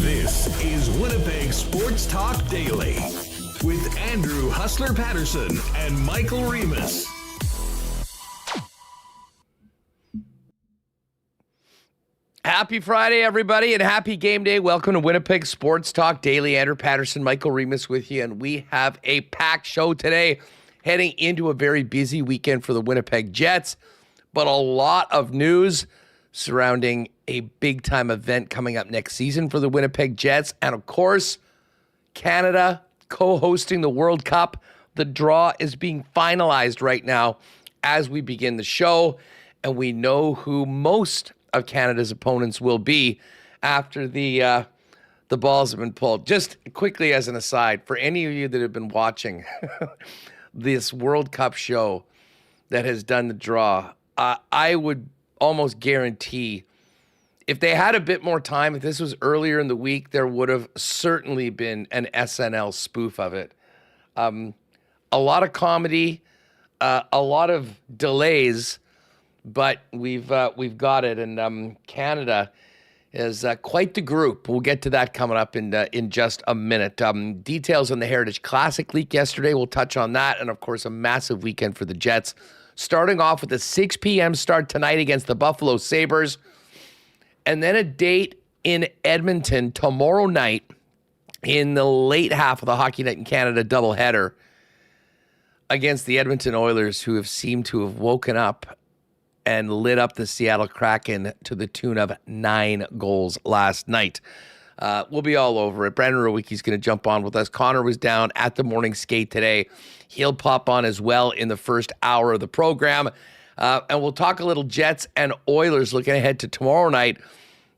This is Winnipeg Sports Talk Daily with Andrew Hustler Paterson and Michael Remis. Happy Friday, everybody, and happy game day. Welcome to Winnipeg Sports Talk Daily. Andrew Paterson, Michael Remis with you, and we have a packed show today, heading into a very busy weekend for the Winnipeg Jets, but a lot of news surrounding a big-time event coming up next season for the Winnipeg Jets, and of course, Canada co-hosting the World Cup. The draw is being finalized right now as we begin the show, and we know who most of Canada's opponents will be after the balls have been pulled. Just quickly as an aside, for any of you that have been watching this World Cup show that has done the draw, I would almost guarantee if they had a bit more time, if this was earlier in the week, there would have certainly been an SNL spoof of it. A lot of comedy, a lot of delays, but we've got it, and Canada is quite the group. We'll get to that coming up in just a minute. Details on the Heritage Classic leak yesterday. We'll touch on that, and of course, a massive weekend for the Jets. Starting off with a 6 p.m. start tonight against the Buffalo Sabres, and then a date in Edmonton tomorrow night in the late half of the Hockey Night in Canada doubleheader against the Edmonton Oilers, who have seemed to have woken up and lit up the Seattle Kraken to the tune of 9 goals last night. We'll be all over it. Brandon Rewucki's going to jump on with us. Connor was down at the morning skate today. He'll pop on as well in the first hour of the program. And we'll talk a little Jets and Oilers looking ahead to tomorrow night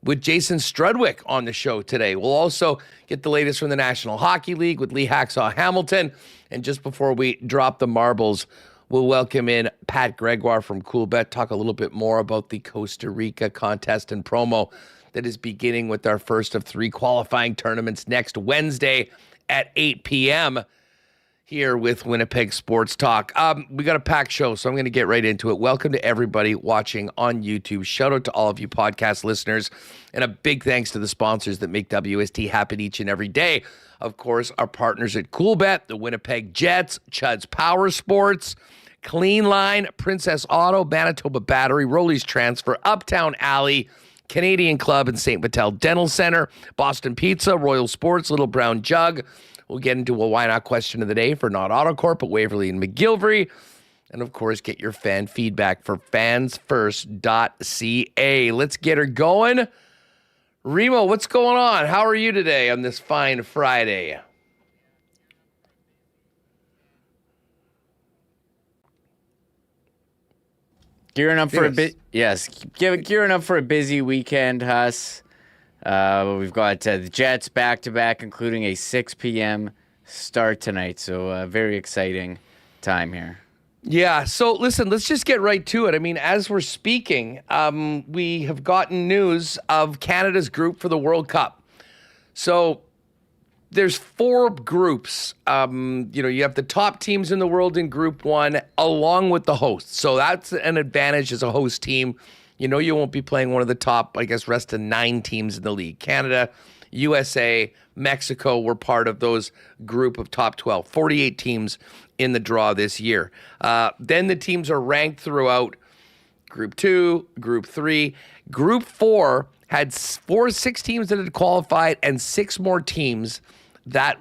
with Jason Strudwick on the show today. We'll also get the latest from the National Hockey League with Lee Hacksaw Hamilton. And just before we drop the marbles, we'll welcome in Pat Gregoire from Coolbet, talk a little bit more about the Costa Rica contest and promo that is beginning with our first of 3 qualifying tournaments next Wednesday at 8 p.m. here with Winnipeg Sports Talk. We got a packed show, so I'm going to get right into it. Welcome to everybody watching on YouTube. Shout out to all of you podcast listeners, and a big thanks to the sponsors that make WST happen each and every day. Of course, our partners at Coolbet, the Winnipeg Jets, Chud's Power Sports, Clean Line, Princess Auto, Manitoba Battery, Rollies Transfer, Uptown Alley, Canadian Club and St. Vital Dental Center, Boston Pizza, Royal Sports, Little Brown Jug. We'll get into a why not question of the day for Not AutoCorp at Waverly and McGillivray. And of course, get your fan feedback for fansfirst.ca. Let's get her going. Remo, what's going on? How are you today on this fine Friday? Gearing up for a bit, yes. Gearing up for a busy weekend, Huss. We've got the Jets back-to-back, including a 6 p.m. start tonight. So a very exciting time here. Yeah, so listen, let's just get right to it. I mean, as we're speaking, we have gotten news of Canada's group for the World Cup. So there's 4 groups. You have the top teams in the world in Group 1, along with the hosts. So that's an advantage as a host team. You know you won't be playing one of the top, I guess, rest of 9 teams in the league. Canada, USA, Mexico were part of those group of top 12. 48 teams in the draw this year. Then the teams are ranked throughout Group 2, Group 3. Group 4 had 6 teams that had qualified and 6 more teams that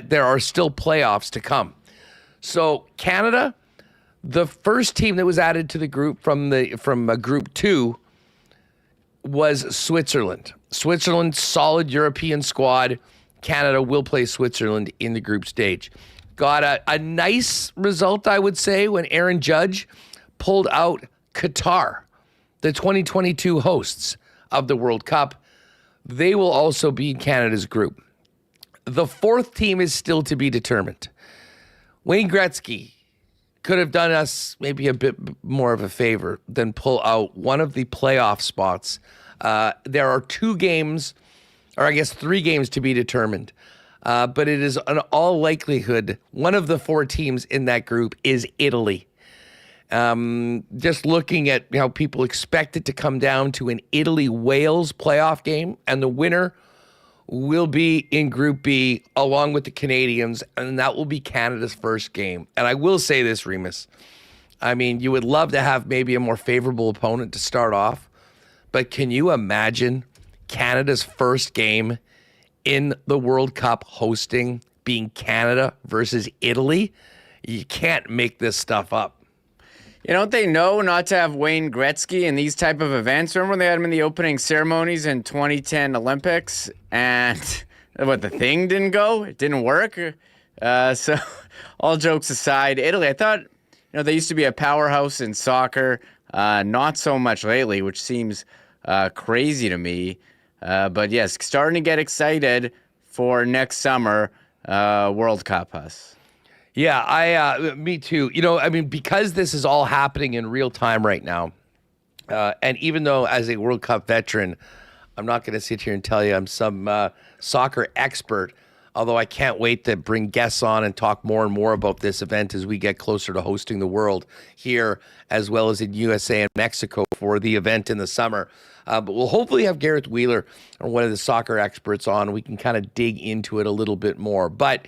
there are still playoffs to come. So Canada, the first team that was added to the group from Group 2 was Switzerland. Switzerland, solid European squad. Canada will play Switzerland in the group stage. got a nice result, I would say, when Aaron Judge pulled out Qatar, the 2022 hosts of the World Cup. They will also be in Canada's group. The fourth team is still to be determined. Wayne Gretzky could have done us maybe a bit more of a favor than pull out one of the playoff spots. There are 2 games, or I guess 3 games to be determined. But it is in all likelihood, one of the 4 teams in that group is Italy. Just looking at how people expect it to come down to an Italy-Wales playoff game, and the winner will be in Group B along with the Canadians, and that will be Canada's first game. And I will say this, Remis. I mean, you would love to have maybe a more favorable opponent to start off, but can you imagine Canada's first game in the World Cup hosting being Canada versus Italy? You can't make this stuff up. You know what they know not to have Wayne Gretzky in these type of events? Remember when they had him in the opening ceremonies in 2010 Olympics? And what, the thing didn't go? It didn't work? So all jokes aside, Italy, I thought, they used to be a powerhouse in soccer. Not so much lately, which seems crazy to me. But yes, starting to get excited for next summer World Cup, Huss. Yeah, me too. Because this is all happening in real time right now, and even though as a World Cup veteran, I'm not going to sit here and tell you I'm some soccer expert, although I can't wait to bring guests on and talk more and more about this event as we get closer to hosting the World here, as well as in USA and Mexico for the event in the summer. But we'll hopefully have Gareth Wheeler, or one of the soccer experts, on. We can kind of dig into it a little bit more. But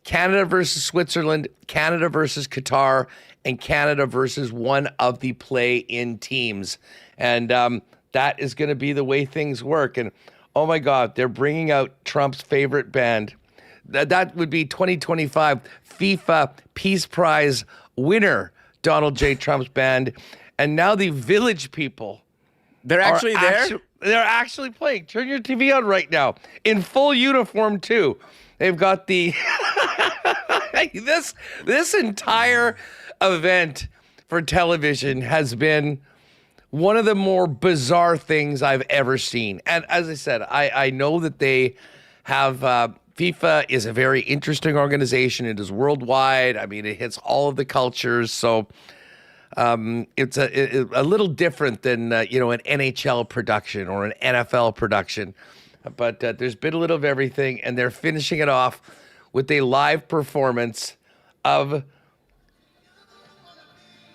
Canada versus Switzerland, Canada versus Qatar, and Canada versus one of the play-in teams. And that is going to be the way things work. And, oh, my God, they're bringing out Trump's favorite band. That would be 2025 FIFA Peace Prize winner, Donald J. Trump's band. And now the Village People. They're actually there? They're actually playing. Turn your TV on right now. In full uniform, too. They've got the... This entire event for television has been one of the more bizarre things I've ever seen. And as I said, I know that they have... FIFA is a very interesting organization. It is worldwide. I mean, it hits all of the cultures. So it's a little different than, an NHL production or an NFL production. But there's been a little of everything, and they're finishing it off with a live performance of,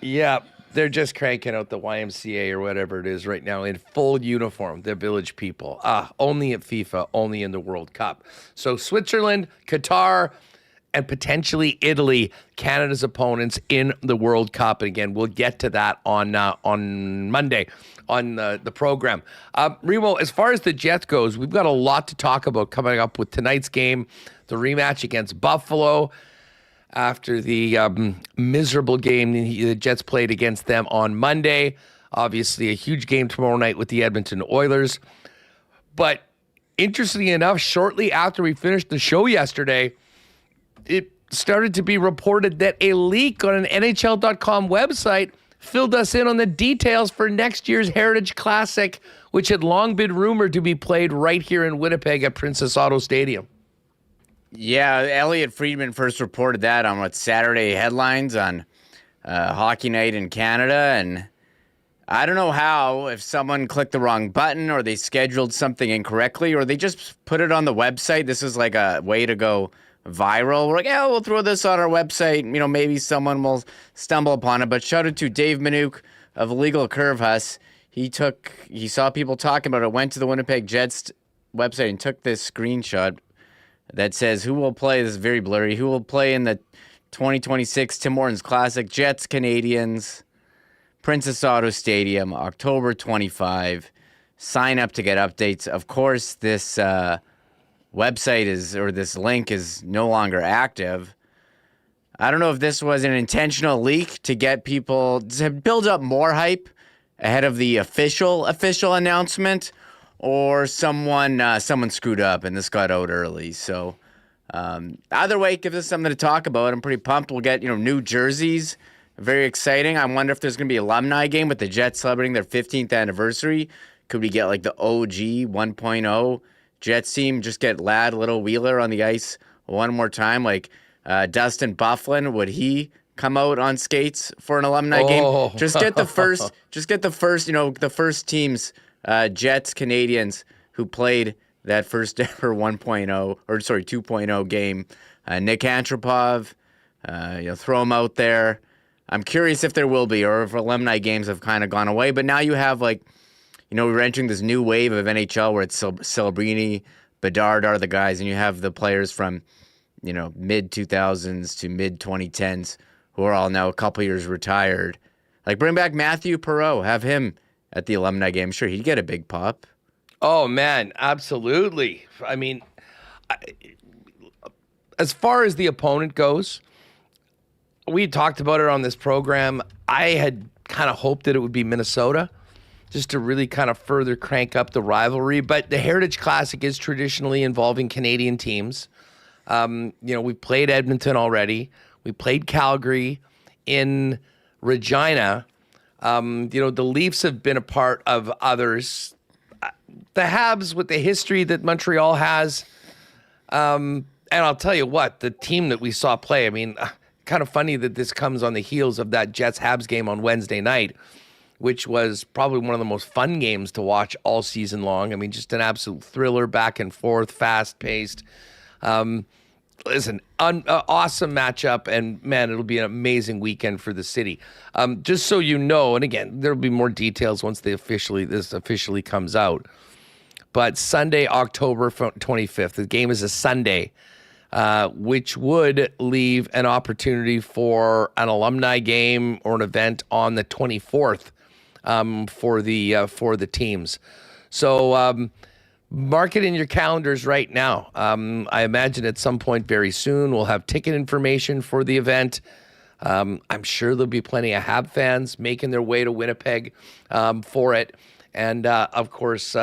they're just cranking out the YMCA or whatever it is right now in full uniform, the Village People. Only at FIFA, only in the World Cup. So Switzerland, Qatar, and potentially Italy, Canada's opponents in the World Cup. And again, we'll get to that on Monday on the program. Remo, as far as the Jets goes, we've got a lot to talk about coming up with tonight's game, the rematch against Buffalo after the miserable game the Jets played against them on Monday. Obviously, a huge game tomorrow night with the Edmonton Oilers. But interestingly enough, shortly after we finished the show yesterday, it started to be reported that a leak on an NHL.com website filled us in on the details for next year's Heritage Classic, which had long been rumored to be played right here in Winnipeg at Princess Auto Stadium. Yeah, Elliot Friedman first reported that on Saturday headlines on Hockey Night in Canada, and I don't know how, if someone clicked the wrong button or they scheduled something incorrectly or they just put it on the website. This is like a way to go viral. We're like, we'll throw this on our website. Maybe someone will stumble upon it. But shout out to Dave Manouk of Legal Curve Huss. He saw people talking about it, went to the Winnipeg Jets website and took this screenshot that says who will play, this is very blurry, who will play in the 2026 Tim Hortons Classic, Jets, Canadians, Princess Auto Stadium, October 25. Sign up to get updates. Of course, this website this link is no longer active. I don't know if this was an intentional leak to get people to build up more hype ahead of the official announcement, or someone screwed up and this got out early. So Either way, it gives us something to talk about. I'm pretty pumped. We'll get, new jerseys. Very exciting. I wonder if there's going to be an alumni game with the Jets celebrating their 15th anniversary. Could we get like the OG 1.0 Jets team? Just get Lad Little Wheeler on the ice one more time. Like Dustin Byfuglien, would he come out on skates for an alumni game? Just get the first, the first teams, Jets, Canadians who played that first ever 2.0 game. Nick Antropov, throw him out there. I'm curious if there will be, or if alumni games have kind of gone away. But now you have, we're entering this new wave of NHL where it's Celebrini, Bedard are the guys, and you have the players from, mid-2000s to mid-2010s who are all now a couple years retired. Like, bring back Matthew Perreault, have him at the alumni game. Sure, he'd get a big pop. Oh, man, absolutely. I mean, as far as the opponent goes, we talked about it on this program. I had kind of hoped that it would be Minnesota just to really kind of further crank up the rivalry. But the Heritage Classic is traditionally involving Canadian teams. We've played Edmonton already. We played Calgary in Regina. The Leafs have been a part of others. The Habs, with the history that Montreal has, and I'll tell you what, the team that we saw play, kind of funny that this comes on the heels of that Jets-Habs game on Wednesday night, which was probably one of the most fun games to watch all season long. Just an absolute thriller, back and forth, fast-paced. Awesome matchup, and man, it'll be an amazing weekend for the city. Just so you know, and again, there'll be more details once this officially comes out. But Sunday, October 25th, the game is a Sunday, which would leave an opportunity for an alumni game or an event on the 24th for the teams. So mark it in your calendars right now. I imagine at some point very soon we'll have ticket information for the event. I'm sure there'll be plenty of Hab fans making their way to Winnipeg for it. And, of course,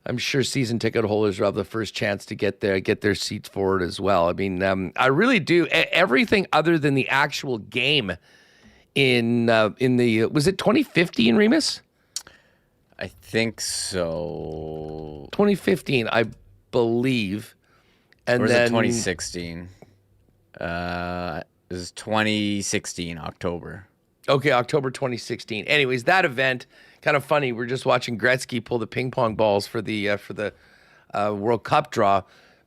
I'm sure season ticket holders will have the first chance to get their seats for it as well. I really do. Everything other than the actual game in the was it 2015, Remis? I think so. 2015, I believe. And or was then it 2016? It was 2016, October. Okay, October 2016. Anyways, that event, kind of funny. We're just watching Gretzky pull the ping pong balls for the World Cup draw,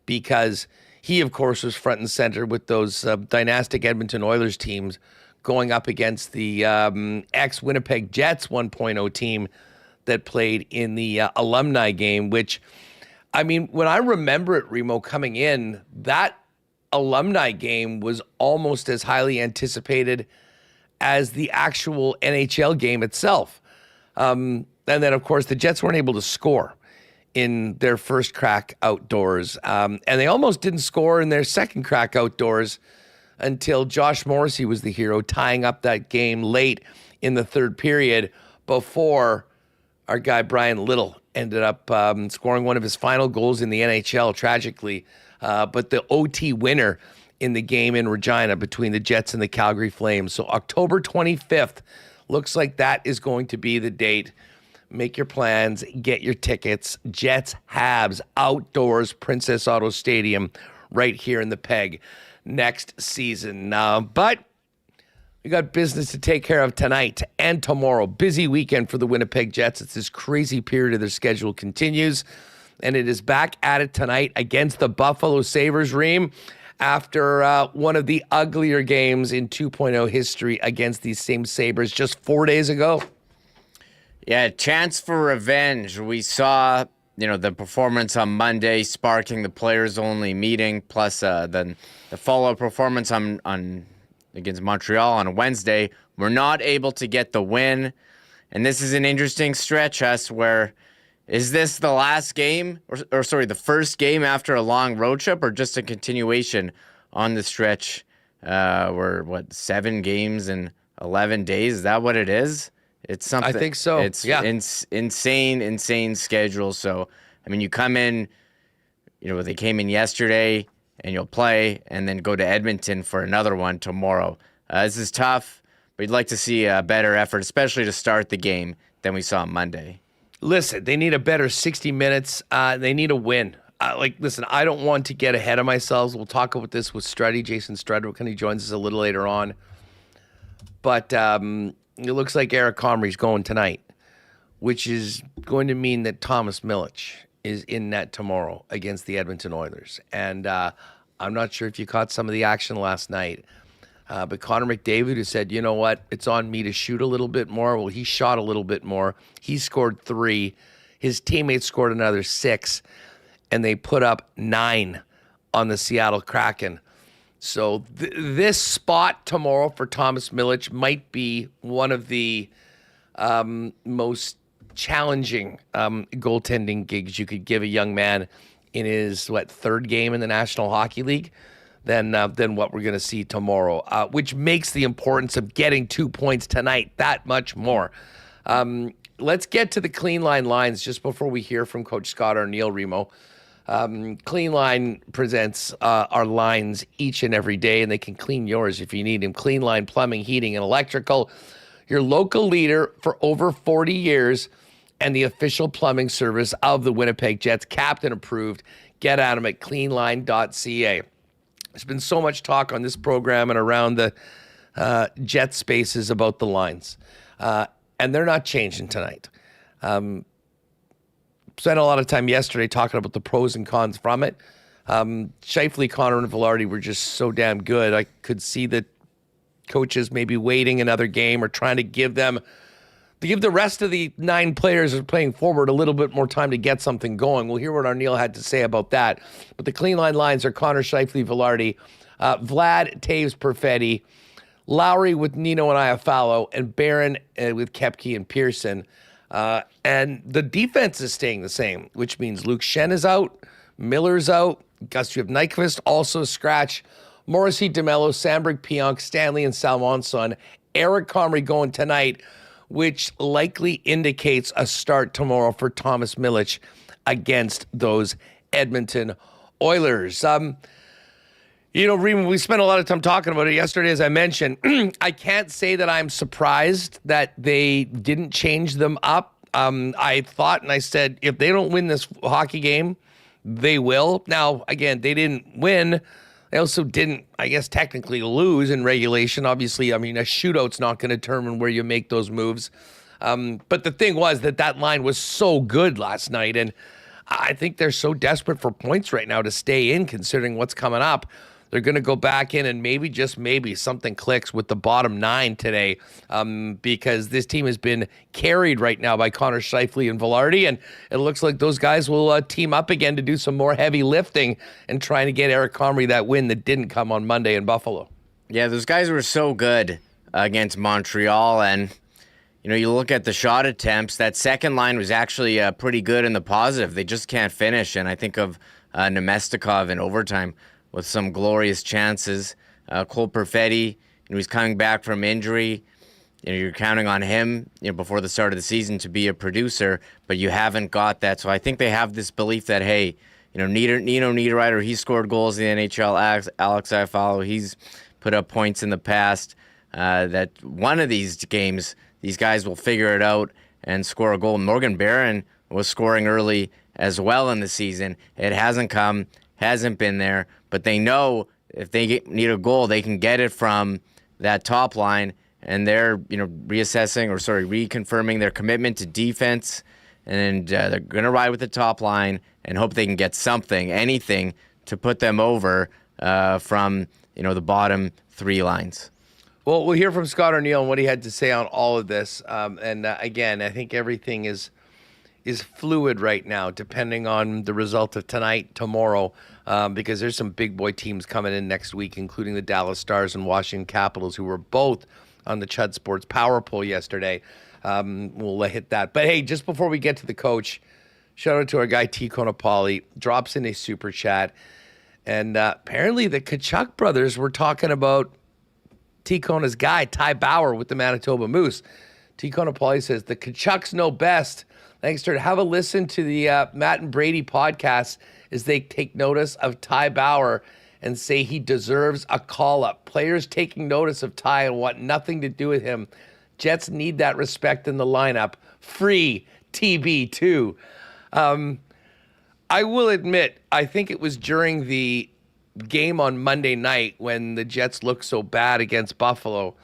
because he, of course, was front and center with those dynastic Edmonton Oilers teams going up against the ex-Winnipeg Jets 1.0 team that played in the alumni game, which, when I remember it, Remo, coming in, that alumni game was almost as highly anticipated as the actual NHL game itself. And then, of course, the Jets weren't able to score in their first crack outdoors. And they almost didn't score in their second crack outdoors until Josh Morrissey was the hero, tying up that game late in the third period before our guy Brian Little ended up scoring one of his final goals in the NHL, tragically. But the OT winner in the game in Regina between the Jets and the Calgary Flames. So October 25th, looks like that is going to be the date. Make your plans, get your tickets. Jets, Habs, outdoors, Princess Auto Stadium, right here in the Peg next season. But we got business to take care of tonight and tomorrow. Busy weekend for the Winnipeg Jets. It's this crazy period of their schedule continues, and it is back at it tonight against the Buffalo Sabres, Reem, after one of the uglier games in 2.0 history against these same Sabres just 4 days ago. Yeah, chance for revenge. We saw, the performance on Monday sparking the players-only meeting, plus then the follow-up performance on against Montreal on Wednesday. We're not able to get the win, and this is an interesting stretch, where is this the last game, or the first game after a long road trip, or just a continuation on the stretch? We're 7 games in 11 days? Is that what it is? It's something. I think so. It's insane schedule. So, you come in, they came in yesterday. and you'll play, and then go to Edmonton for another one tomorrow. This is tough, but you'd like to see a better effort, especially to start the game, than we saw on Monday. Listen, they need a better 60 minutes. They need a win. Listen, I don't want to get ahead of myself. We'll talk about this with Jason Strudwick, when he joins us a little later on. But it looks like Eric Comrie's going tonight, which is going to mean that Thomas Milic is in net tomorrow against the Edmonton Oilers. And I'm not sure if you caught some of the action last night, but Connor McDavid, who said, you know what, it's on me to shoot a little bit more. Well, he shot a little bit more. He scored 3. His teammates scored another 6, and they put up 9 on the Seattle Kraken. So this spot tomorrow for Thomas Milic might be one of the most challenging goaltending gigs you could give a young man in his, third game in the National Hockey League than what we're going to see tomorrow, which makes the importance of getting 2 points tonight that much more. Let's get to the Clean Line lines just before we hear from Coach Scott Arneil, Remo. Clean Line presents our lines each and every day, and they can clean yours if you need them. Clean Line Plumbing, Heating, and Electrical, your local leader for over 40 years, and the official plumbing service of the Winnipeg Jets, captain approved. Get at them at cleanline.ca. There's been so much talk on this program and around the Jet spaces about the lines, and they're not changing tonight. Spent a lot of time yesterday talking about the pros and cons from it. Scheifele, Connor, and Vilardi were just so damn good. I could see that coaches maybe waiting another game or trying to give the rest of the 9 players who are playing forward a little bit more time to get something going. We'll hear what Arneil had to say about that. But the Clean Line lines are Connor, Scheifele, Vilardi, Vlad, Taves, Perfetti, Lowry with Nino and Iafallo, and Barron with Koepke and Pearson. And the defense is staying the same, which means Luke Schenn is out, Miller's out, Gustav Nyquist also scratch, Morrissey, DeMello, Sandberg, Pionk, Stanley, and Salmonson. Eric Comrie going tonight, which likely indicates a start tomorrow for Thomas Milic against those Edmonton Oilers. Remo, we spent a lot of time talking about it yesterday, as I mentioned. I can't say that I'm surprised that they didn't change them up. I thought and I said, if they don't win this hockey game, they will. Now, again, they didn't win. They also didn't, I guess, technically lose in regulation. Obviously, a shootout's not going to determine where you make those moves. But the thing was that line was so good last night, and I think they're so desperate for points right now to stay in, considering what's coming up. They're going to go back in and maybe, just maybe, something clicks with the bottom 9 today, because this team has been carried right now by Connor, Scheifele, and Vilardi, and it looks like those guys will team up again to do some more heavy lifting and trying to get Eric Comrie that win that didn't come on Monday in Buffalo. Yeah, those guys were so good against Montreal, and you look at the shot attempts, that second line was actually pretty good in the positive. They just can't finish, and I think of Nemestikov in overtime with some glorious chances. Cole Perfetti, he's coming back from injury. You're counting on him, before the start of the season to be a producer, but you haven't got that. So I think they have this belief that, hey, Nino Niederreiter, he scored goals in the NHL. Alex Iafallo, he's put up points in the past. That one of these games, these guys will figure it out and score a goal. Morgan Barron was scoring early as well in the season. It hasn't come, hasn't been there, but they know if they need a goal, they can get it from that top line, and they're reconfirming their commitment to defense, and they're going to ride with the top line and hope they can get something, anything, to put them over from the bottom 3 lines. Well, we'll hear from Scott Arneil and what he had to say on all of this. Again, I think everything is fluid right now, depending on the result of tonight, tomorrow, because there's some big boy teams coming in next week, including the Dallas Stars and Washington Capitals, who were both on the Chud Sports Power Poll yesterday. We'll hit that. But hey, just before we get to the coach, shout out to our guy T. Konopali, drops in a super chat. And apparently the Tkachuk brothers were talking about T. Kona's guy, Ty Bauer, with the Manitoba Moose. T. Konopali says, the Tkachuks know best. Thanks, Sturt. Have a listen to the Matt and Brady podcast as they take notice of Ty Bauer and say he deserves a call-up. Players taking notice of Ty and want nothing to do with him. Jets need that respect in the lineup. Free TB2. I will admit, I think it was during the game on Monday night when the Jets looked so bad against Buffalo,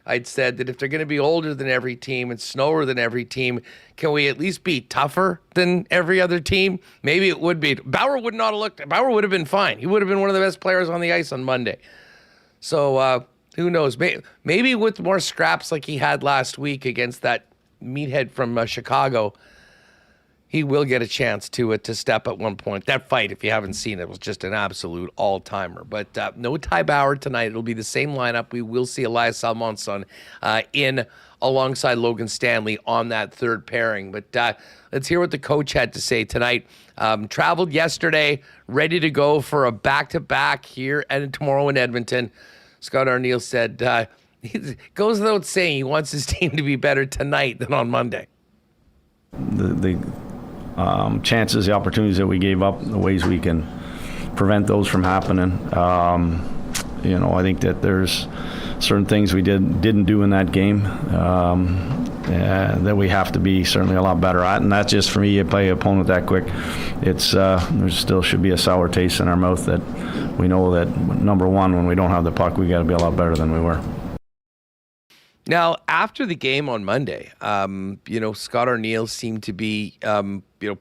I'd said that if they're going to be older than every team and slower than every team, can we at least be tougher than every other team? Maybe it would be. Bauer would not have looked. Bauer would have been fine. He would have been one of the best players on the ice on Monday. So who knows? Maybe with more scraps like he had last week against that meathead from Chicago, he will get a chance to step at one point. That fight, if you haven't seen it, was just an absolute all-timer. But no Ty Bauer tonight. It'll be the same lineup. We will see Elias Salmonson in alongside Logan Stanley on that third pairing. But let's hear what the coach had to say tonight. Traveled yesterday, ready to go for a back-to-back here and tomorrow in Edmonton. Scott Arneil said, it goes without saying he wants his team to be better tonight than on Monday. The chances, the opportunities that we gave up, the ways we can prevent those from happening. I think that there's certain things we didn't do in that game that we have to be certainly a lot better at. And that's just for me, you play an opponent that quick. There still should be a sour taste in our mouth that we know that, number one, when we don't have the puck, we got to be a lot better than we were. Now, after the game on Monday, Scott Arneil seemed to be,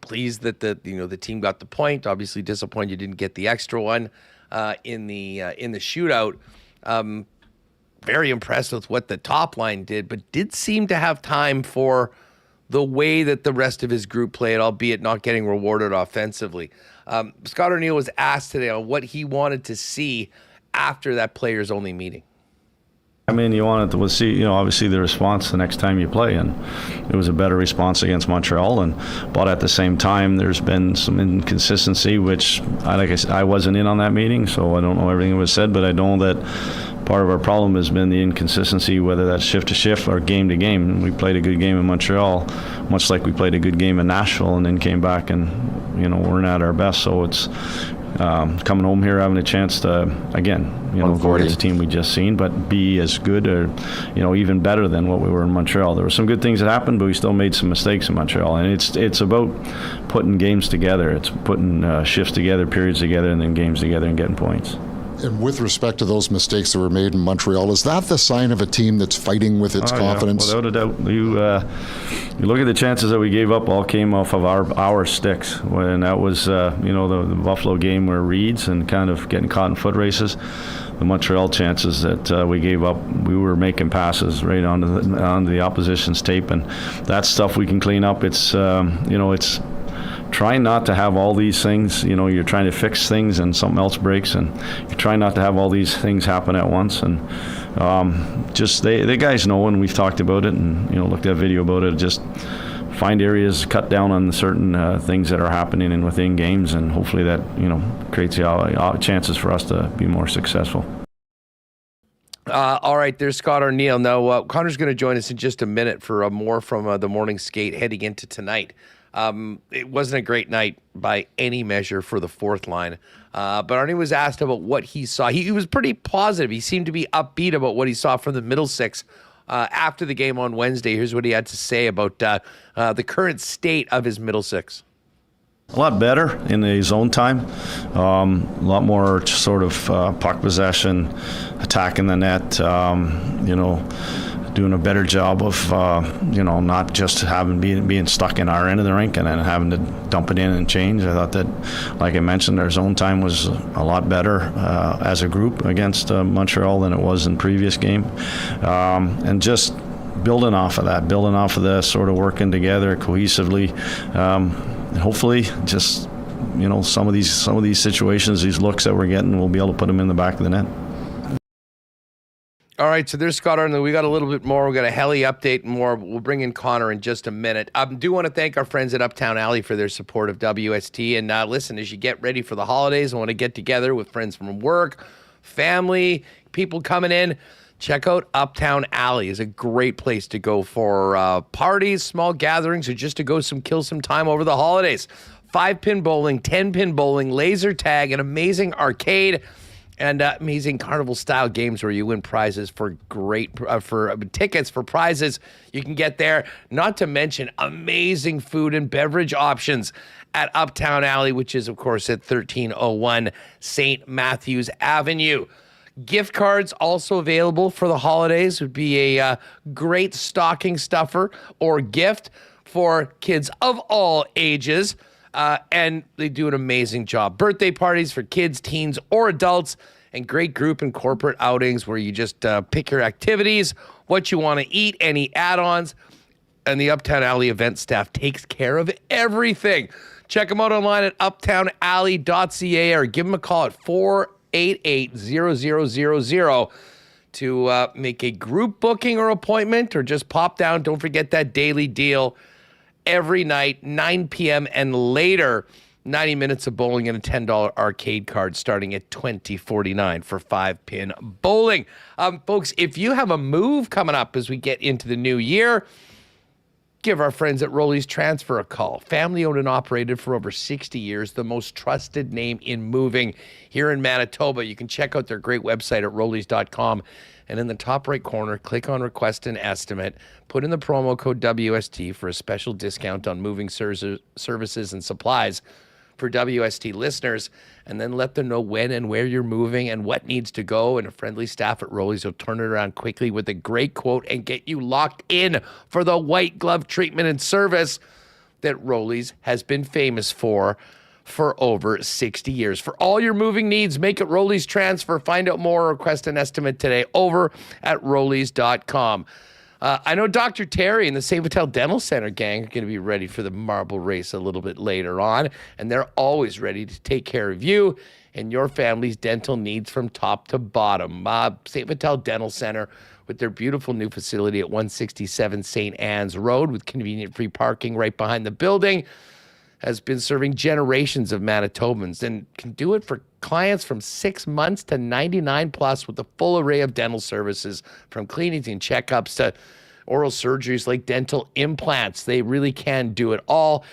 pleased that the team got the point. Obviously, disappointed you didn't get the extra one in the shootout. Very impressed with what the top line did, but did seem to have time for the way that the rest of his group played, albeit not getting rewarded offensively. Scott Arneil was asked today on what he wanted to see after that players-only meeting. I mean, you wanted to see, obviously the response the next time you play, and it was a better response against Montreal. But at the same time, there's been some inconsistency, which, like I said, I wasn't in on that meeting, so I don't know everything that was said. But I know that part of our problem has been the inconsistency, whether that's shift to shift or game to game. We played a good game in Montreal, much like we played a good game in Nashville, and then came back and weren't at our best. So it's coming home here, having a chance to, again, go against the team we just seen, but be as good or, even better than what we were in Montreal. There were some good things that happened, but we still made some mistakes in Montreal. And it's about putting games together. It's putting shifts together, periods together, and then games together and getting points. And with respect to those mistakes that were made in Montreal, is that the sign of a team that's fighting with its confidence? Yeah, without a doubt. You look at the chances that we gave up, all came off of our sticks. When that was, the Buffalo game where Reeds and kind of getting caught in foot races. The Montreal chances that we gave up, we were making passes right onto the opposition's tape, and that stuff we can clean up. It's trying not to have all these things, you're trying to fix things and something else breaks, and you're trying not to have all these things happen at once. And just the guys know, and we've talked about it and, looked at video about it, just find areas, cut down on certain things that are happening and within games, and hopefully that, creates the chances for us to be more successful. All right, there's Scott Arneil. Now, Connor's going to join us in just a minute for more from the morning skate heading into tonight. It wasn't a great night by any measure for the fourth line. But Arnie was asked about what he saw. He was pretty positive. He seemed to be upbeat about what he saw from the middle six after the game on Wednesday. Here's what he had to say about the current state of his middle six. A lot better in the zone time. A lot more sort of puck possession, attacking the net, doing a better job of, not just being stuck in our end of the rink and then having to dump it in and change. I thought that, like I mentioned, our zone time was a lot better as a group against Montreal than it was in previous game. And just building off of that, sort of working together cohesively. And hopefully just, some of these situations, these looks that we're getting, we'll be able to put them in the back of the net. All right, so there's Scott Arneil. We got a little bit more. We got a heli update and more. We'll bring in Connor in just a minute. I do want to thank our friends at Uptown Alley for their support of WST. And listen, as you get ready for the holidays, I want to get together with friends from work, family, people coming in. Check out Uptown Alley. It's a great place to go for parties, small gatherings, or just to go kill some time over the holidays. 5-pin bowling, 10-pin bowling, laser tag, an amazing arcade. and amazing carnival-style games where you win prizes for tickets for prizes you can get there. Not to mention amazing food and beverage options at Uptown Alley, which is, of course, at 1301 St. Matthews Avenue. Gift cards also available for the holidays. Would be a great stocking stuffer or gift for kids of all ages. And they do an amazing job. Birthday parties for kids, teens, or adults, and great group and corporate outings where you just pick your activities, what you want to eat, any add-ons, and the Uptown Alley event staff takes care of everything. Check them out online at uptownalley.ca or give them a call at 488-0000 to make a group booking or appointment, or just pop down. Don't forget that daily deal every night, 9 p.m. and later. 90 minutes of bowling and a $10 arcade card starting at $20.49 for 5-pin bowling. Folks, if you have a move coming up as we get into the new year, give our friends at Rolly's Transfer a call. Family owned and operated for over 60 years, the most trusted name in moving here in Manitoba. You can check out their great website at rollys.com. And in the top right corner, click on Request an Estimate. Put in the promo code WST for a special discount on moving services and supplies for WST listeners, and then let them know when and where you're moving and what needs to go, and a friendly staff at Rolly's will turn it around quickly with a great quote and get you locked in for the white glove treatment and service that Rolly's has been famous for over 60 years. For all your moving needs, make it Rolly's Transfer. Find out more or request an estimate today over at rollys.com. I know Dr. Terry and the St. Vital Dental Center gang are going to be ready for the marble race a little bit later on, and they're always ready to take care of you and your family's dental needs from top to bottom. St. Vital Dental Center, with their beautiful new facility at 167 St. Anne's Road with convenient free parking right behind the building, has been serving generations of Manitobans and can do it for clients from 6 months to 99 plus with a full array of dental services, from cleanings and checkups to oral surgeries like dental implants. They really can do it all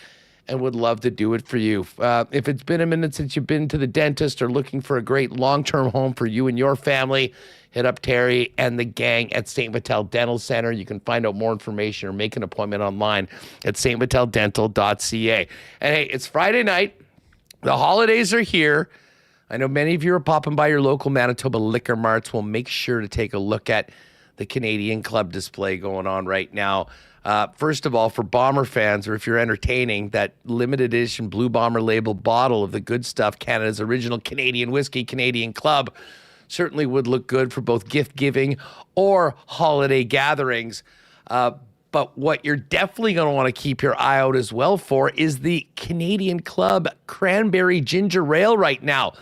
and would love to do it for you. If it's been a minute since you've been to the dentist or looking for a great long-term home for you and your family, hit up Terry and the gang at St. Vital Dental Center. You can find out more information or make an appointment online at stvitaldental.ca. And hey, it's Friday night. The holidays are here. I know many of you are popping by your local Manitoba liquor marts. We'll make sure to take a look at the Canadian Club display going on right now. First of all, for Bomber fans, or if you're entertaining, that limited edition Blue Bomber label bottle of the good stuff, Canada's original Canadian whiskey, Canadian Club, certainly would look good for both gift giving or holiday gatherings. But what you're definitely going to want to keep your eye out as well for is the Canadian Club Cranberry Ginger Ale right now.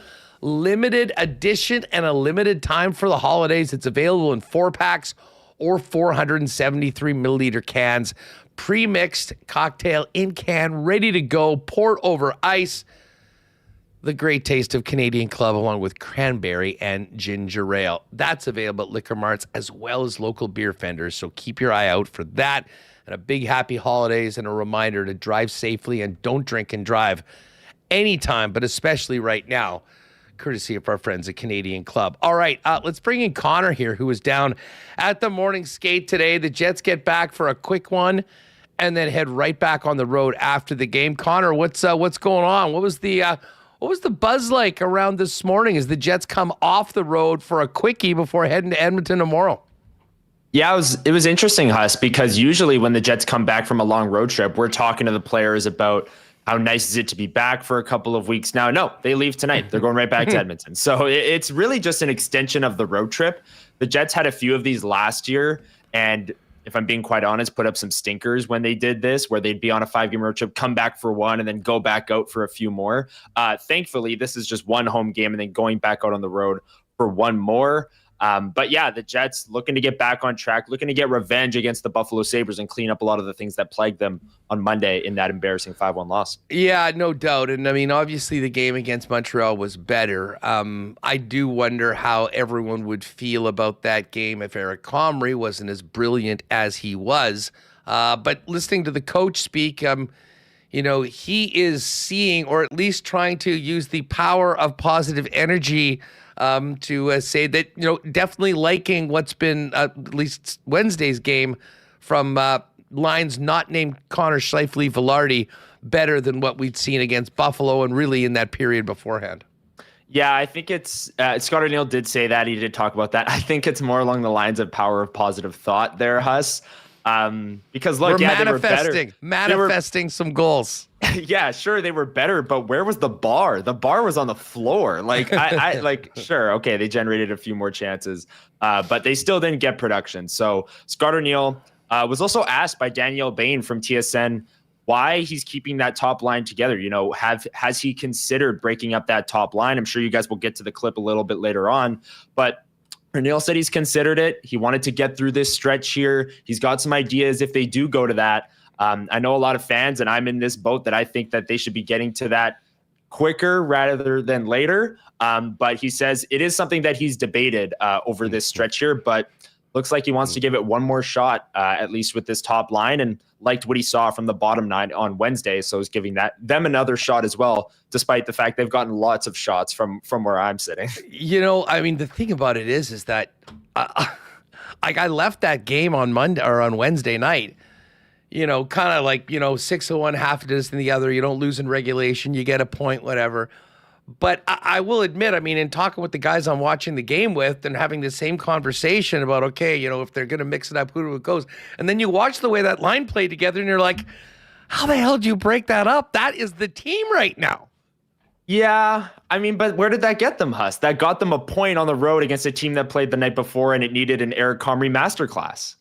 Limited edition and a limited time for the holidays. It's available in 4-packs or 473 milliliter cans. Pre-mixed cocktail in can, ready to go, poured over ice. The great taste of Canadian Club along with cranberry and ginger ale. That's available at liquor marts as well as local beer vendors, so keep your eye out for that. And a big happy holidays and a reminder to drive safely and don't drink and drive anytime, but especially right now, courtesy of our friends at Canadian Club. All right, let's bring in Connor here, who was down at the morning skate today. The Jets get back for a quick one and then head right back on the road after the game. Connor, what's going on? What was the buzz like around this morning as the Jets come off the road for a quickie before heading to Edmonton tomorrow? Yeah, it was interesting, Huss, because usually when the Jets come back from a long road trip, we're talking to the players about how nice is it to be back for a couple of weeks. Now, no, they leave tonight. They're going right back to Edmonton. So it's really just an extension of the road trip. The Jets had a few of these last year, and if I'm being quite honest, put up some stinkers when they did this, where they'd be on a 5-game road trip, come back for one, and then go back out for a few more. Thankfully, this is just one home game and then going back out on the road for one more. But yeah, the Jets looking to get back on track, looking to get revenge against the Buffalo Sabres and clean up a lot of the things that plagued them on Monday in that embarrassing 5-1 loss. Yeah, no doubt. And I mean, obviously the game against Montreal was better. I do wonder how everyone would feel about that game if Eric Comrie wasn't as brilliant as he was. But listening to the coach speak, he is seeing, or at least trying to use the power of positive energy to say that, definitely liking what's been at least Wednesday's game from lines not named Connor Scheifele-Vilardi better than what we'd seen against Buffalo and really in that period beforehand. Yeah, I think it's Scott Arneil did say that. He did talk about that. I think it's more along the lines of power of positive thought there, Huss. Because look, they were better. Manifesting some goals. Yeah, sure, they were better, but where was the bar? The bar was on the floor. Like, sure, okay, they generated a few more chances, but they still didn't get production. So Scott Arneil was also asked by Danielle Bain from TSN why he's keeping that top line together. Has he considered breaking up that top line? I'm sure you guys will get to the clip a little bit later on, but Arneil said he's considered it. He wanted to get through this stretch here. He's got some ideas if they do go to that. I know a lot of fans, and I'm in this boat, that I think that they should be getting to that quicker rather than later. But he says it is something that he's debated over this stretch here, but looks like he wants to give it one more shot, at least with this top line, and liked what he saw from the bottom nine on Wednesday. So he's giving them another shot as well, despite the fact they've gotten lots of shots from where I'm sitting. The thing about it is that I left that game on Monday or on Wednesday night, kind of like, 6-1, half a dozen the other. You don't lose in regulation. You get a point, whatever. But I will admit, in talking with the guys I'm watching the game with and having the same conversation about, okay, if they're going to mix it up, who it goes. And then you watch the way that line played together and you're like, how the hell did you break that up? That is the team right now. Yeah, but where did that get them, Huss? That got them a point on the road against a team that played the night before, and it needed an Eric Comrie masterclass,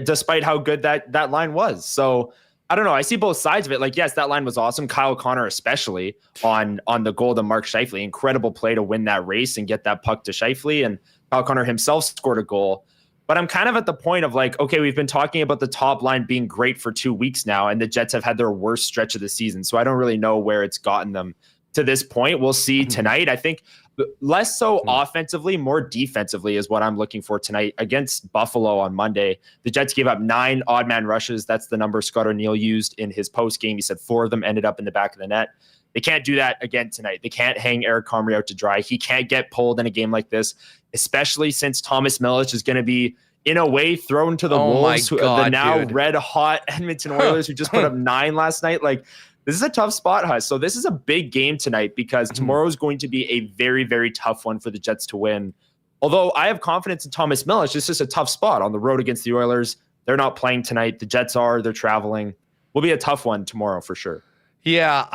despite how good that line was. So I don't know. I see both sides of it. Like, yes, that line was awesome. Kyle Connor, especially on the goal to Mark Scheifele. Incredible play to win that race and get that puck to Scheifele. And Kyle Connor himself scored a goal. But I'm kind of at the point of like, okay, we've been talking about the top line being great for 2 weeks now, and the Jets have had their worst stretch of the season. So I don't really know where it's gotten them to this point. We'll see tonight. I think less so offensively, more defensively is what I'm looking for tonight against Buffalo on Monday. The Jets gave up 9 odd man rushes. That's the number Scott Arneil used in his post game. He said 4 of them ended up in the back of the net. They can't do that again tonight. They can't hang Eric Comrie out to dry. He can't get pulled in a game like this, especially since Thomas Milic is going to be, in a way, thrown to the Wolves, the now red hot Edmonton Oilers, who just put up 9 last night. Like, this is a tough spot, Huss. So this is a big game tonight because tomorrow is going to be a very, very tough one for the Jets to win. Although I have confidence in Thomas Milic, it's just a tough spot on the road against the Oilers. They're not playing tonight. The Jets are. They're traveling. Will be a tough one tomorrow for sure. Yeah,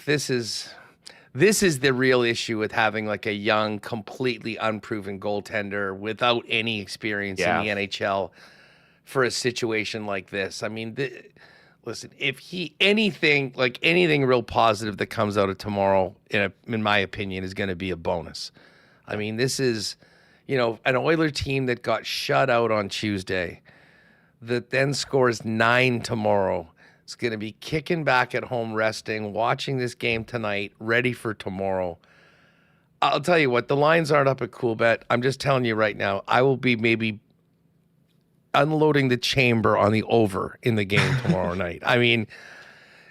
this is the real issue with having like a young, completely unproven goaltender without any experience in the NHL for a situation like this. Listen, if anything real positive that comes out of tomorrow, in my opinion, is going to be a bonus. This is, an Oiler team that got shut out on Tuesday, that then scores 9 tomorrow. It's going to be kicking back at home, resting, watching this game tonight, ready for tomorrow. I'll tell you what, the lines aren't up at Coolbet. I'm just telling you right now, I will be maybe unloading the chamber on the over in the game tomorrow night.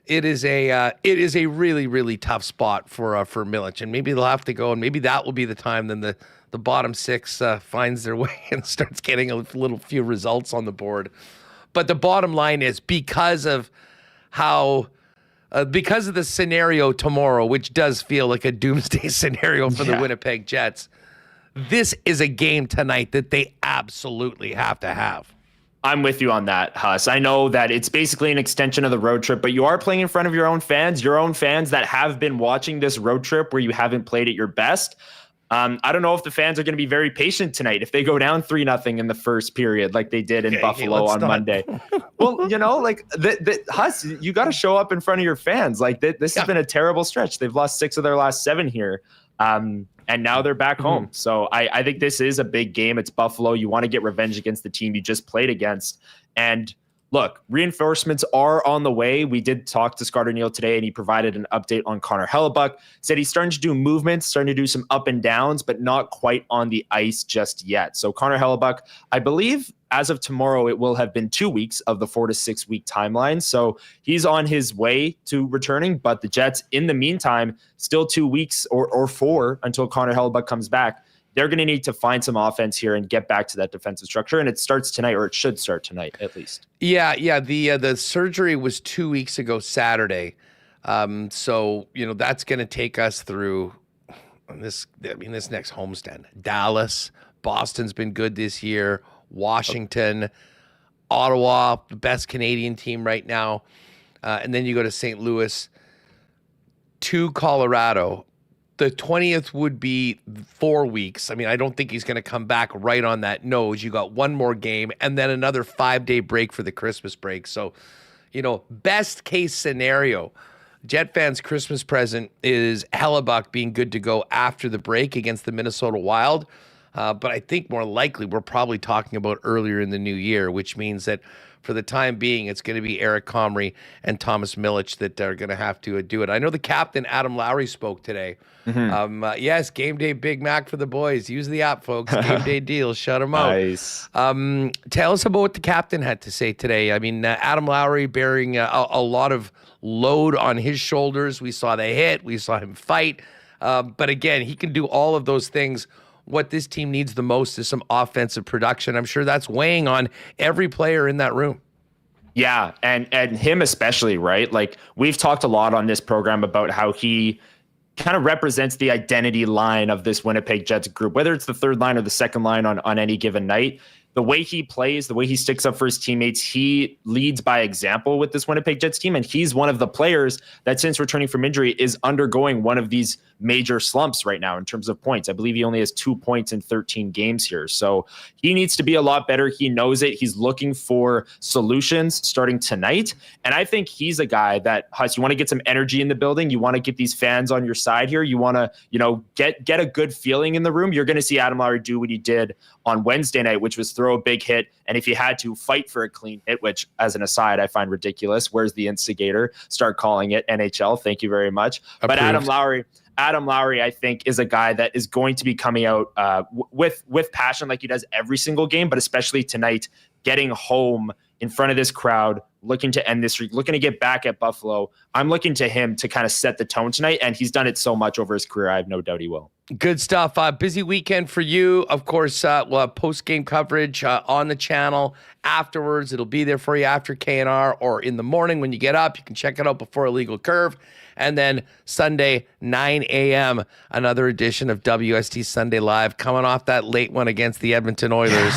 It is a really, really tough spot for Milic, and maybe they'll have to go, and maybe that will be the time then the bottom 6 finds their way and starts getting a few results on the board. But the bottom line is because of the scenario tomorrow, which does feel like a doomsday scenario for the Winnipeg Jets, this is a game tonight that they absolutely have to have. I'm with you on that, Huss. I know that it's basically an extension of the road trip, but you are playing in front of your own fans that have been watching this road trip where you haven't played at your best. I don't know if the fans are going to be very patient tonight if they go down 3-0 in the first period like they did in Buffalo on Monday. Well, Huss, you got to show up in front of your fans. Like this has been a terrible stretch. They've lost 6 of their last 7 here. And now they're back home. So I think this is a big game. It's Buffalo. You want to get revenge against the team you just played against. And look, reinforcements are on the way. We did talk to Scott Arneil today, and he provided an update on Connor Hellebuyck. Said he's starting to do movements, starting to do some up and downs, but not quite on the ice just yet. So Connor Hellebuyck, I believe as of tomorrow, it will have been 2 weeks of the 4 to 6 week timeline. So he's on his way to returning, but the Jets, in the meantime, still 2 weeks or 4 until Connor Hellebuyck comes back. They're going to need to find some offense here and get back to that defensive structure. And it starts tonight, or it should start tonight at least. Yeah. The surgery was 2 weeks ago Saturday. So, that's going to take us through this next homestand. Dallas, Boston's been good this year. Washington, Ottawa, the best Canadian team right now. And then you go to St. Louis, to Colorado. The 20th would be 4 weeks. I mean, I don't think he's going to come back right on that nose. You got one more game and then another 5-day break for the Christmas break. So, best case scenario, Jet fans' Christmas present is Hellebuyck being good to go after the break against the Minnesota Wild. But I think more likely we're probably talking about earlier in the new year, which means that for the time being, it's going to be Eric Comrie and Thomas Milic that are going to have to do it. I know the captain, Adam Lowry, spoke today. Yes, Game Day Big Mac for the boys. Use the app, folks. Game Day deals. Shut them out. Nice. Tell us about what the captain had to say today. I mean, Adam Lowry bearing a lot of load on his shoulders. We saw the hit. We saw him fight. But again, he can do all of those things. What this team needs the most is some offensive production. I'm sure that's weighing on every player in that room. Yeah, and him especially, right? Like, we've talked a lot on this program about how he kind of represents the identity line of this Winnipeg Jets group, whether it's the third line or the second line on any given night. The way he plays, the way he sticks up for his teammates, he leads by example with this Winnipeg Jets team. And he's one of the players that, since returning from injury, is undergoing one of these major slumps right now in terms of points. I believe he only has 2 points in 13 games here. So he needs to be a lot better. He knows it. He's looking for solutions starting tonight. And I think he's a guy that, Huss, you want to get some energy in the building. You want to get these fans on your side here. You want to, get a good feeling in the room. You're going to see Adam Lowry do what he did on Wednesday night, which was throw a big hit. And if he had to, fight for a clean hit, which, as an aside, I find ridiculous. Where's the instigator? Start calling it NHL. Thank you very much. Approved. But Adam Lowry, I think, is a guy that is going to be coming out with passion like he does every single game, but especially tonight, getting home in front of this crowd, looking to end this streak, looking to get back at Buffalo. I'm looking to him to kind of set the tone tonight, and he's done it so much over his career. I have no doubt he will. Good stuff. Busy weekend for you. Of course, we'll have post-game coverage on the channel afterwards. It'll be there for you after K&R or in the morning when you get up. You can check it out before Illegal Curve. And then Sunday, 9 a.m., another edition of WST Sunday Live, coming off that late one against the Edmonton Oilers.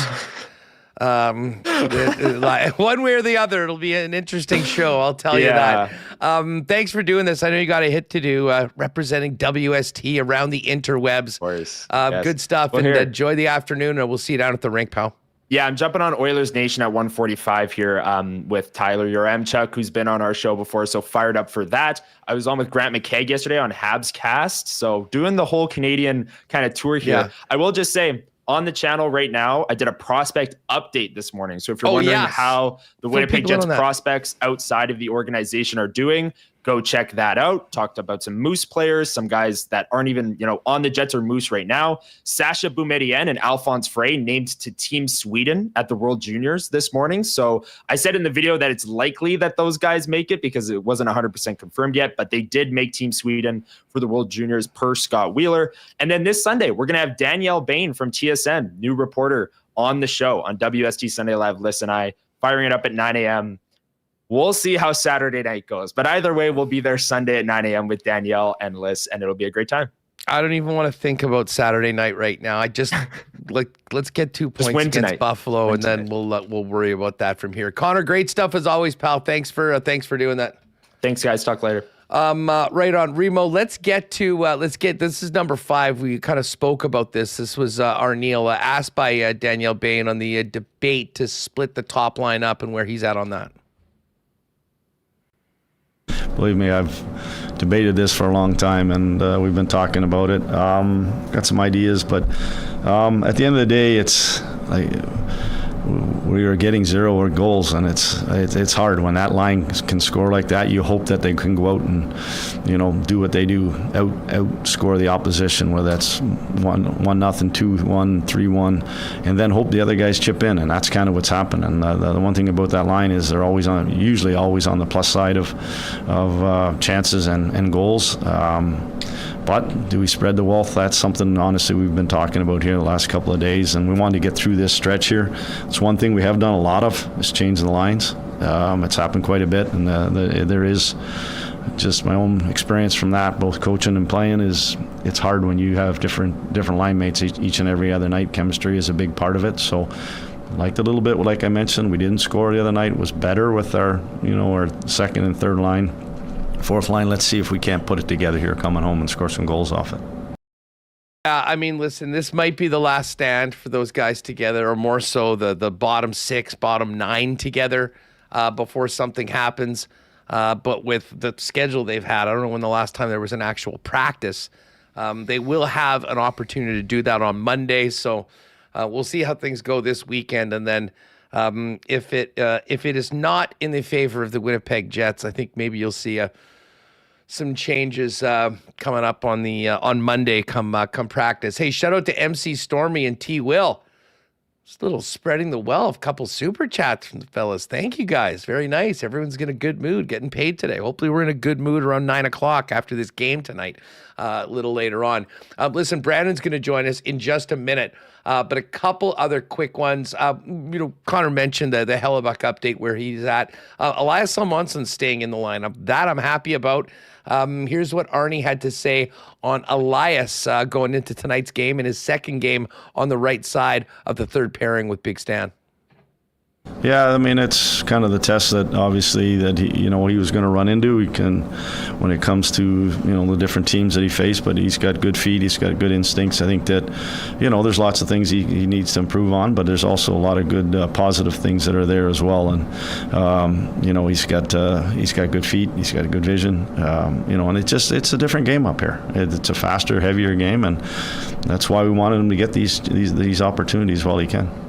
One way or the other, it'll be an interesting show, I'll tell you that. Thanks for doing this. I know you got a hit to do representing WST around the interwebs. Of course. Yes. Good stuff. Well, and enjoy the afternoon, and we'll see you down at the rink, pal. Yeah, I'm jumping on Oilers Nation at 1:45 here with Tyler Yaremchuk, who's been on our show before, so fired up for that. I was on with Grant McKegg yesterday on Habs Cast, so doing the whole Canadian kind of tour here. Yeah. I will just say, on the channel right now, I did a prospect update this morning. So if you're wondering how the Winnipeg Jets prospects outside of the organization are doing, go check that out. Talked about some Moose players, some guys that aren't even, on the Jets or Moose right now. Sasha Boumedienne and Alphonse Frey named to Team Sweden at the World Juniors this morning. So I said in the video that it's likely that those guys make it because it wasn't 100% confirmed yet, but they did make Team Sweden for the World Juniors per Scott Wheeler. And then this Sunday, we're going to have Danielle Bain from TSN, new reporter on the show on WST Sunday Live. Liz and I firing it up at 9 a.m. We'll see how Saturday night goes. But either way, we'll be there Sunday at 9 a.m. with Danielle and Liz, and it'll be a great time. I don't even want to think about Saturday night right now. I just let's get 2 points against tonight. Buffalo, and then we'll worry about that from here. Connor, great stuff as always, pal. Thanks for doing that. Thanks, guys. Talk later. Right on, Remo. Let's get this is number 5. We kind of spoke about this. This was Arneil asked by Danielle Bain on the debate to split the top line up and where he's at on that. Believe me, I've debated this for a long time, and we've been talking about it. Got some ideas, but at the end of the day, it's like we were getting 0 goals, and it's hard when that line can score like that. You hope that they can go out and, do what they do, outscore the opposition, whether that's 1-0, 2-1, 3-1, and then hope the other guys chip in, and that's kind of what's happened. And the one thing about that line is they're usually always on the plus side of chances and goals. But do we spread the wealth? That's something, honestly, we've been talking about here the last couple of days, and we wanted to get through this stretch here. It's one thing we have done a lot of, is change the lines. It's happened quite a bit, and there is just my own experience from that, both coaching and playing, is it's hard when you have different line mates each and every other night. Chemistry is a big part of it, so liked a little bit, like I mentioned. We didn't score the other night. It was better with our second and third line. Fourth line, let's see if we can't put it together here coming home and score some goals off it. I mean, listen, this might be the last stand for those guys together, or more so the bottom 6, bottom 9 together before something happens. But with the schedule they've had, I don't know when the last time there was an actual practice. They will have an opportunity to do that on Monday, so we'll see how things go this weekend. And then if it is not in the favor of the Winnipeg Jets, I think maybe you'll see some changes coming up on Monday come practice. Hey, shout out to MC Stormy and T Will. Just a little spreading the wealth. A couple super chats from the fellas. Thank you guys. Very nice. Everyone's in a good mood, getting paid today. Hopefully we're in a good mood around 9 o'clock after this game tonight, a little later on. Listen, Brandon's going to join us in just a minute. But a couple other quick ones. Connor mentioned the Hellebuck update where he's at. Elias Salmonson's staying in the lineup. That I'm happy about. Here's what Arnie had to say on Elias going into tonight's game and his second game on the right side of the third pairing with Big Stan. Yeah, I mean, it's kind of the test that obviously that he was going to run into. He can, when it comes to the different teams that he faced, but he's got good feet, he's got good instincts. I think that there's lots of things he needs to improve on, but there's also a lot of good positive things that are there as well. And he's got good feet, he's got a good vision, and it's a different game up here. It's a faster, heavier game, and that's why we wanted him to get these opportunities while he can.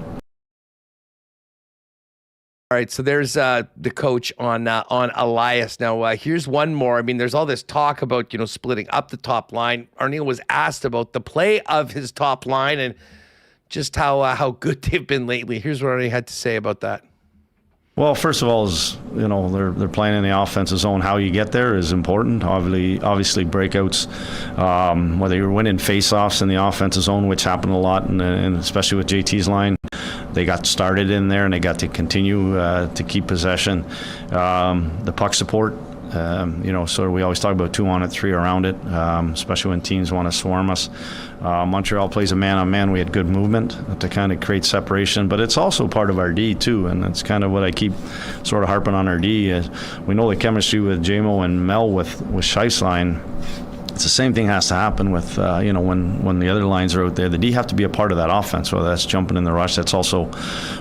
All right, so there's the coach on Elias. Now, here's one more. I mean, there's all this talk about, splitting up the top line. Arneil was asked about the play of his top line and just how good they've been lately. Here's what Arneil had to say about that. Well, first of all, they're playing in the offensive zone. How you get there is important. Obviously breakouts, whether you're winning face-offs in the offensive zone, which happened a lot, and especially with JT's line. They got started in there, and they got to continue to keep possession. The puck support, so we always talk about 2 on it, 3 around it, especially when teams want to swarm us. Montreal plays a man-on-man. We had good movement to kind of create separation, but it's also part of our D too, and that's kind of what I keep sort of harping on our D. We know the chemistry with JMO and Mel with Scheifelein. It's the same thing has to happen with, when the other lines are out there. The D have to be a part of that offense, whether that's jumping in the rush. That's also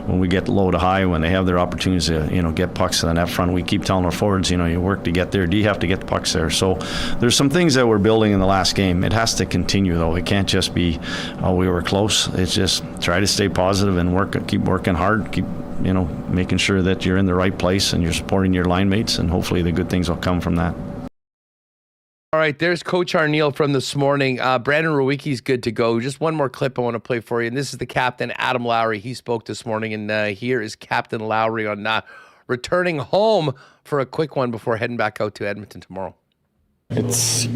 when we get low to high, when they have their opportunities to, get pucks to the net front. We keep telling our forwards, you work to get there. D have to get the pucks there. So there's some things that we're building in the last game. It has to continue, though. It can't just be, we were close. It's just try to stay positive and keep working hard, keep making sure that you're in the right place and you're supporting your line mates, and hopefully the good things will come from that. All right, there's Coach Arneil from this morning. Brandon Rewucki's good to go. Just one more clip I want to play for you, and this is the captain, Adam Lowry. He spoke this morning, and here is Captain Lowry on returning home for a quick one before heading back out to Edmonton tomorrow. It's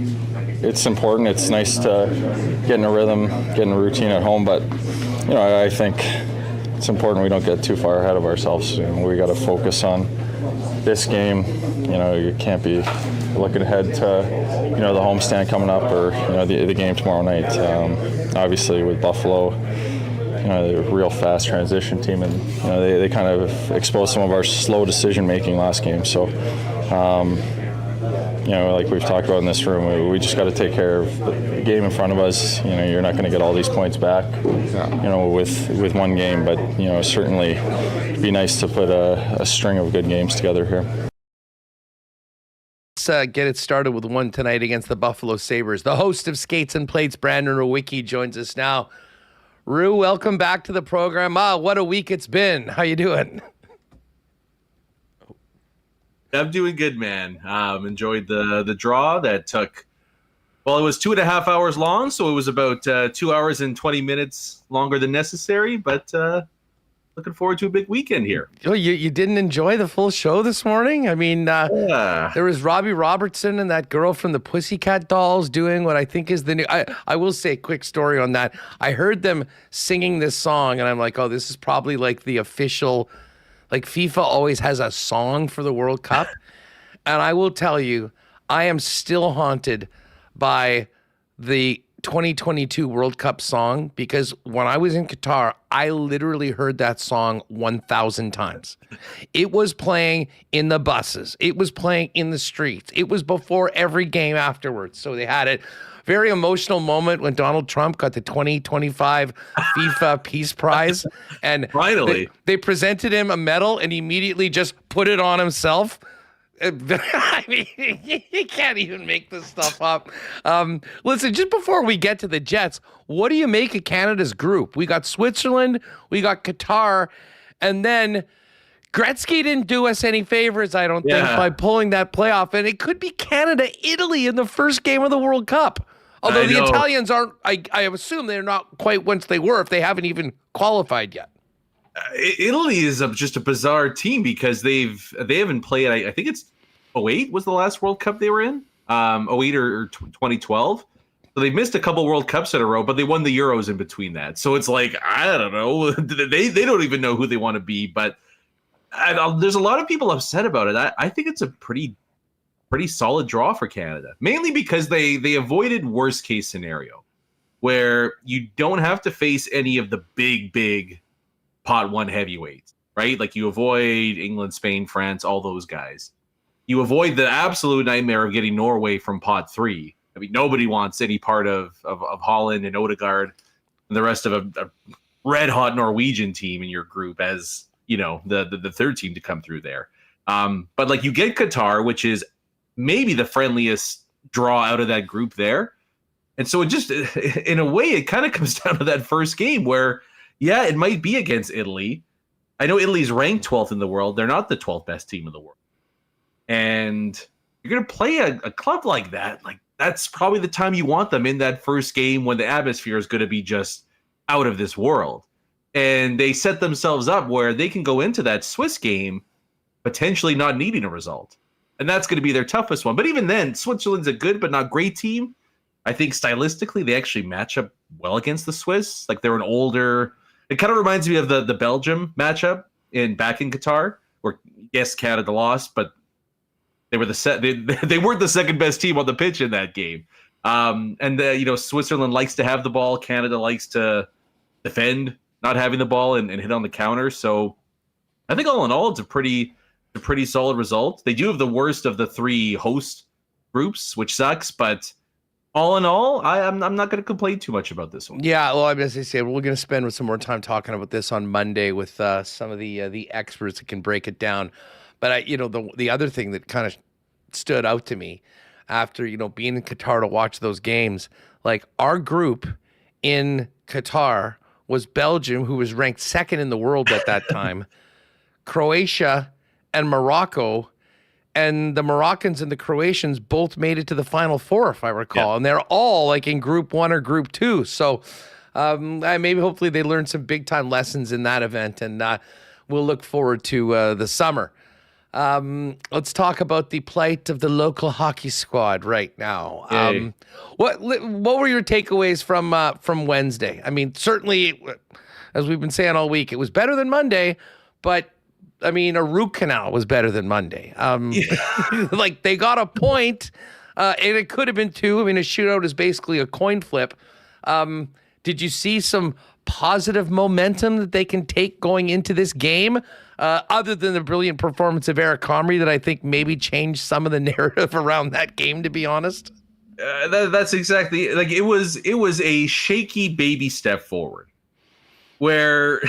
important. It's nice to get in a rhythm, get in a routine at home, but I think it's important we don't get too far ahead of ourselves. We got to focus on this game. You can't be looking ahead to the homestand coming up or the game tomorrow night. Obviously with Buffalo, they're a real fast transition team, and they kind of exposed some of our slow decision making last game. So like we've talked about in this room, we just got to take care of the game in front of us. You're not going to get all these points back, with one game, but certainly it'd be nice to put a string of good games together here. Let's get it started with one tonight against the Buffalo Sabres. The host of Skates and Plates, Brandon Rewucki, joins us now. Rue, welcome back to the program. What a week it's been. How you doing? I'm doing good, man. Enjoyed the draw that took, well, it was 2.5 hours long, so it was about 2 hours and 20 minutes longer than necessary, but looking forward to a big weekend here. Oh, you didn't enjoy the full show this morning? I mean, there was Robbie Robertson and that girl from the Pussycat Dolls doing what I think is the new... I will say a quick story on that. I heard them singing this song, and I'm like, oh, this is probably like the official... Like FIFA always has a song for the World Cup. And I will tell you, I am still haunted by the 2022 World Cup song because when I was in Qatar, I literally heard that song 1,000 times. It was playing in the buses. It was playing in the streets. It was before every game afterwards. So they had it. Very emotional moment when Donald Trump got the 2025 FIFA Peace Prize. And finally, they presented him a medal and he immediately just put it on himself. I mean, you can't even make this stuff up. Listen, just before we get to the Jets, what do you make of Canada's group? We got Switzerland, we got Qatar, and then Gretzky didn't do us any favors, I don't think, by pulling that playoff. And it could be Canada-Italy in the first game of the World Cup. Although the Italians aren't, I assume they're not quite once they were if they haven't even qualified yet. Italy is just a bizarre team because they haven't played. I think it's 2008 was the last World Cup they were in. 2008 or 2012. So they've missed a couple World Cups in a row, but they won the Euros in between that. So it's like I don't know. They don't even know who they want to be. But there's a lot of people upset about it. I think it's a pretty solid draw for Canada, mainly because they avoided worst case scenario, where you don't have to face any of the big pot one heavyweights, right? Like you avoid England, Spain, France, all those guys. You avoid the absolute nightmare of getting Norway from pot 3. I mean, nobody wants any part of Holland and Odegaard and the rest of a red hot Norwegian team in your group as, you know, the third team to come through there. But like you get Qatar, which is maybe the friendliest draw out of that group there. And so it just, in a way, it kind of comes down to that first game where, yeah, it might be against Italy. I know Italy's ranked 12th in the world. They're not the 12th best team in the world. And you're going to play a club like that. Like, that's probably the time you want them in that first game when the atmosphere is going to be just out of this world. And they set themselves up where they can go into that Swiss game potentially not needing a result. And that's going to be their toughest one. But even then, Switzerland's a good but not great team. I think stylistically, they actually match up well against the Swiss. Like they're an older... It kind of reminds me of the Belgium matchup back in Qatar, where, yes, Canada lost, but they were they weren't the second best team on the pitch in that game. Switzerland likes to have the ball. Canada likes to defend not having the ball and hit on the counter. So I think all in all, it's a pretty solid result. They do have the worst of the 3 host groups, which sucks, but all in all, I'm not going to complain too much about this one. Yeah, well, as I said, we're going to spend some more time talking about this on Monday with some of the experts that can break it down. But the other thing that kind of stood out to me after being in Qatar to watch those games, like our group in Qatar was Belgium, who was ranked 2nd in the world at that time, Croatia, and Morocco. And the Moroccans and the Croatians both made it to the Final Four, if I recall. Yeah. And they're all like in Group 1 or Group 2. So maybe hopefully they learned some big-time lessons in that event. And we'll look forward to the summer. Let's talk about the plight of the local hockey squad right now. Hey. What were your takeaways from Wednesday? I mean, certainly, as we've been saying all week, it was better than Monday, but I mean, a root canal was better than Monday. Like they got a point, and it could have been 2. I mean, a shootout is basically a coin flip. Did you see some positive momentum that they can take going into this game, other than the brilliant performance of Eric Comrie that I think maybe changed some of the narrative around that game, to be honest? That's exactly like it was a shaky baby step forward where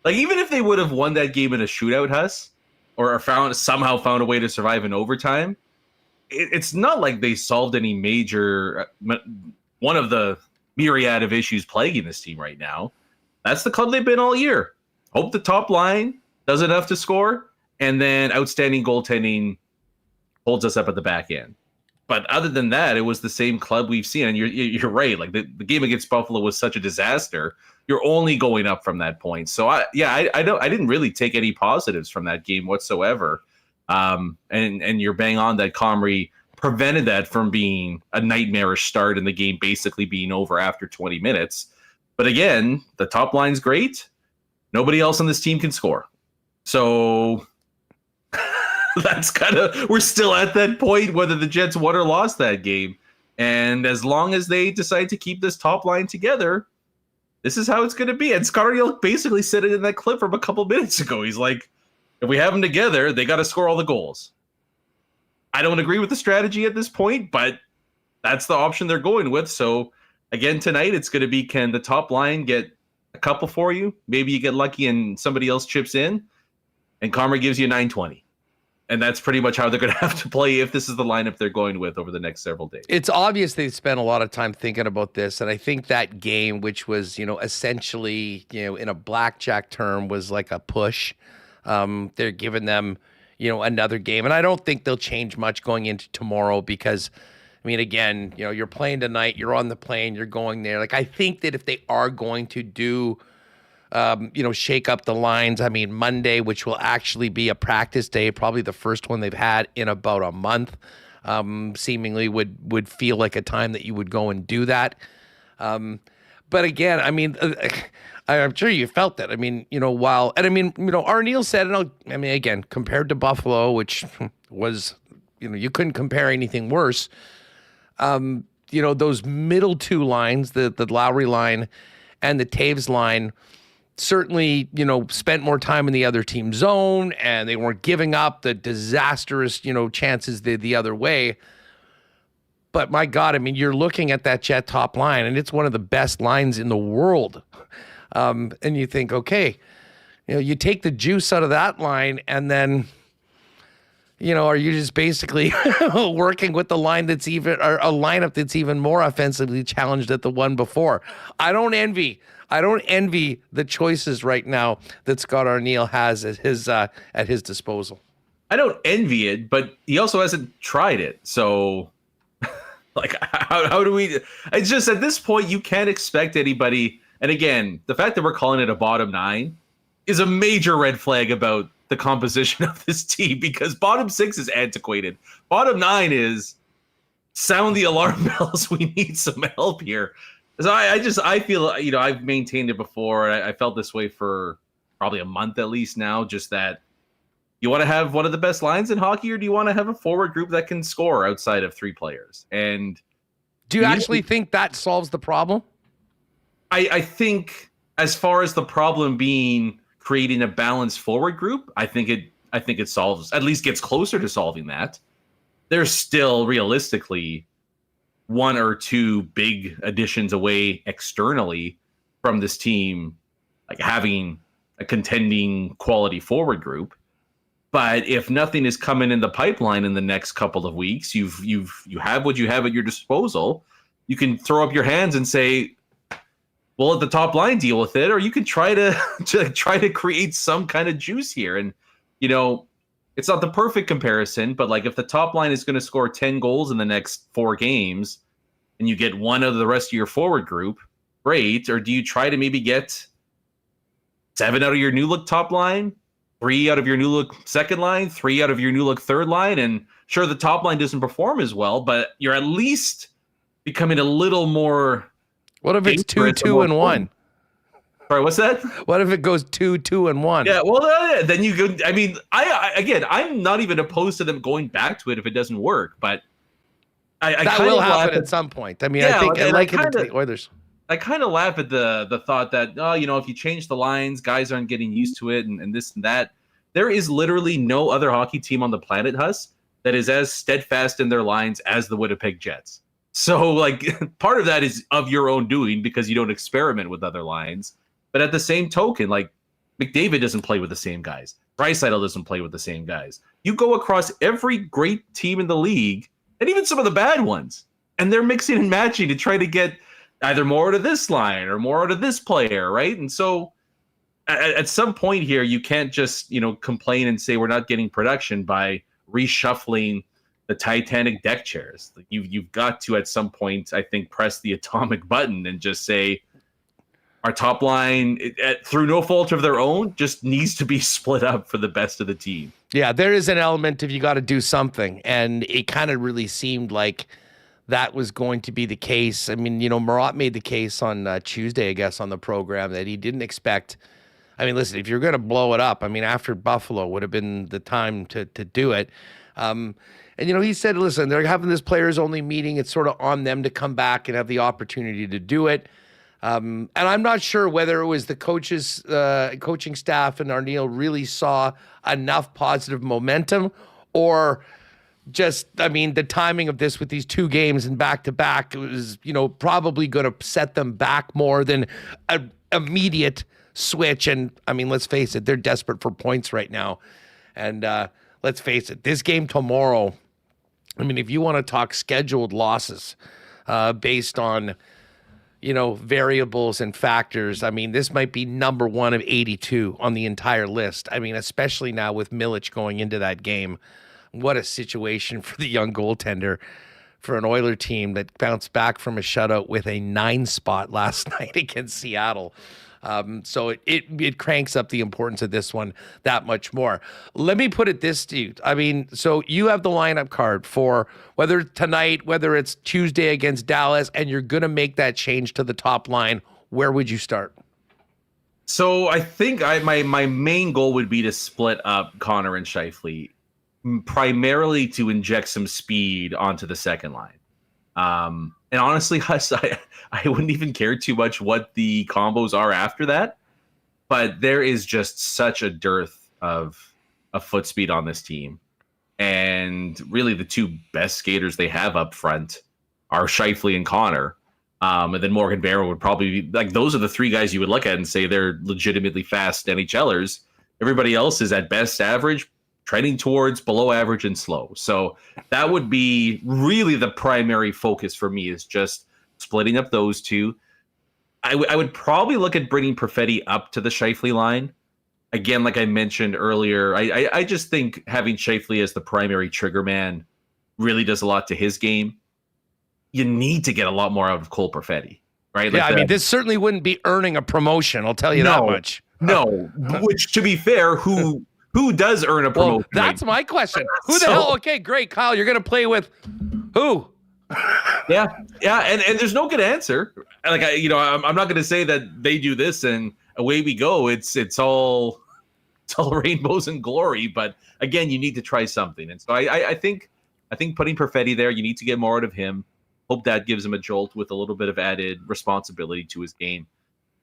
like even if they would have won that game in a shootout, Huss, or somehow found a way to survive in overtime, it's not like they solved any one of the myriad of issues plaguing this team right now. That's the club they've been all year. Hope the top line does enough to score, and then outstanding goaltending holds us up at the back end. But other than that, it was the same club we've seen. And you're right. Like the game against Buffalo was such a disaster. You're only going up from that point. So I didn't really take any positives from that game whatsoever. And you're bang on that Comrie prevented that from being a nightmarish start and the game basically being over after 20 minutes. But again, the top line's great. Nobody else on this team can score. So that's we're still at that point, whether the Jets won or lost that game. And as long as they decide to keep this top line together, this is how it's going to be. And Scott Arneil basically said it in that clip from a couple minutes ago. He's like, if we have them together, they got to score all the goals. I don't agree with the strategy at this point, but that's the option they're going with. So again, tonight it's going to be, can the top line get a couple for you? Maybe you get lucky and somebody else chips in, and Comrie gives you 920. And that's pretty much how they're going to have to play if this is the lineup they're going with over the next several days. It's obvious they've spent a lot of time thinking about this. And I think that game, which was, essentially, in a blackjack term, was like a push. They're giving them, another game. And I don't think they'll change much going into tomorrow because, again, you're playing tonight, you're on the plane, you're going there. Like, I think that if they are going to do shake up the lines. Monday, which will actually be a practice day, probably the first one they've had in about a month, seemingly would feel like a time that you would go and do that. But again, I'm sure you felt that. Arneil said, and again, compared to Buffalo, which was, you couldn't compare anything worse. Those middle two lines, the Lowry line and the Taves line, certainly, spent more time in the other team's zone, and they weren't giving up the disastrous, chances the other way. But my God, you're looking at that Jet top line, and it's one of the best lines in the world. And you think, okay, you take the juice out of that line, and then, are you just basically working with the line that's even, or a lineup that's even more offensively challenged than the one before? I don't envy the choices right now that Scott Arneil has at his disposal. I don't envy it, but he also hasn't tried it. So, how do we? It's just at this point you can't expect anybody. And again, the fact that we're calling it a bottom nine is a major red flag about the composition of this team, because bottom six is antiquated. Bottom nine is sound the alarm bells. We need some help here. So I feel, I've maintained it before. I felt this way for probably a month at least now, just that you want to have one of the best lines in hockey, or do you want to have a forward group that can score outside of three players? And do you actually think that solves the problem? I think as far as the problem being creating a balanced forward group, I think it solves, at least gets closer to solving that. There's still realistically one or two big additions away externally from this team, like having a contending quality forward group. But if nothing is coming in the pipeline in the next couple of weeks, you have what you have at your disposal. You can throw up your hands and say, we'll let the top line deal with it, or you can try to create some kind of juice here. And it's not the perfect comparison, but like if the top line is going to score 10 goals in the next 4 games and you get one of the rest of your forward group, great. Or do you try to maybe get 7 out of your new look top line, 3 out of your new look second line, 3 out of your new look third line? And sure, the top line doesn't perform as well, but you're at least becoming a little more. What if it's 2-2-1? Sorry, what's that? What if it goes 2-2-1? Yeah, well, then you go. I'm not even opposed to them going back to it if it doesn't work, but that will happen at some point. I think I like it in the Oilers. I kind of laugh at the thought that, if you change the lines, guys aren't getting used to it and this and that. There is literally no other hockey team on the planet, Huss, that is as steadfast in their lines as the Winnipeg Jets. So, part of that is of your own doing because you don't experiment with other lines. But at the same token, McDavid doesn't play with the same guys. Draisaitl doesn't play with the same guys. You go across every great team in the league, and even some of the bad ones, and they're mixing and matching to try to get either more to this line or more to this player, right? And so at some point here, you can't just, complain and say we're not getting production by reshuffling the Titanic deck chairs. Like you've got to, at some point, I think, press the atomic button and just say our top line, through no fault of their own, just needs to be split up for the best of the team. Yeah, there is an element of you got to do something, and it kind of really seemed like that was going to be the case. I mean, Marat made the case on Tuesday, I guess, on the program that he didn't expect. I mean, listen, if you're going to blow it up, I mean, after Buffalo would have been the time to do it. And, he said, listen, they're having this players-only meeting. It's sort of on them to come back and have the opportunity to do it. And I'm not sure whether it was the coaches, coaching staff and Arneil really saw enough positive momentum, or just, the timing of this with these two games and back-to-back, it was, probably going to set them back more than an immediate switch. And, let's face it, they're desperate for points right now. And let's face it, this game tomorrow, if you want to talk scheduled losses based on, variables and factors, this might be number one of 82 on the entire list. Especially now with Milic going into that game. What a situation for the young goaltender for an Oiler team that bounced back from a shutout with a 9 spot last night against Seattle. So it cranks up the importance of this one that much more. Let me put it this to you. So you have the lineup card for whether tonight, whether it's Tuesday against Dallas, and you're going to make that change to the top line. Where would you start? So I think my main goal would be to split up Connor and Scheifele, primarily to inject some speed onto the second line. And honestly, Huss, I wouldn't even care too much what the combos are after that. But there is just such a dearth of foot speed on this team. And really the two best skaters they have up front are Scheifele and Connor. And then Morgan Barron would probably be, like, those are the three guys you would look at and say they're legitimately fast NHLers. Everybody else is at best average, trending towards below average and slow. So that would be really the primary focus for me, is just splitting up those two. I would probably look at bringing Perfetti up to the Scheifele line. Again, like I mentioned earlier, I just think having Scheifele as the primary trigger man really does a lot to his game. You need to get a lot more out of Cole Perfetti, right? Like this certainly wouldn't be earning a promotion, I'll tell you that much. No, which, to be fair, who does earn a promotion? Well, that's my question. Who the hell? Okay, great, Kyle. You're going to play with who? Yeah, and there's no good answer. Like I'm not going to say that they do this and away we go. It's all rainbows and glory. But again, you need to try something. And so I think putting Perfetti there, you need to get more out of him. Hope that gives him a jolt with a little bit of added responsibility to his game.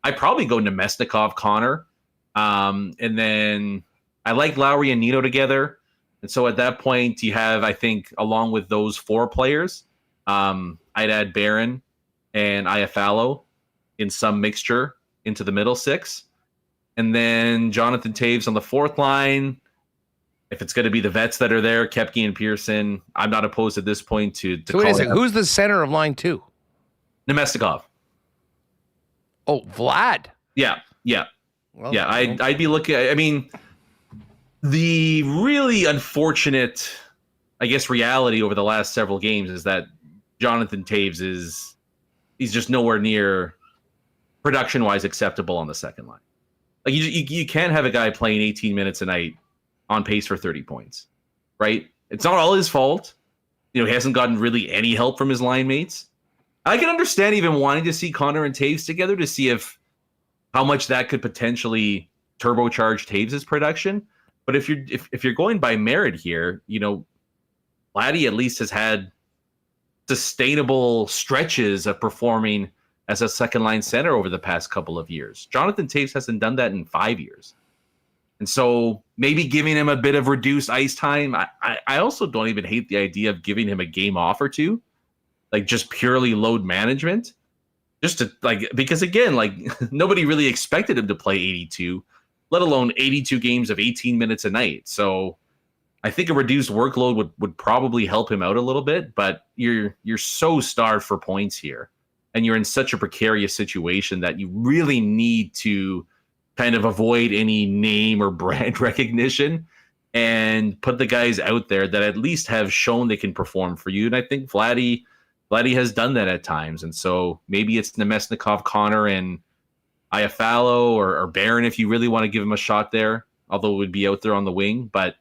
I probably go Nemesnikov, Connor, and then I like Lowry and Nino together. And so at that point, you have, I think, along with those 4 players, I'd add Barron and Iafallo in some mixture into the middle 6. And then Jonathan Toews on the 4th line. If it's going to be the vets that are there, Koepke and Pearson, I'm not opposed at this point to so wait a second, who's the center of line 2? Nemesnikov. Oh, Vlad. Yeah. Well, yeah, I'd be looking. The really unfortunate, I guess, reality over the last several games is that Jonathan Toews he's just nowhere near production-wise acceptable on the second line. Like you can't have a guy playing 18 minutes a night on pace for 30 points, right? It's not all his fault. He hasn't gotten really any help from his line mates. I can understand even wanting to see Connor and Toews together to see how much that could potentially turbocharge Toews' production. But if you're going by merit here, Vladdy at least has had sustainable stretches of performing as a second line center over the past couple of years. Jonathan Toews hasn't done that in 5 years. And so maybe giving him a bit of reduced ice time. I also don't even hate the idea of giving him a game off or two, like just purely load management. Just to because again, nobody really expected him to play 82, let alone 82 games of 18 minutes a night. So I think a reduced workload would probably help him out a little bit, but you're so starved for points here. and you're in such a precarious situation that you really need to kind of avoid any name or brand recognition and put the guys out there that at least have shown they can perform for you. And I think Vladdy has done that at times. And so maybe it's Nemesnikov, Connor, and Iafallo or Barron if you really want to give him a shot there, although it would be out there on the wing. But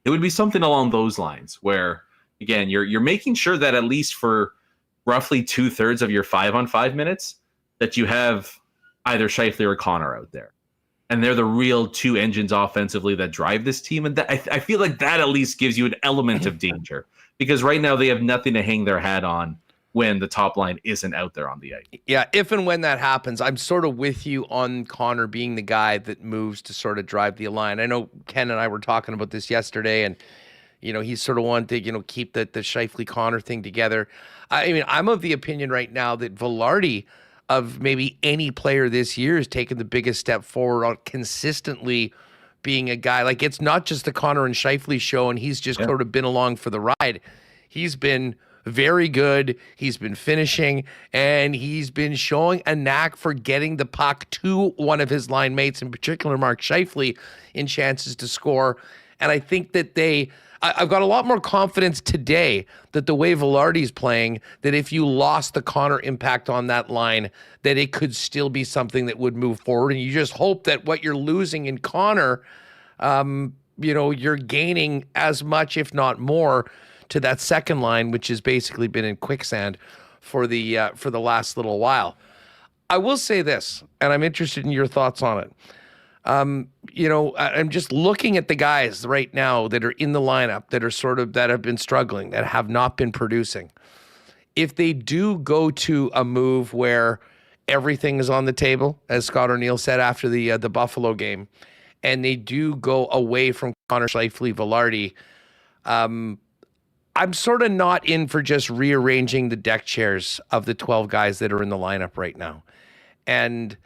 it would be something along those lines where, again, you're making sure that at least for roughly 2/3 of your 5-on-5 minutes that you have either Scheifele or Connor out there. And they're the real two engines offensively that drive this team. And that, I feel like that at least gives you an element of danger because right now they have nothing to hang their hat on when the top line isn't out there on the ice. Yeah, if and when that happens, I'm sort of with you on Connor being the guy that moves to sort of drive the line. I know Ken and I were talking about this yesterday, and he sort of wanted to, keep the Scheifele Connor thing together. I mean, I'm of the opinion right now that Vilardi, of maybe any player this year, has taken the biggest step forward on consistently being a guy. Like, it's not just the Connor and Scheifele show, and he's just sort of been along for the ride. He's been very good. He's been finishing, and he's been showing a knack for getting the puck to one of his line mates, in particular Mark Scheifele, in chances to score. And I think that I've got a lot more confidence today that the way Vilardi's playing, that if you lost the Connor impact on that line, that it could still be something that would move forward. And you just hope that what you're losing in Connor, you're gaining as much, if not more, to that second line, which has basically been in quicksand for the last little while. I will say this, and I'm interested in your thoughts on it. I'm just looking at the guys right now that are in the lineup that have been struggling, that have not been producing. If they do go to a move where everything is on the table, as Scott Arneil said after the Buffalo game, and they do go away from Connor, Scheifele, Vilardi, I'm sort of not in for just rearranging the deck chairs of the 12 guys that are in the lineup right now. And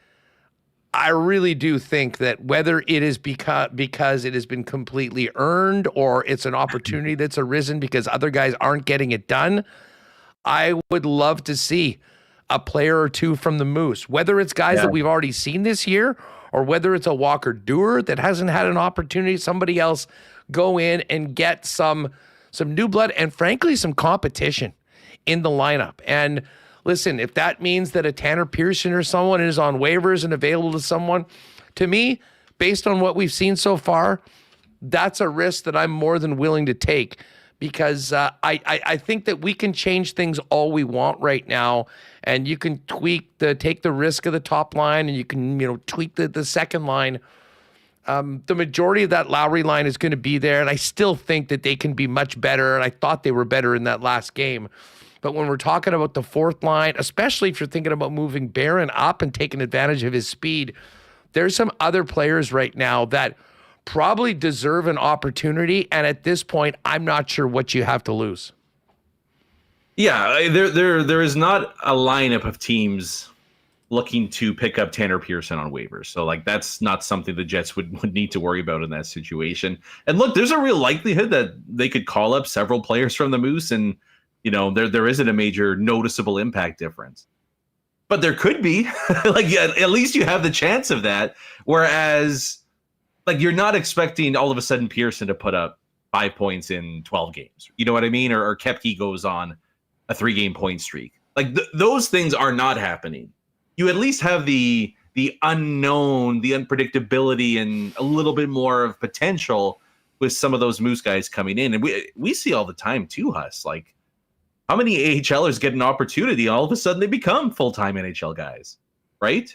I really do think that whether it is because it has been completely earned or it's an opportunity that's arisen because other guys aren't getting it done, I would love to see a player or two from the Moose, whether it's guys that we've already seen this year or whether it's a Walker Duehr that hasn't had an opportunity, somebody else go in and get some new blood and, frankly, some competition in the lineup. And listen, if that means that a Tanner Pearson or someone is on waivers and available to someone, to me, based on what we've seen so far, that's a risk that I'm more than willing to take because I think that we can change things all we want right now, and you can take the risk of the top line, and you can tweak the second line. The majority of that Lowry line is going to be there, and I still think that they can be much better, and I thought they were better in that last game. But when we're talking about the fourth line, especially if you're thinking about moving Barron up and taking advantage of his speed, there's some other players right now that probably deserve an opportunity, and at this point, I'm not sure what you have to lose. Yeah, there is not a lineup of teams looking to pick up Tanner Pearson on waivers. So, that's not something the Jets would need to worry about in that situation. And look, there's a real likelihood that they could call up several players from the Moose and, there isn't a major noticeable impact difference. But there could be. At least you have the chance of that. Whereas, you're not expecting all of a sudden Pearson to put up 5 points in 12 games. You know what I mean? Or Koepke goes on a 3-game point streak. Those things are not happening. You at least have the unknown, the unpredictability, and a little bit more of potential with some of those Moose guys coming in. And we see all the time too, Huss. How many AHLers get an opportunity? All of a sudden they become full-time NHL guys, right?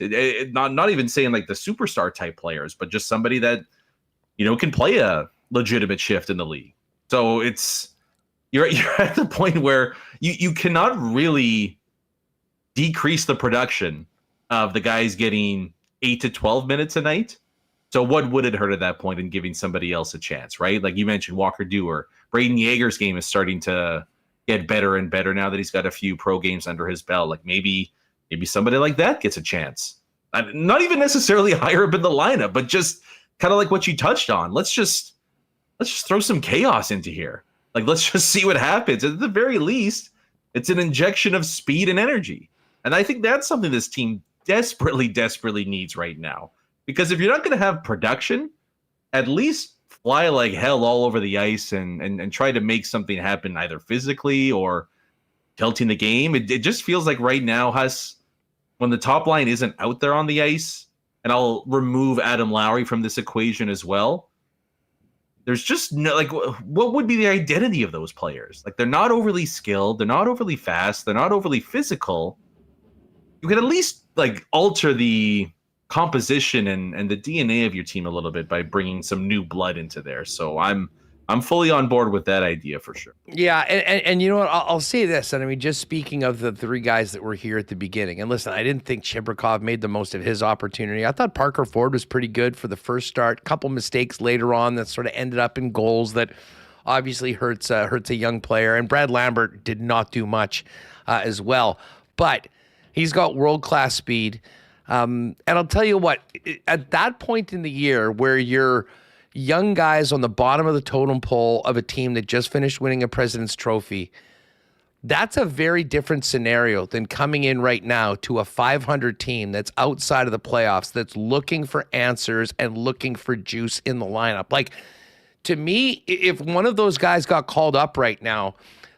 Not even saying the superstar type players, but just somebody that, can play a legitimate shift in the league. So you're at the point where you cannot really decrease the production of the guys getting 8 to 12 minutes a night. So what would it hurt at that point in giving somebody else a chance, right? Like you mentioned, Walker Duehr. Braden Yeager's game is starting to get better and better now that he's got a few pro games under his belt. Maybe somebody like that gets a chance. Not even necessarily higher up in the lineup, but just kind of like what you touched on. Let's just throw some chaos into here. Let's just see what happens. At the very least, it's an injection of speed and energy. And I think that's something this team desperately, desperately needs right now. Because if you're not going to have production, at least fly like hell all over the ice and try to make something happen either physically or tilting the game. It just feels like right now, Huss, when the top line isn't out there on the ice, and I'll remove Adam Lowry from this equation as well, there's just no, like, what would be the identity of those players? Like, they're not overly skilled, they're not overly fast, they're not overly physical. You could at least, like, alter the composition and the DNA of your team a little bit by bringing some new blood into there. So I'm fully on board with that idea for sure. Yeah, and you know what? I'll say this, and I mean, just speaking of the three guys that were here at the beginning, and listen, I didn't think Chibrikov made the most of his opportunity. I thought Parker Ford was pretty good for the first start. Couple mistakes later on that sort of ended up in goals that obviously hurts a young player. And Brad Lambert did not do much as well, but he's got world-class speed. And I'll tell you what, at that point in the year where you're young guys on the bottom of the totem pole of a team that just finished winning a President's Trophy, that's a very different scenario than coming in right now to a 500 team that's outside of the playoffs, that's looking for answers and looking for juice in the lineup. Like, to me, if one of those guys got called up right now,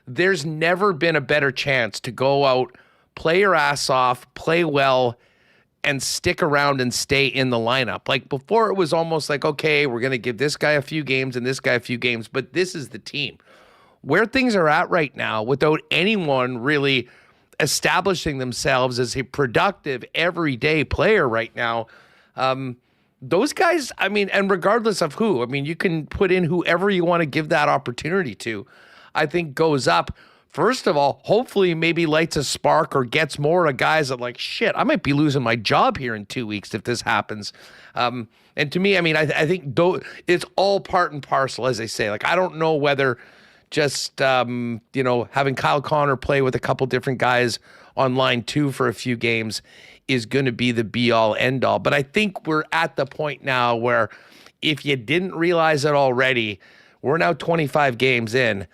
there's never been a better chance to go out, play your ass off, play well, and stick around and stay in the lineup. Like, before, it was almost like, okay, we're going to give this guy a few games and this guy a few games, but this is the team. Where things are at right now, without anyone really establishing themselves as a productive, everyday player right now, those guys, I mean, and regardless of who, I mean, you can put in whoever you want to give that opportunity to, I think goes up. First of all, hopefully maybe lights a spark or gets more of guys that like, shit, I might be losing my job here in 2 weeks if this happens. And to me, I mean, I think it's all part and parcel, as they say. Like, I don't know whether just, having Kyle Connor play with a couple different guys on line 2 for a few games is going to be the be-all, end-all. But I think we're at the point now where if you didn't realize it already, we're now 25 games in.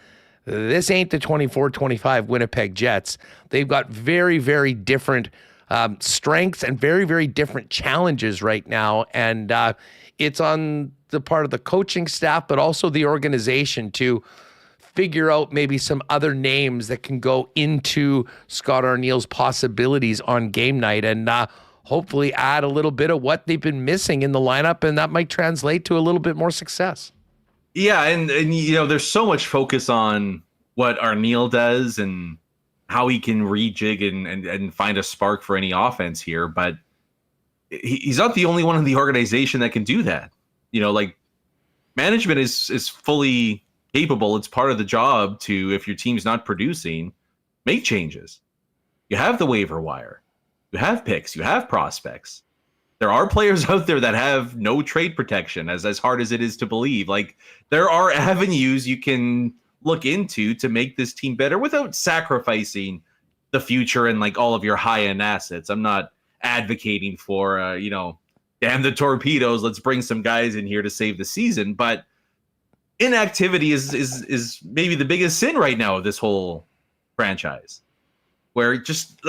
This ain't the 24-25 Winnipeg Jets. They've got very, very different strengths and very, very different challenges right now. And it's on the part of the coaching staff, but also the organization to figure out maybe some other names that can go into Scott Arneil's possibilities on game night and hopefully add a little bit of what they've been missing in the lineup, and that might translate to a little bit more success. Yeah, and there's so much focus on what Arneil does and how he can rejig and find a spark for any offense here, but he's not the only one in the organization that can do that. Like, management is fully capable. It's part of the job to, if your team's not producing, make changes. You have the waiver wire. You have picks. You have prospects. There are players out there that have no trade protection, as hard as it is to believe. Like, there are avenues you can look into to make this team better without sacrificing the future and like all of your high-end assets. I'm not advocating for, damn the torpedoes, let's bring some guys in here to save the season. But inactivity is maybe the biggest sin right now of this whole franchise. Where just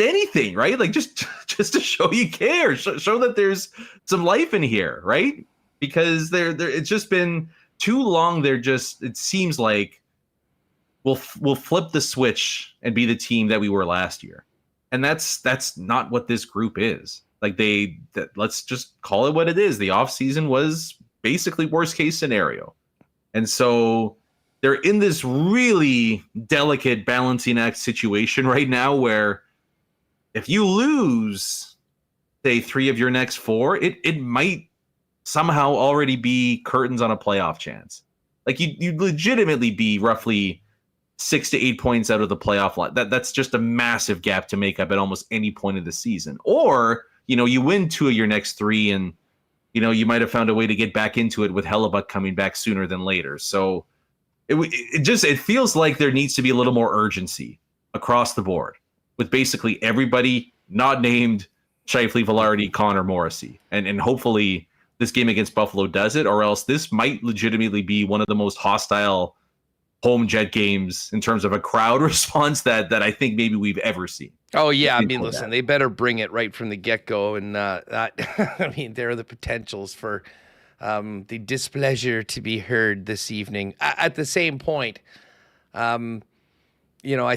anything, right? Like just to show you care, show that there's some life in here, right? Because it's just been too long. It seems like we'll flip the switch and be the team that we were last year, and that's not what this group is. Like let's just call it what it is. The offseason was basically worst case scenario, and so they're in this really delicate balancing act situation right now where if you lose, say, 3 of your next 4, it might somehow already be curtains on a playoff chance. Like, you'd legitimately be roughly 6 to 8 points out of the playoff line. That's just a massive gap to make up at almost any point of the season. Or, you win 2 of your next 3 and, you might have found a way to get back into it with Hellebuck coming back sooner than later. So, it feels like there needs to be a little more urgency across the board with basically everybody not named Scheifele, Velarde, Connor, Morrissey. And hopefully this game against Buffalo does it, or else this might legitimately be one of the most hostile home Jet games in terms of a crowd response that I think maybe we've ever seen. Oh, yeah. I mean, listen, they better bring it right from the get-go. And I mean, there are the potentials for the displeasure to be heard this evening. At the same point, I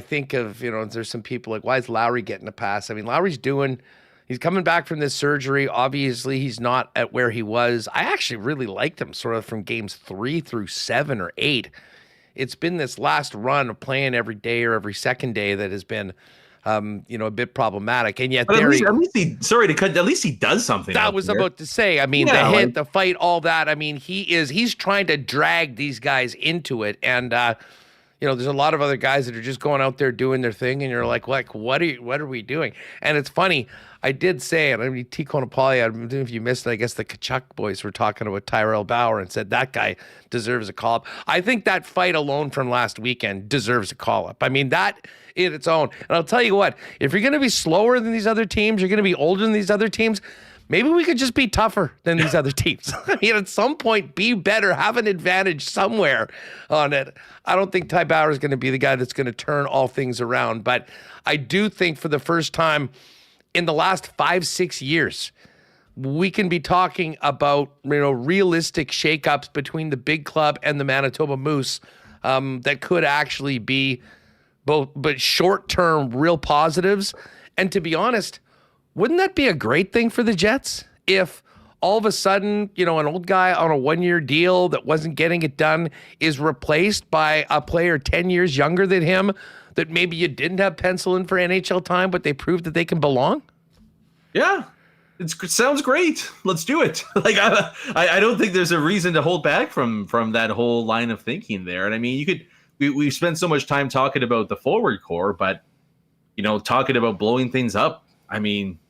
think of, there's some people like, why is Lowry getting a pass? I mean, he's coming back from this surgery. Obviously, he's not at where he was. I actually really liked him sort of from games 3 through 7 or 8. It's been this last run of playing every day or every second day that has been a bit problematic. And yet at least he does something. That was about to say. I mean, the hit, the fight, all that. I mean, he's trying to drag these guys into it. And there's a lot of other guys that are just going out there doing their thing, and you're like, what are we doing? And it's funny. I did say it. I mean, T. Konopali, I don't know if you missed it. I guess the Kachuk boys were talking about Tyrell Bauer and said that guy deserves a call-up. I think that fight alone from last weekend deserves a call-up. I mean, that in its own. And I'll tell you what, if you're going to be slower than these other teams, you're going to be older than these other teams, maybe we could just be tougher than these other teams. I mean, at some point, be better, have an advantage somewhere on it. I don't think Ty Bauer is going to be the guy that's going to turn all things around. But I do think for the first time in the last 5-6 years, we can be talking about realistic shakeups between the big club and the Manitoba Moose that could actually be both, but short-term real positives. And to be honest, wouldn't that be a great thing for the Jets if all of a sudden, an old guy on a 1-year deal that wasn't getting it done is replaced by a player 10 years younger than him that maybe you didn't have pencil in for NHL time, but they proved that they can belong? Yeah, it sounds great. Let's do it. I don't think there's a reason to hold back from that whole line of thinking there. And I mean, we've spent so much time talking about the forward core, but talking about blowing things up. I mean,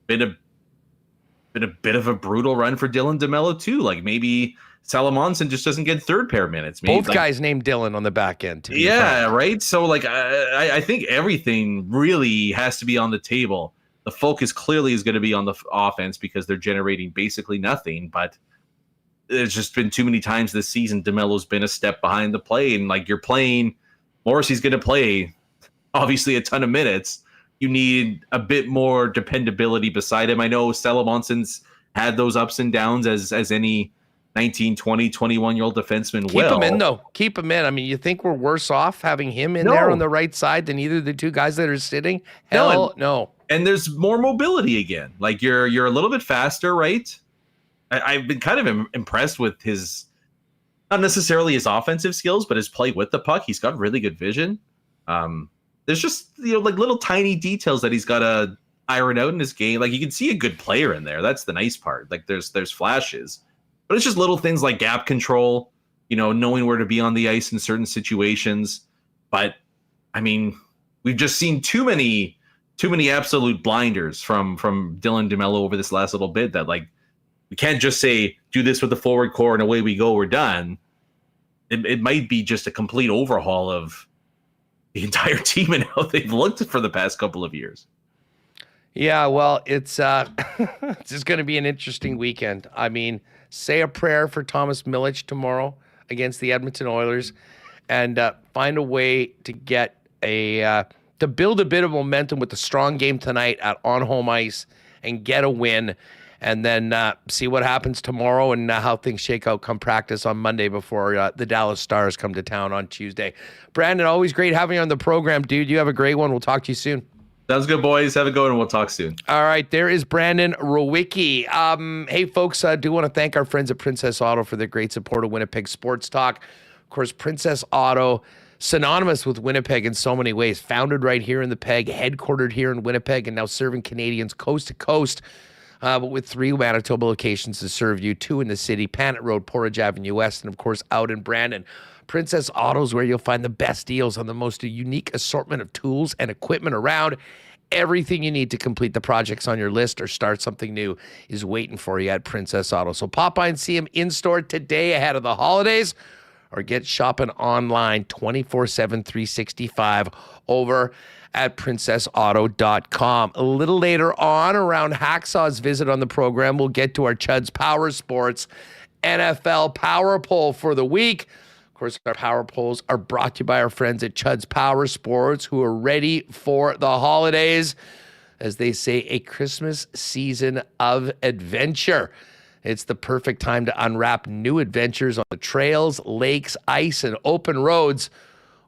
been a bit of a brutal run for Dylan DeMello too. Like maybe Salamonson just doesn't get third pair minutes. Maybe, both guys named Dylan on the back end too. Yeah, right. So I think everything really has to be on the table. The focus clearly is going to be on the offense because they're generating basically nothing. But there's just been too many times this season DeMello's been a step behind the play, and you're playing Morrissey's going to play obviously a ton of minutes. You need a bit more dependability beside him. I know Salamonson's had those ups and downs as any 19, 20, 21-year-old defenseman will. Keep him in, though. Keep him in. I mean, you think we're worse off having him in there on the right side than either of the two guys that are sitting? Hell, no. And there's more mobility again. You're a little bit faster, right? I've been kind of impressed with his, not necessarily his offensive skills, but his play with the puck. He's got really good vision. There's just little tiny details that he's got to iron out in his game. You can see a good player in there. That's the nice part. There's flashes, but it's just little things like gap control, knowing where to be on the ice in certain situations. But I mean, we've just seen too many absolute blinders from Dylan DeMello over this last little bit that we can't just say do this with the forward core and away we go, we're done. It might be just a complete overhaul of the entire team and how they've looked for the past couple of years. Yeah, well, it's just going to be an interesting weekend. I mean, say a prayer for Thomas Milic tomorrow against the Edmonton Oilers, and find a way to get to build a bit of momentum with the strong game tonight on home ice and get a win, and then see what happens tomorrow and how things shake out come practice on Monday before the Dallas Stars come to town on Tuesday. Brandon, always great having you on the program, dude. You have a great one. We'll talk to you soon. Sounds good, boys. Have a good one. We'll talk soon. All right. There is Brandon Rewucki. Hey, folks, I do want to thank our friends at Princess Auto for their great support of Winnipeg Sports Talk. Of course, Princess Auto, synonymous with Winnipeg in so many ways. Founded right here in the Peg, headquartered here in Winnipeg, and now serving Canadians coast to coast. But with 3 Manitoba locations to serve you, 2 in the city, Panet Road, Portage Avenue West, and of course out in Brandon. Princess Auto is where you'll find the best deals on the most unique assortment of tools and equipment around. Everything you need to complete the projects on your list or start something new is waiting for you at Princess Auto. So pop by and see them in store today ahead of the holidays, or get shopping online 24/7, 365 over at princessauto.com. A little later on, around Hacksaw's visit on the program, we'll get to our Chud's Power Sports NFL Power Poll for the week. Of course, our power polls are brought to you by our friends at Chud's Power Sports, who are ready for the holidays. As they say, a Christmas season of adventure. It's the perfect time to unwrap new adventures on the trails, lakes, ice, and open roads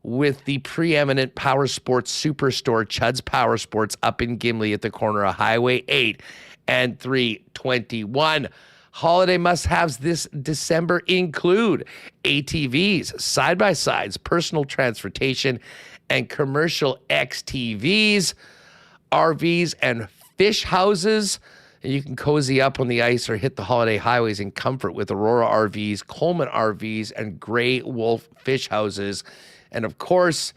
with the preeminent power sports superstore, Chud's Power Sports, up in Gimli at the corner of Highway 8 and 321. Holiday must-haves this December include ATVs, side-by-sides, personal transportation, and commercial XTVs, RVs, and fish houses. And you can cozy up on the ice or hit the holiday highways in comfort with Aurora RVs, Coleman RVs, and Grey Wolf fish houses. And of course,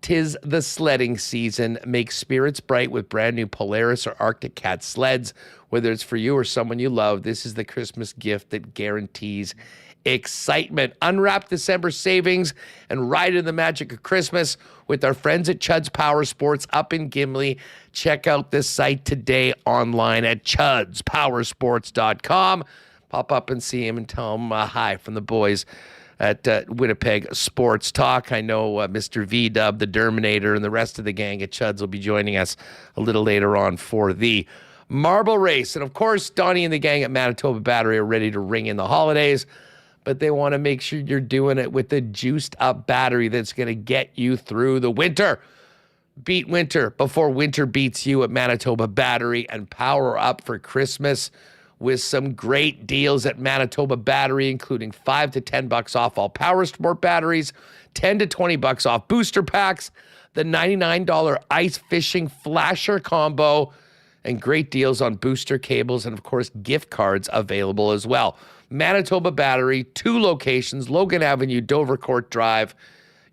'tis the sledding season. Make spirits bright with brand new Polaris or Arctic Cat sleds. Whether it's for you or someone you love, this is the Christmas gift that guarantees excitement. Unwrap December savings and ride in the magic of Christmas with our friends at Chud's Power Sports up in Gimli. Check out this site today online at chudspowersports.com. Pop up and see him and tell him hi from the boys at Winnipeg Sports Talk. I know Mr. V-Dub, the Derminator, and the rest of the gang at Chud's will be joining us a little later on for the Marble Race. And of course, Donnie and the gang at Manitoba Battery are ready to ring in the holidays, but they want to make sure you're doing it with a juiced up battery that's going to get you through the winter. Beat winter before winter beats you at Manitoba Battery, and power up for Christmas with some great deals at Manitoba Battery, including $5 to $10 off all Power Sport batteries, $10 to $20 off booster packs, the $99 ice fishing flasher combo, and great deals on booster cables, and of course, gift cards available as well. Manitoba Battery, 2 locations, Logan Avenue, Dovercourt Drive,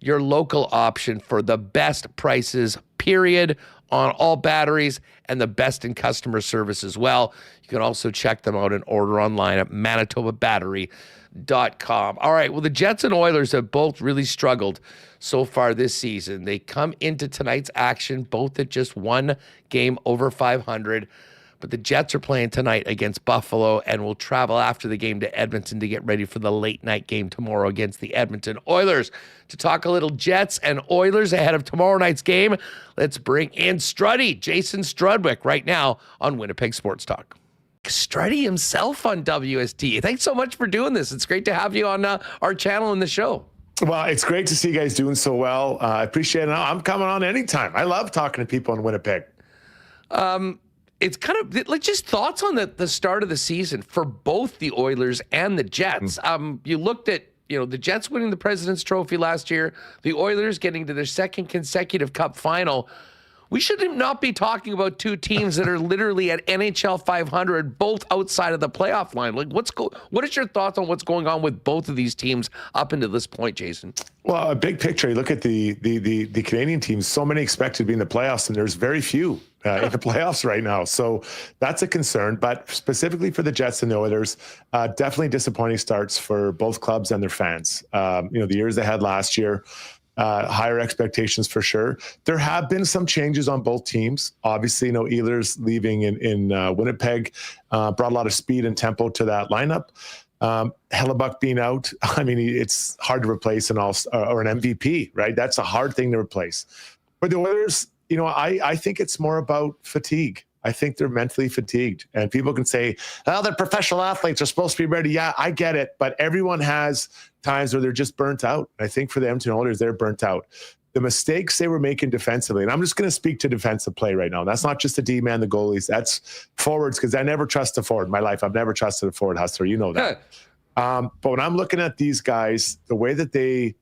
your local option for the best prices, period, on all batteries, and the best in customer service as well. You can also check them out and order online at manitobabattery.com. All right, well, the Jets and Oilers have both really struggled so far this season. They come into tonight's action both at just one game over 500, but the Jets are playing tonight against Buffalo and will travel after the game to Edmonton to get ready for the late night game tomorrow against the Edmonton Oilers. To talk a little Jets and Oilers ahead of tomorrow night's game, let's bring in Struddy, Jason Strudwick, right now on Winnipeg Sports Talk. Struddy himself on WST. Thanks so much for doing this. It's great to have you on our channel and the show. Well, it's great to see you guys doing so well. I appreciate it. I'm coming on anytime. I love talking to people in Winnipeg. It's kind of like just thoughts on the start of the season for both the Oilers and the Jets. You looked at, the Jets winning the President's Trophy last year, the Oilers getting to their second consecutive Cup final. We should not be talking about two teams that are literally at NHL 500, both outside of the playoff line. Like, what is your thoughts on what's going on with both of these teams up until this point, Jason? Well, a big picture. You look at the Canadian teams. So many expect to be in the playoffs, and there's very few in the playoffs right now. So that's a concern. But specifically for the Jets and the Oilers, definitely disappointing starts for both clubs and their fans. The years they had last year. Higher expectations for sure. There have been some changes on both teams. Obviously, Ehlers leaving in Winnipeg brought a lot of speed and tempo to that lineup. Hellebuck being out, it's hard to replace an MVP, right? That's a hard thing to replace. For the Oilers, I think it's more about fatigue. I think they're mentally fatigued. And people can say, oh, they're professional athletes, they're supposed to be ready. Yeah, I get it. But everyone has times where they're just burnt out. I think for the Edmonton Oilers, they're burnt out. The mistakes they were making defensively, and I'm just going to speak to defensive play right now. That's not just the D-man, the goalies. That's forwards, because I never trust a forward in my life. I've never trusted a forward, Hustler. You know that. But when I'm looking at these guys, the way that they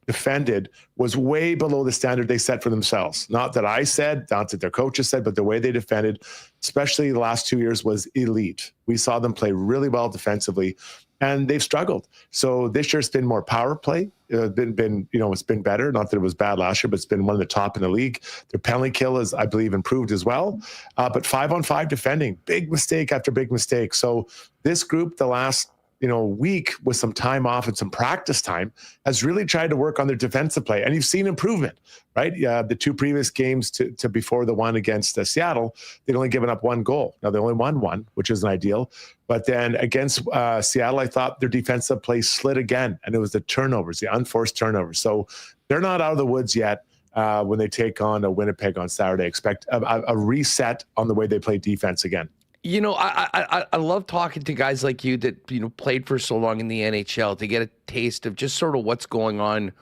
defended was way below the standard they set for themselves. Not that I said, not that their coaches said, but the way they defended, especially the last 2 years, was elite. We saw them play really well defensively, and they've struggled. So this year's been more power play. It's been better. Not that it was bad last year, but it's been one of the top in the league. Their penalty kill is, I believe, improved as well. But 5-on-5 defending, big mistake after big mistake. So this group, the last week with some time off and some practice time, has really tried to work on their defensive play. And you've seen improvement, right? The two previous games to before the one against Seattle, they'd only given up one goal. Now they only won one, which isn't ideal. But then against Seattle, I thought their defensive play slid again. And it was the turnovers, the unforced turnovers. So they're not out of the woods yet. When they take on a Winnipeg on Saturday, expect a reset on the way they play defense again. I love talking to guys like you that, played for so long in the NHL to get a taste of just sort of what's going on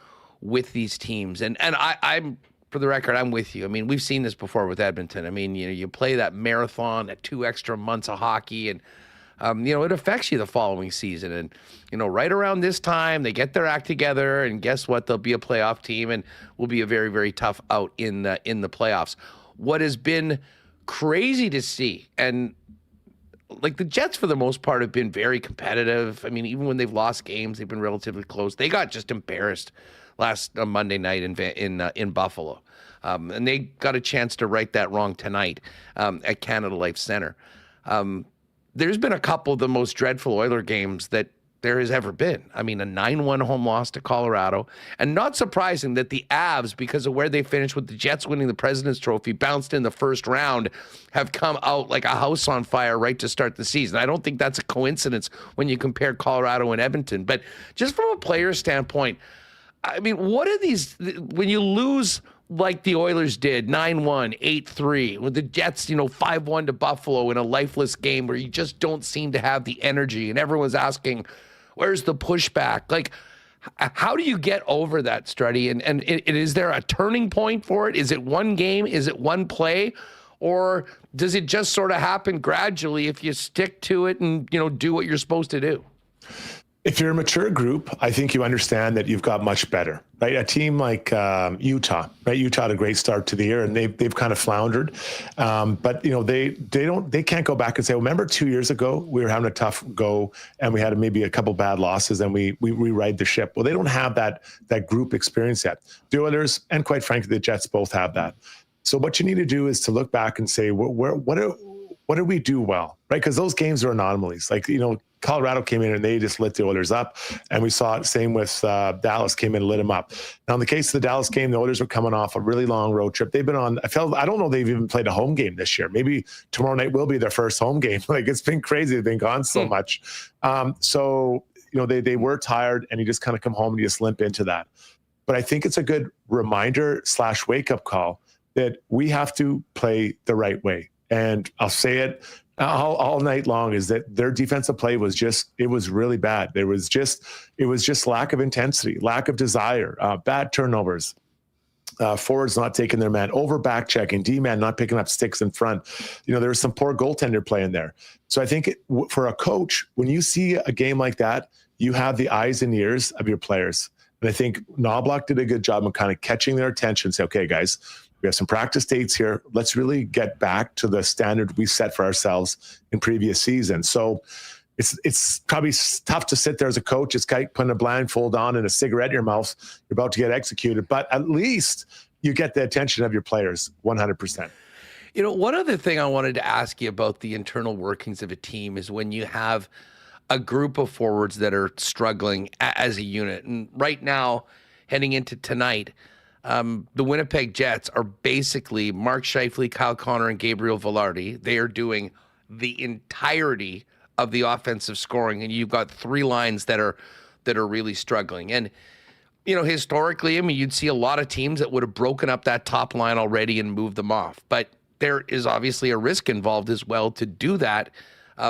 with these teams. And I'm, for the record, I'm with you. I mean, we've seen this before with Edmonton. I mean, you play that marathon, that 2 extra months of hockey, and it affects you the following season. And, right around this time, they get their act together, and guess what? They'll be a playoff team and will be a very, very tough out in the playoffs. What has been crazy to see, and like the Jets for the most part have been very competitive. I mean, even when they've lost games, they've been relatively close. They got just embarrassed last Monday night in Buffalo. And they got a chance to right that wrong tonight at Canada Life Center. There's been a couple of the most dreadful Oiler games that there has ever been. I mean, a 9-1 home loss to Colorado. And not surprising that the Avs, because of where they finished with the Jets winning the President's Trophy, bounced in the first round, have come out like a house on fire right to start the season. I don't think that's a coincidence when you compare Colorado and Edmonton. But just from a player standpoint, I mean, what are these, when you lose like the Oilers did, 9-1, 8-3, with the Jets, 5-1 to Buffalo in a lifeless game where you just don't seem to have the energy, and everyone's asking, where's the pushback? Like, how do you get over that, Struddy? And is there a turning point for it? Is it one game? Is it one play? Or does it just sort of happen gradually if you stick to it and, do what you're supposed to do? If you're a mature group, I think you understand that you've got much better, right? A team like Utah, right? Utah had a great start to the year, and they've kind of floundered. But they can't go back and say, well, remember 2 years ago we were having a tough go and we had maybe a couple bad losses and we rewrite the ship. Well, they don't have that group experience yet. The Oilers and quite frankly the Jets both have that. So what you need to do is to look back and say, what did we do well, right? Because those games are anomalies. Like, Colorado came in and they just lit the Oilers up. And we saw it same with Dallas came in and lit them up. Now, in the case of the Dallas game, the Oilers were coming off a really long road trip. They've been on, I don't know they've even played a home game this year. Maybe tomorrow night will be their first home game. Like, it's been crazy. They've been gone so much. So, they were tired, and you just kind of come home and you just limp into that. But I think it's a good reminder / wake-up call that we have to play the right way. And I'll say it all night long, is that their defensive play was really bad. It was just lack of intensity, lack of desire, bad turnovers, forwards not taking their man, over back checking, D-man not picking up sticks in front. There was some poor goaltender play in there. So I think for a coach, when you see a game like that, you have the eyes and ears of your players. And I think Knobloch did a good job of kind of catching their attention, say, okay, guys, we have some practice dates here. Let's really get back to the standard we set for ourselves in previous seasons. So it's probably tough to sit there as a coach. It's like putting a blindfold on and a cigarette in your mouth. You're about to get executed, but at least you get the attention of your players 100%. One other thing I wanted to ask you about the internal workings of a team is when you have a group of forwards that are struggling as a unit. And right now, heading into tonight, the Winnipeg Jets are basically Mark Scheifele, Kyle Connor, and Gabriel Velarde. They are doing the entirety of the offensive scoring, and you've got 3 lines that are really struggling. And historically, you'd see a lot of teams that would have broken up that top line already and moved them off. But there is obviously a risk involved as well to do that,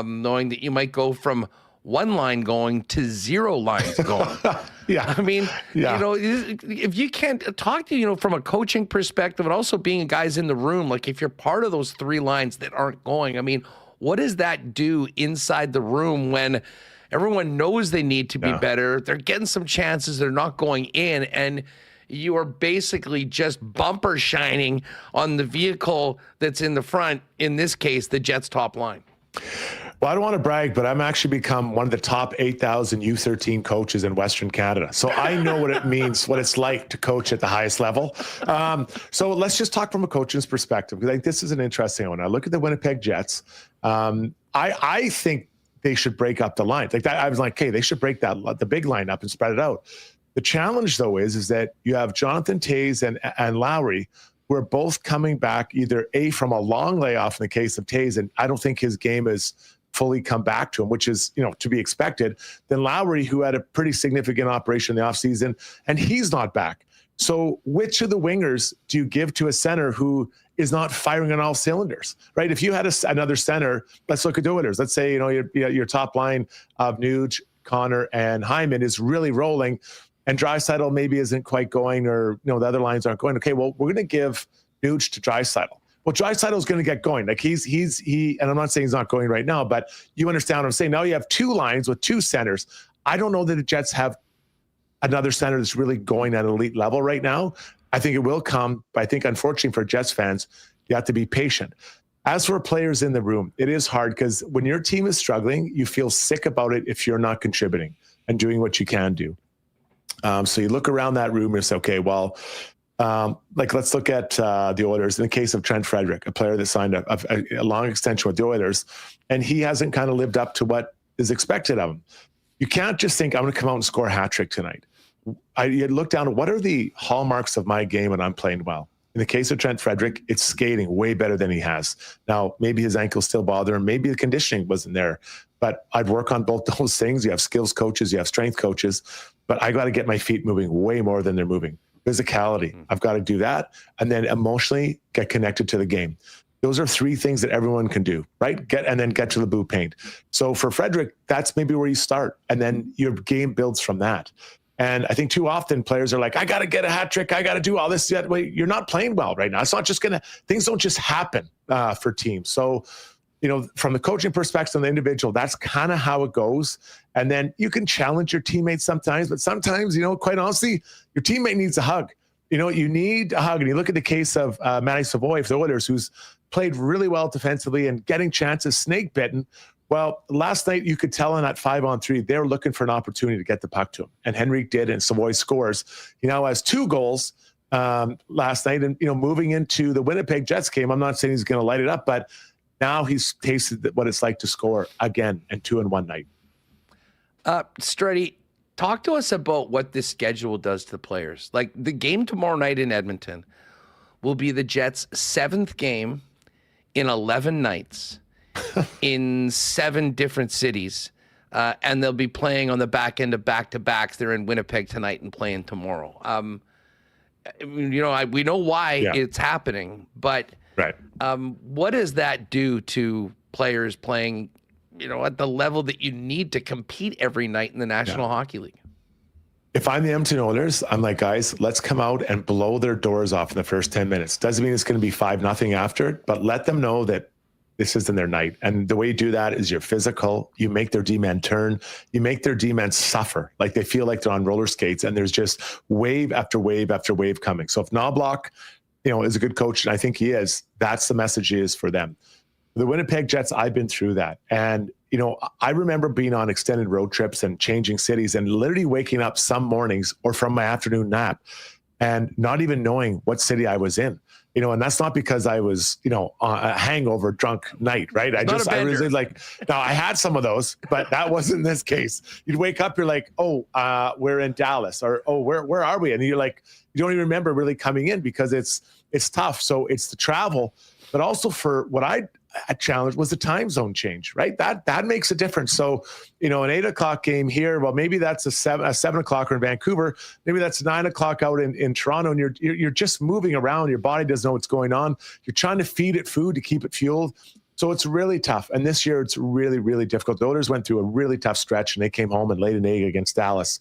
knowing that you might go from 1 line going to 0 lines going. Yeah. If you can't talk to, from a coaching perspective and also being guys in the room, like if you're part of those 3 lines that aren't going, what does that do inside the room when everyone knows they need to be better? They're getting some chances. They're not going in. And you are basically just bumper shining on the vehicle that's in the front, in this case, the Jets top line. Well, I don't want to brag, but I'm actually become one of the top 8,000 U13 coaches in Western Canada. So I know what it means, what it's like to coach at the highest level. So let's just talk from a coach's perspective, because this is an interesting one. I look at the Winnipeg Jets. I think they should break up the line. Like that, I was like, okay, they should break the big line up and spread it out. The challenge, though, is that you have Jonathan Toews and Lowry, who are both coming back either from a long layoff in the case of Toews, and I don't think his game has fully come back to him, which is, to be expected. Then Lowry, who had a pretty significant operation in the offseason, and he's not back. So which of the wingers do you give to a center who is not firing on all cylinders, right? If you had another center, let's look at the Oilers. Let's say, your top line of Nuge, Connor, and Hyman is really rolling, and Draisaitl maybe isn't quite going, or the other lines aren't going. Okay, well, we're going to give Nuge to Draisaitl. Well, Draisaitl is going to get going. Like he, and I'm not saying he's not going right now, but you understand what I'm saying. Now you have two lines with two centers. I don't know that the Jets have another center that's really going at an elite level right now. I think it will come, but I think unfortunately for Jets fans, you have to be patient. As for players in the room, it is hard because when your team is struggling, you feel sick about it if you're not contributing and doing what you can do. So you look around that room and say, okay, well, let's look at the Oilers. In the case of Trent Frederick, a player that signed a long extension with the Oilers, and he hasn't kind of lived up to what is expected of him. You can't just think, I'm going to come out and score a hat trick tonight. You look down at what are the hallmarks of my game when I'm playing well. In the case of Trent Frederick, it's skating way better than he has. Now, maybe his ankles still bother him. Maybe the conditioning wasn't there. But I'd work on both those things. You have skills coaches, you have strength coaches. But I got to get my feet moving way more than they're moving. Physicality, I've got to do that. And then emotionally get connected to the game. Those are three things that everyone can do, right? Get to the blue paint. So for Frederick, that's maybe where you start. And then your game builds from that. And I think too often players are like, I got to get a hat trick. I got to do all this. Wait, you're not playing well right now. It's not just things don't just happen for teams. So, from the coaching perspective on the individual, that's kind of how it goes. And then you can challenge your teammates sometimes, but sometimes, quite honestly, your teammate needs a hug. You need a hug. And you look at the case of Matty Savoy for the Oilers, who's played really well defensively and getting chances, snake bitten. Well, last night you could tell in that 5-on-3, they're looking for an opportunity to get the puck to him. And Henrique did, and Savoy scores. He now has 2 goals last night. And, moving into the Winnipeg Jets game, I'm not saying he's going to light it up, but now he's tasted what it's like to score again and 2 in one night. Struddy, talk to us about what this schedule does to the players. Like the game tomorrow night in Edmonton will be the Jets' 7th game in 11 nights. In 7 different cities, and they'll be playing on the back end of back-to-backs. They're in Winnipeg tonight and playing tomorrow. We know why it's happening, but right. What does that do to players playing, at the level that you need to compete every night in the National Hockey League? If I'm the Edmonton Oilers, I'm like, guys, let's come out and blow their doors off in the first 10 minutes. Doesn't mean it's going to be 5-0 after, but let them know that this isn't their night. And the way you do that is you're physical. You make their D-men turn. You make their D-men suffer. Like they feel like they're on roller skates, and there's just wave after wave after wave coming. So if Knobloch, is a good coach, and I think he is, that's the message he is for them. The Winnipeg Jets, I've been through that. And, I remember being on extended road trips and changing cities and literally waking up some mornings or from my afternoon nap and not even knowing what city I was in. And that's not because I was, a hangover drunk night, right? I was like, now I had some of those, but that wasn't this case. You'd wake up, you're like, we're in Dallas, or, where are we? And you're like, you don't even remember really coming in because it's tough. So it's the travel, but also for what I challenge was the time zone change, right? That makes a difference. So, an 8:00 game here, well, maybe that's a 7 o'clock in Vancouver. Maybe that's 9 o'clock out in Toronto, and you're just moving around. Your body doesn't know what's going on. You're trying to feed it food to keep it fueled. So it's really tough. And this year it's really, really difficult. The Oilers went through a really tough stretch, and they came home and laid an egg against Dallas.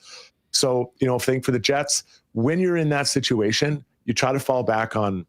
So, I think for the Jets, when you're in that situation, you try to fall back on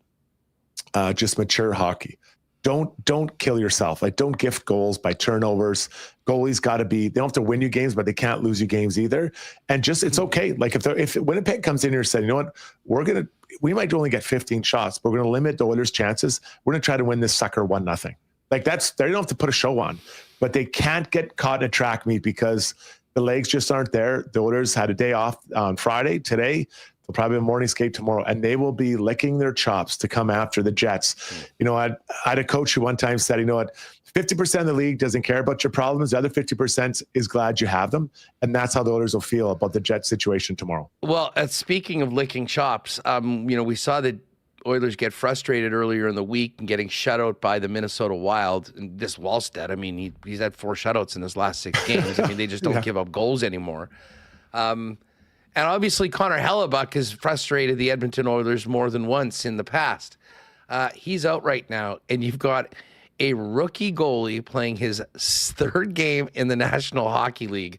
just mature hockey. Don't kill yourself. Like, don't gift goals by turnovers. Goalies got to be, they don't have to win you games, but they can't lose you games either. And just, it's okay. Like if Winnipeg comes in here and said, you know what, we might only get 15 shots, but we're going to limit the Oilers' chances. We're going to try to win this sucker 1-0. Like they don't have to put a show on, but they can't get caught in a track meet because the legs just aren't there. The Oilers had a day off on Friday. Today, probably a morning skate tomorrow, and they will be licking their chops to come after the Jets. You know, I had a coach who one time said, you know what, 50% of the league doesn't care about your problems. The other 50% is glad you have them. And that's how the Oilers will feel about the Jets situation tomorrow. Well, speaking of licking chops, you know, we saw the Oilers get frustrated earlier in the week and getting shut out by the Minnesota Wild. And this Wallstedt, I mean, he's had 4 shutouts in his last 6 games. I mean, they just don't give up goals anymore. And obviously, Connor Hellebuck has frustrated the Edmonton Oilers more than once in the past. He's out right now, and you've got a rookie goalie playing his 3rd game in the National Hockey League,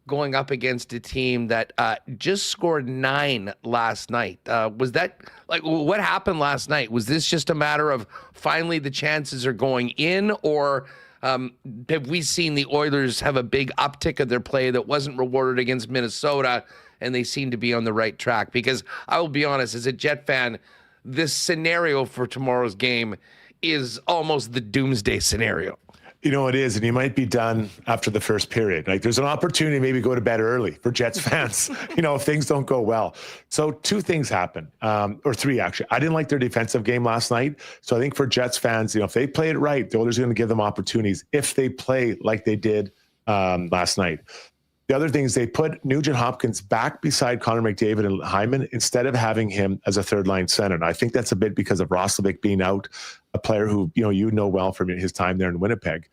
going up against a team that just scored 9 last night. Was that, like, what happened last night? Was this just a matter of finally the chances are going in, or have we seen the Oilers have a big uptick of their play that wasn't rewarded against Minnesota, and they seem to be on the right track? Because I will be honest, as a Jet fan, this scenario for tomorrow's game is almost the doomsday scenario. You know, it is, and you might be done after the first period. Like, there's an opportunity to maybe go to bed early for Jets fans, you know, if things don't go well. So 2 things happen, or 3 actually. I didn't like their defensive game last night. So I think for Jets fans, you know, if they play it right, the Oilers are going to give them opportunities if they play like they did last night. The other thing is they put Nugent Hopkins back beside Connor McDavid and Hyman instead of having him as a 3rd-line center. And I think that's a bit because of Roslovic being out, a player who, you know well from his time there in Winnipeg.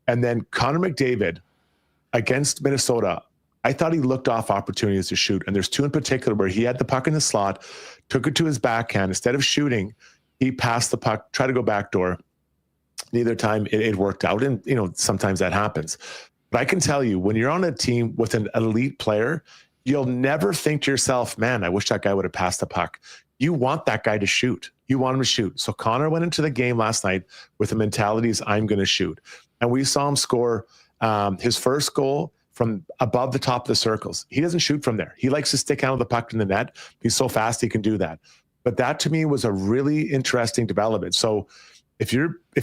And then Connor McDavid against Minnesota, I thought he looked off opportunities to shoot. And there's 2 in particular where he had the puck in the slot, took it to his backhand. Instead of shooting, he passed the puck, tried to go backdoor. Neither time it worked out. And, you know, sometimes that happens. But I can tell you, when you're on a team with an elite player, you'll never think to yourself, man, I wish that guy would have passed the puck. You want that guy to shoot. You want him to shoot. So Connor went into the game last night with the mentality is I'm going to shoot. And we saw him score his first goal from above the top of the circles. He doesn't shoot from there. He likes to stick out of the puck in the net. He's so fast he can do that. But that to me was a really interesting development. So if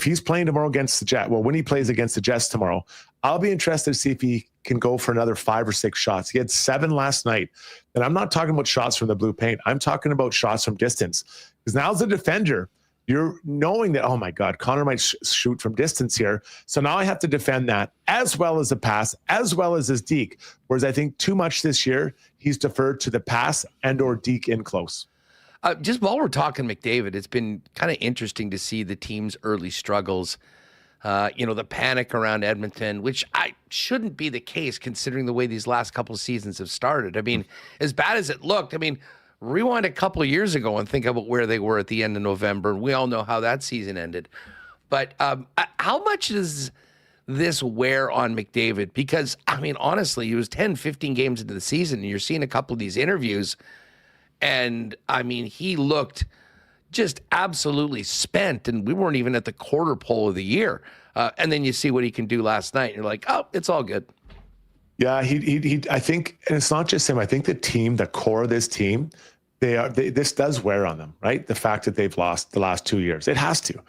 he's playing tomorrow against the Jets, well, when he plays against the Jets tomorrow, I'll be interested to see if he can go for another 5 or 6 shots. He had 7 last night. And I'm not talking about shots from the blue paint. I'm talking about shots from distance. Because now as a defender, you're knowing that, oh my God, Connor might shoot from distance here. So now I have to defend that as well as the pass, as well as his deke. Whereas I think too much this year, he's deferred to the pass and or deke in close. Just while we're talking McDavid, it's been kind of interesting to see the team's early struggles. You know, the panic around Edmonton, which shouldn't be the case considering the way these last couple of seasons have started. I mean, as bad as it looked, I mean, rewind a couple of years ago and think about where they were at the end of November. We all know how that season ended. But how much does this wear on McDavid? Because, I mean, honestly, he was 10, 15 games into the season, and you're seeing a couple of these interviews, and, I mean, he looked just absolutely spent, and we weren't even at the quarter pole of the year. And then you see what he can do last night, and you're like, oh, it's all good. Yeah, he I think, and it's not just him. I think the team, the core of this team, this does wear on them, right? The fact that they've lost the last 2 years, it has to.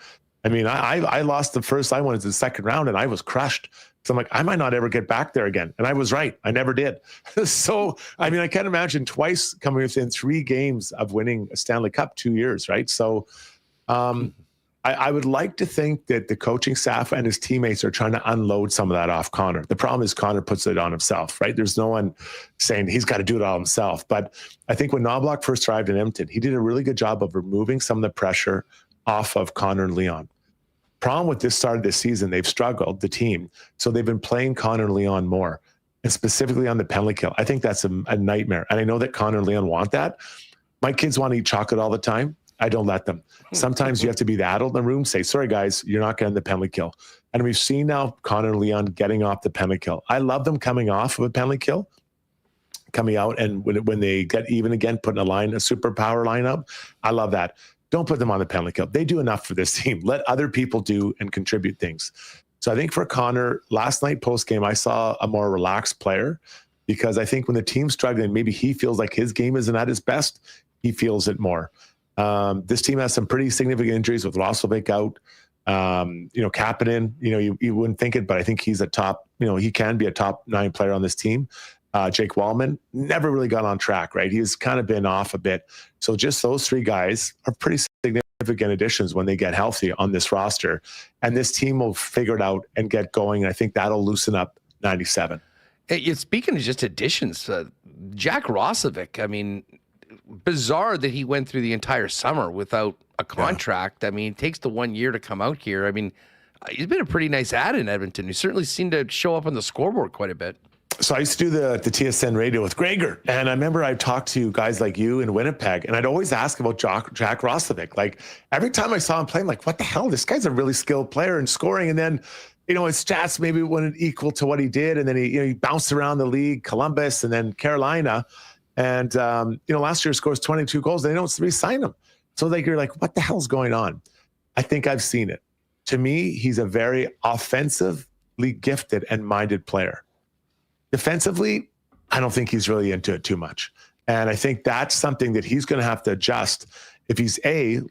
I mean, I lost the first, I went into the second round, and I was crushed. So I'm like, I might not ever get back there again. And I was right. I never did. So, I mean, I can't imagine twice coming within 3 games of winning a Stanley Cup 2 years, right? So I would like to think that the coaching staff and his teammates are trying to unload some of that off Connor. The problem is Connor puts it on himself, right? There's no one saying he's got to do it all himself. But I think when Knobloch first arrived in Edmonton, he did a really good job of removing some of the pressure off of Connor and Leon. Problem with this start of this season, they've struggled, the team. So they've been playing Connor and Leon more, and specifically on the penalty kill. I think that's a nightmare. And I know that Connor and Leon want that. My kids want to eat chocolate all the time. I don't let them. Sometimes you have to be the adult in the room, say, sorry, guys, you're not getting the penalty kill. And we've seen now Connor and Leon getting off the penalty kill. I love them coming off of a penalty kill, coming out, and when they get even again, putting a superpower line up. I love that. Don't put them on the penalty kill. They do enough for this team. Let other people do and contribute things. So I think for Connor, last night post-game, I saw a more relaxed player, because I think when the team's struggling, maybe he feels like his game isn't at his best. He feels it more. This team has some pretty significant injuries with Roslovic out. Kapanen, you wouldn't think it, but I think he's a top, he can be a top 9 player on this team. Jake Wallman never really got on track, right? He's kind of been off a bit. So just those three guys are pretty significant additions when they get healthy on this roster. And this team will figure it out and get going. I think that'll loosen up 97. Hey, speaking of just additions, Jack Roslovic, I mean, bizarre that he went through the entire summer without a contract. I mean, it takes the 1 year to come out here. I mean, he's been a pretty nice ad in Edmonton. He certainly seemed to show up on the scoreboard quite a bit. So I used to do the TSN radio with Gregoire, and I remember I talked to guys like you in Winnipeg, and I'd always ask about Jack Roslovic. Like every time I saw him play, I'm like, what the hell? This guy's a really skilled player in scoring. And then, his stats maybe weren't equal to what he did, and then he bounced around the league, Columbus, and then Carolina. And last year scores 22 goals. They don't re-sign him. So you're like, what the hell's going on? I think I've seen it. To me, he's a very offensively gifted and minded player. Defensively, I don't think he's really into it too much. And I think that's something that he's going to have to adjust if he's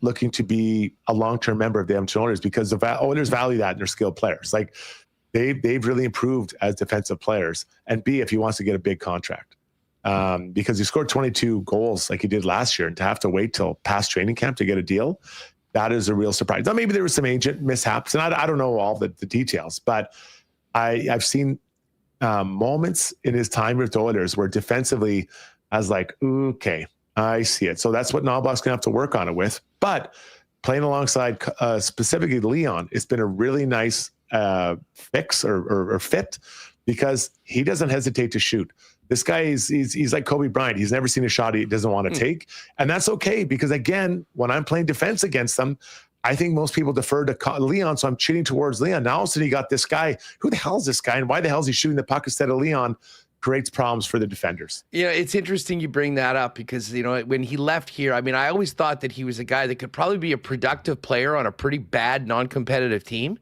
looking to be a long-term member of the Edmonton Oilers, because the Oilers value that in their skilled players. Like they've really improved as defensive players. And B, if he wants to get a big contract. Because he scored 22 goals like he did last year, and to have to wait till past training camp to get a deal, that is a real surprise. Now, maybe there was some agent mishaps, and I don't know all the details, but I've seen moments in his time with the Oilers where defensively I was like, okay, I see it. So that's what Knobloch's going to have to work on it with. But playing alongside specifically Leon, it's been a really nice fix or fit, because he doesn't hesitate to shoot. This guy he's like Kobe Bryant. He's never seen a shot he doesn't want to take. And that's okay, because again, when I'm playing defense against them, I think most people defer to Leon, so I'm cheating towards Leon. Now all of a sudden you got this guy. Who the hell is this guy, and why the hell is he shooting the puck instead of Leon? Creates problems for the defenders. It's interesting you bring that up, because, when he left here, I mean, I always thought that he was a guy that could probably be a productive player on a pretty bad non-competitive team.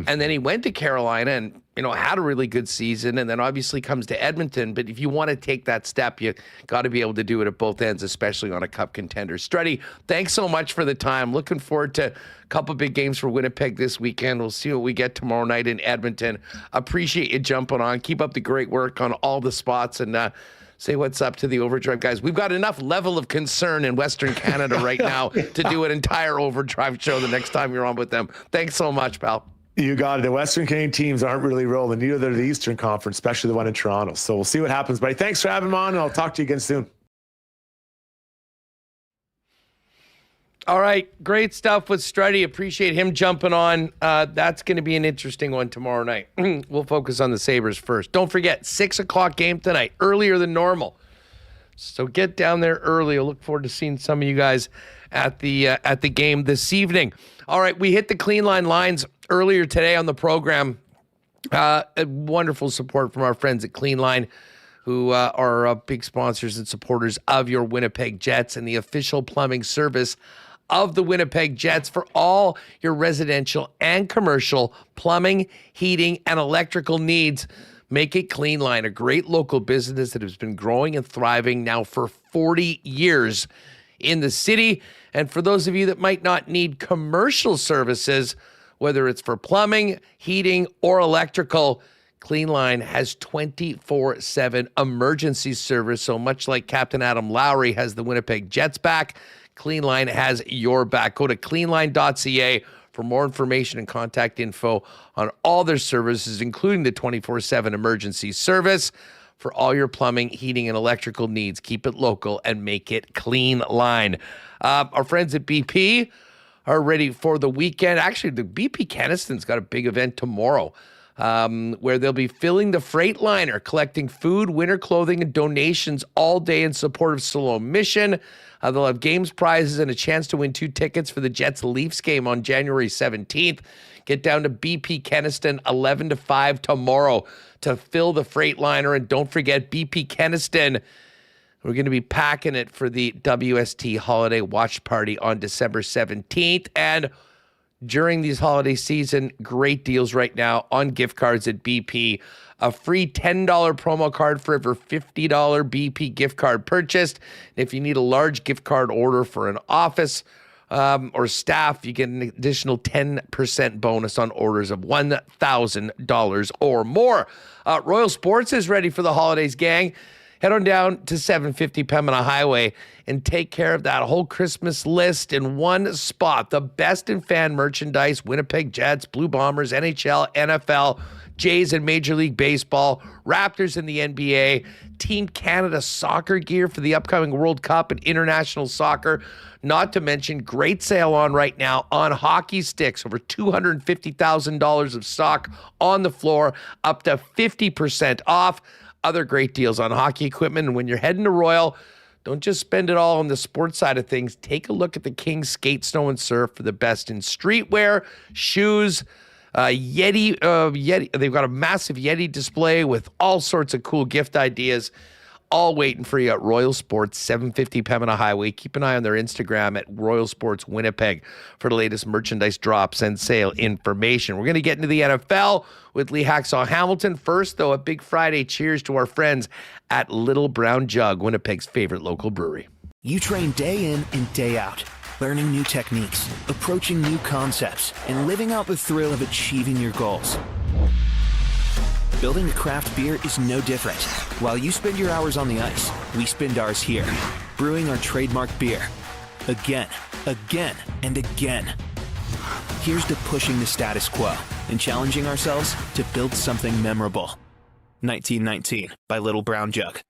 And then he went to Carolina and, had a really good season, and then obviously comes to Edmonton. But if you want to take that step, you got to be able to do it at both ends, especially on a cup contender. Struddy, thanks so much for the time. Looking forward to a couple big games for Winnipeg this weekend. We'll see what we get tomorrow night in Edmonton. Appreciate you jumping on. Keep up the great work on all the spots, and say what's up to the Overdrive guys. We've got enough level of concern in Western Canada right now to do an entire Overdrive show the next time you're on with them. Thanks so much, pal. You got it. The Western Canadian teams aren't really rolling. Neither are the Eastern Conference, especially the one in Toronto. So we'll see what happens. Buddy, thanks for having me on, and I'll talk to you again soon. All right. Great stuff with Struddy. Appreciate him jumping on. That's going to be an interesting one tomorrow night. We'll focus on the Sabres first. Don't forget, 6 o'clock game tonight, earlier than normal. So get down there early. I look forward to seeing some of you guys at the game this evening. All right, we hit the Clean Line lines earlier today on the program. Wonderful support from our friends at Clean Line, who are big sponsors and supporters of your Winnipeg Jets and the official plumbing service of the Winnipeg Jets for all your residential and commercial plumbing, heating, and electrical needs. Make it Clean Line, a great local business that has been growing and thriving now for 40 years in the city. And for those of you that might not need commercial services, whether it's for plumbing, heating, or electrical, Clean Line has 24/7 emergency service. So much like Captain Adam Lowry has the Winnipeg Jets back, Clean Line has your back. Go to cleanline.ca for more information and contact info on all their services, including the 24/7 emergency service. For all your plumbing, heating, and electrical needs, keep it local and make it Clean Line. Our friends at BP are ready for the weekend. Actually, the BP Keniston's got a big event tomorrow where they'll be filling the Freightliner, collecting food, winter clothing, and donations all day in support of Slow Mission. They'll have games, prizes, and a chance to win 2 tickets for the Jets-Leafs game on January 17th. Get down to BP Keniston 11 to 5 tomorrow to fill the Freightliner. And don't forget, BP Keniston, we're going to be packing it for the WST Holiday Watch Party on December 17th. And during these holiday season, great deals right now on gift cards at BP. A free $10 promo card for every $50 BP gift card purchased. If you need a large gift card order for an office or staff, you get an additional 10% bonus on orders of $1,000 or more. Royal Sports is ready for the holidays, gang. Head on down to 750 Pembina Highway and take care of that whole Christmas list in one spot. The best in fan merchandise, Winnipeg Jets, Blue Bombers, NHL, NFL, Jays in Major League Baseball, Raptors in the NBA, Team Canada soccer gear for the upcoming World Cup and international soccer. Not to mention, great sale on right now on hockey sticks. Over $250,000 of stock on the floor, up to 50% off. Other great deals on hockey equipment. And when you're heading to Royal, don't just spend it all on the sports side of things. Take a look at the King's Skate, Snow, and Surf for the best in streetwear, shoes, Yeti. They've got a massive Yeti display with all sorts of cool gift ideas, all waiting for you at Royal Sports, 750 Pembina Highway. Keep an eye on their Instagram at Royal Sports Winnipeg for the latest merchandise drops and sale information. We're going to get into the NFL with Lee Hacksaw Hamilton. First, though, a big Friday cheers to our friends at Little Brown Jug, Winnipeg's favorite local brewery. You train day in and day out, learning new techniques, approaching new concepts, and living out the thrill of achieving your goals. Building a craft beer is no different. While you spend your hours on the ice, we spend ours here, brewing our trademark beer. Again, and again. Here's to pushing the status quo and challenging ourselves to build something memorable. 1919 by Little Brown Jug.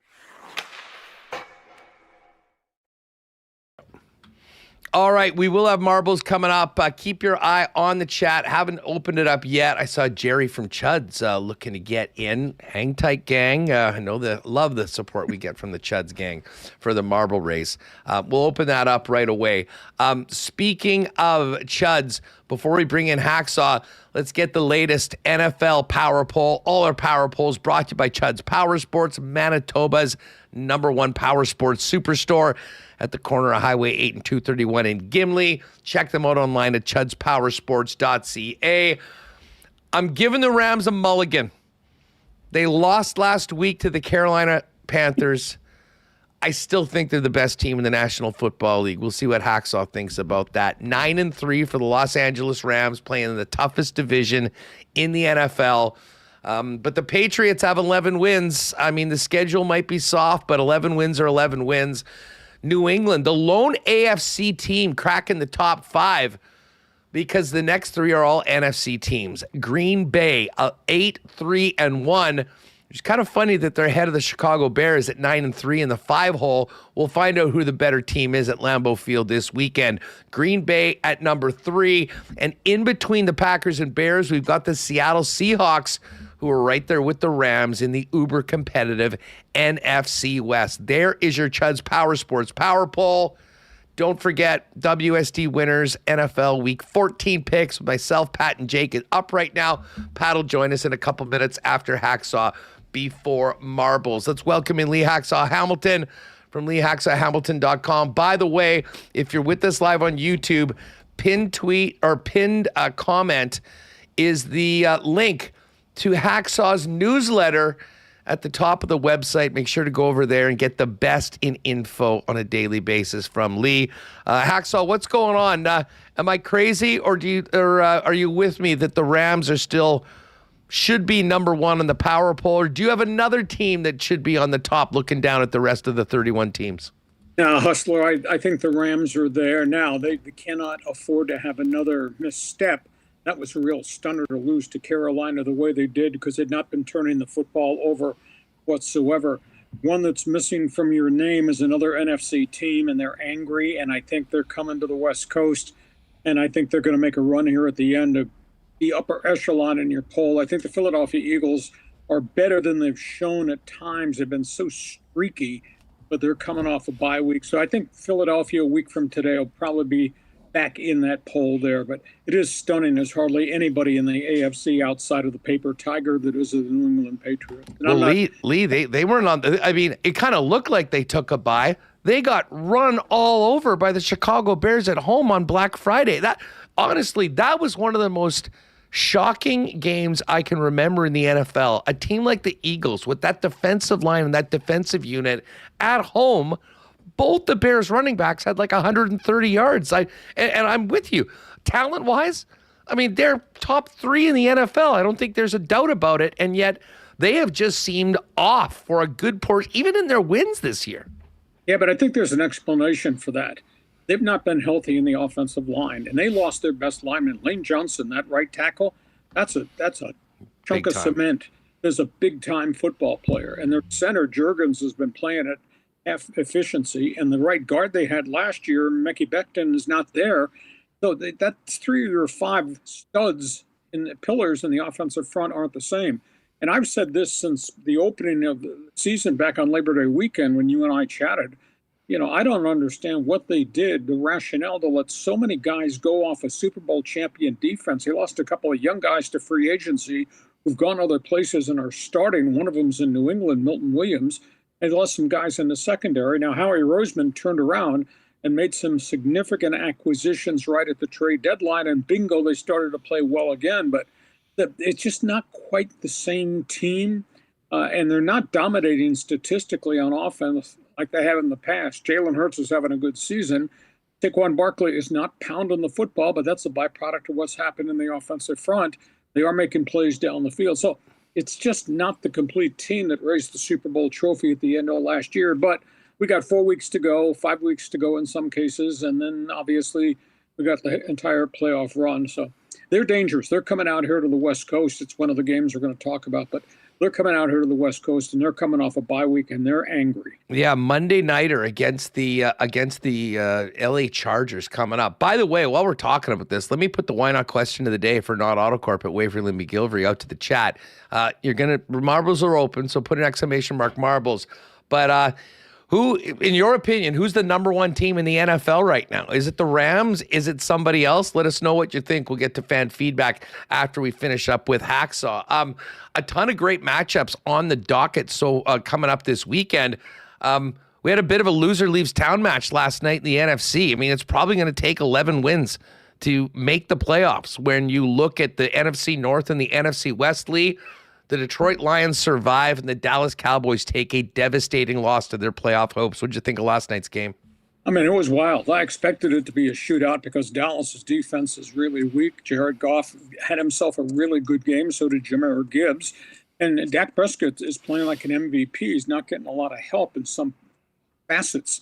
All right, we will have marbles coming up. Keep your eye on the chat. Haven't opened it up yet. I saw Jerry from Chuds looking to get in. Hang tight, gang. I love the support we get from the Chuds gang for the marble race. We'll open that up right away. Speaking of Chuds, before we bring in Hacksaw, let's get the latest NFL Power Poll. All our Power Polls brought to you by Chuds Power Sports, Manitoba's #1 power sports superstore at the corner of Highway 8 and 231 in Gimli. Check them out online at chudspowersports.ca. I'm giving the Rams a mulligan. They lost last week to the Carolina Panthers. I still think they're the best team in the National Football League. We'll see what Hacksaw thinks about that. 9-3 for the Los Angeles Rams, playing in the toughest division in the NFL. But the Patriots have 11 wins. I mean, the schedule might be soft, but 11 wins are 11 wins. New England, the lone AFC team cracking the top 5 because the next 3 are all NFC teams. Green Bay, 8-3-1. It's kind of funny that they're ahead of the Chicago Bears at 9-3 in the 5 hole. We'll find out who the better team is at Lambeau Field this weekend. Green Bay at number 3. And in between the Packers and Bears, we've got the Seattle Seahawks, who are right there with the Rams in the uber competitive NFC West. There is your Chuds Power Sports Power Poll. Don't forget, WST winners, NFL Week 14 picks with myself, Pat, and Jake is up right now. Pat will join us in a couple minutes after Hacksaw before marbles. Let's welcome in Lee Hacksaw Hamilton from LeeHacksawHamilton.com. By the way, if you're with us live on YouTube, pinned tweet or pinned comment is the link to Hacksaw's newsletter at the top of the website. Make sure to go over there and get the best in info on a daily basis from Lee. Hacksaw, what's going on? Am I crazy, or are you with me that the Rams should be number 1 on the power poll, or do you have another team that should be on the top looking down at the rest of the 31 teams? Now, Hustler, I think the Rams are there now. They cannot afford to have another misstep. That was a real stunner to lose to Carolina the way they did, because they'd not been turning the football over whatsoever. One that's missing from your name is another NFC team, and they're angry, and I think they're coming to the West Coast, and I think they're going to make a run here at the end of the upper echelon in your poll. I think the Philadelphia Eagles are better than they've shown at times. They've been so streaky, but they're coming off a bye week. So I think Philadelphia a week from today will probably be back in that poll there. But it is stunning. There's hardly anybody in the AFC outside of the paper tiger that is the New England Patriots. Well, Lee, they weren't on. I mean, it kind of looked like they took a bye. They got run all over by the Chicago Bears at home on Black Friday. That was one of the most shocking games I can remember in the NFL. A team like the Eagles with that defensive line and that defensive unit at home both the Bears running backs had like 130 yards. And I'm with you. Talent-wise, I mean, they're top 3 in the NFL. I don't think there's a doubt about it. And yet they have just seemed off for a good portion, even in their wins this year. Yeah, but I think there's an explanation for that. They've not been healthy in the offensive line, and they lost their best lineman, Lane Johnson, that right tackle. That's a chunk of cement. There's a big-time football player, and their center, Juergens, has been playing at half efficiency, and the right guard they had last year, Mekhi Becton, is not there. So that's 3 or 5 studs in the pillars in the offensive front aren't the same. And I've said this since the opening of the season back on Labor Day weekend when you and I chatted. You know, I don't understand what they did, the rationale to let so many guys go off a Super Bowl champion defense. They lost a couple of young guys to free agency who've gone other places and are starting. One of them's in New England, Milton Williams. They lost some guys in the secondary. Now, Howie Roseman turned around and made some significant acquisitions right at the trade deadline, and bingo, they started to play well again. But it's just not quite the same team, and they're not dominating statistically on offense like they have in the past. Jalen Hurts is having a good season. Saquon Barkley is not pounding the football, but that's a byproduct of what's happened in the offensive front. They are making plays down the field. So it's just not the complete team that raised the Super Bowl trophy at the end of last year. But we got 4 weeks to go, 5 weeks to go in some cases, and then obviously we got the entire playoff run. So they're dangerous. They're coming out here to the West Coast. It's one of the games we're going to talk about, but they're coming out here to the West Coast, and they're coming off a bye week, and they're angry. Yeah, Monday nighter against the LA Chargers coming up. By the way, while we're talking about this, let me put the why not question of the day for Not Autocorp at Waverly McGillivray out to the chat. Marbles are open, so put an exclamation mark marbles. But who, in your opinion, who's the number 1 team in the NFL right now? Is it the Rams? Is it somebody else? Let us know what you think. We'll get to fan feedback after we finish up with Hacksaw. A ton of great matchups on the docket. So coming up this weekend, we had a bit of a loser leaves town match last night in the NFC. I mean, it's probably going to take 11 wins to make the playoffs. When you look at the NFC North and the NFC West, Lee, the Detroit Lions survive, and the Dallas Cowboys take a devastating loss to their playoff hopes. What did you think of last night's game? I mean, it was wild. I expected it to be a shootout because Dallas's defense is really weak. Jared Goff had himself a really good game. So did Jahmyr Gibbs. And Dak Prescott is playing like an MVP. He's not getting a lot of help in some facets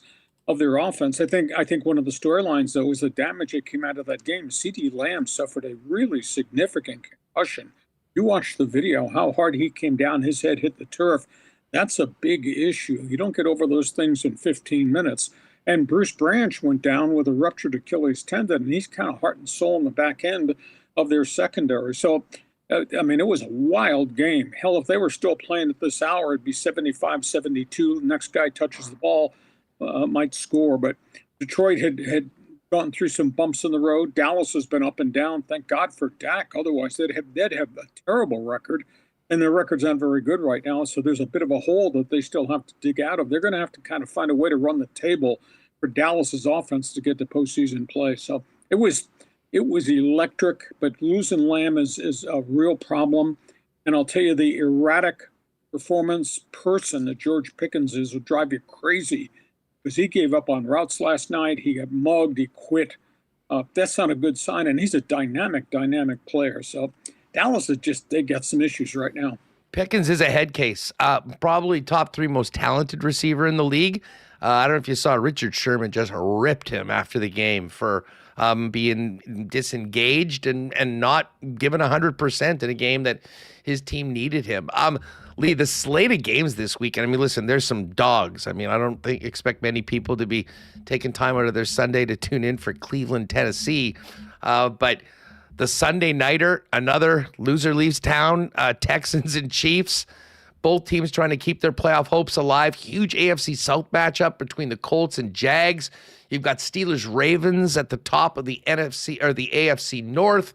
of their offense. I think one of the storylines, though, is the damage that came out of that game. CeeDee Lamb suffered a really significant concussion. You watch the video, how hard he came down, his head hit the turf. That's a big issue. You don't get over those things in 15 minutes. And Bruce Branch went down with a ruptured Achilles tendon, and he's kind of heart and soul in the back end of their secondary. So, I mean, it was a wild game. Hell, if they were still playing at this hour, it'd be 75-72. The next guy touches the ball might score. But Detroit had gone through some bumps in the road. Dallas has been up and down. Thank God for Dak. Otherwise, they'd have a terrible record, and their record's not very good right now. So there's a bit of a hole that they still have to dig out of. They're going to have to kind of find a way to run the table for Dallas's offense to get to postseason play. So it was electric, but losing Lamb is a real problem. And I'll tell you, the erratic performance person that George Pickens is will drive you crazy, because he gave up on routes last night. He got mugged. He quit. That's not a good sign. And he's a dynamic player. So Dallas they got some issues right now. Pickens is a head case. Probably top 3 most talented receiver in the league. I don't know if you saw Richard Sherman just ripped him after the game for being disengaged and not given 100% in a game that his team needed him. Lee, the slate of games this weekend, I mean, listen, there's some dogs. I mean, I don't expect many people to be taking time out of their Sunday to tune in for Cleveland, Tennessee. But the Sunday nighter, another loser leaves town, Texans and Chiefs. Both teams trying to keep their playoff hopes alive. Huge AFC South matchup between the Colts and Jags. You've got Steelers Ravens at the top of the NFC or the AFC North.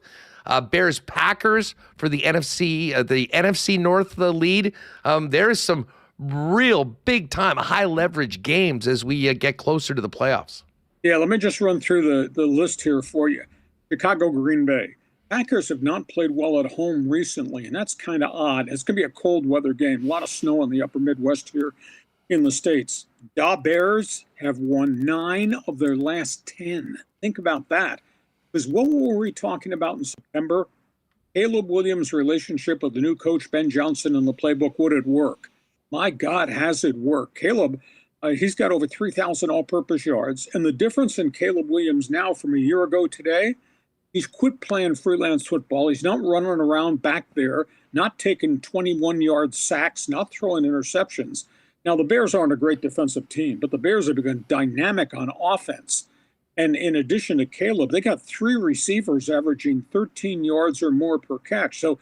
Bears Packers for the NFC North, the lead. There's some real big time high leverage games as we get closer to the playoffs. Yeah, let me just run through the list here for you. Chicago, Green Bay. Packers have not played well at home recently, and that's kind of odd. It's going to be a cold weather game. A lot of snow in the upper Midwest here in the States. Da Bears have won 9 of their last 10. Think about that. Because what were we talking about in September? Caleb Williams' relationship with the new coach, Ben Johnson, in the playbook, would it work? My God, has it worked? Caleb, he's got over 3,000 all-purpose yards. And the difference in Caleb Williams now from a year ago today, he's quit playing freelance football. He's not running around back there, not taking 21-yard sacks, not throwing interceptions. Now, the Bears aren't a great defensive team, but the Bears are dynamic on offense. And in addition to Caleb, they got 3 receivers averaging 13 yards or more per catch. So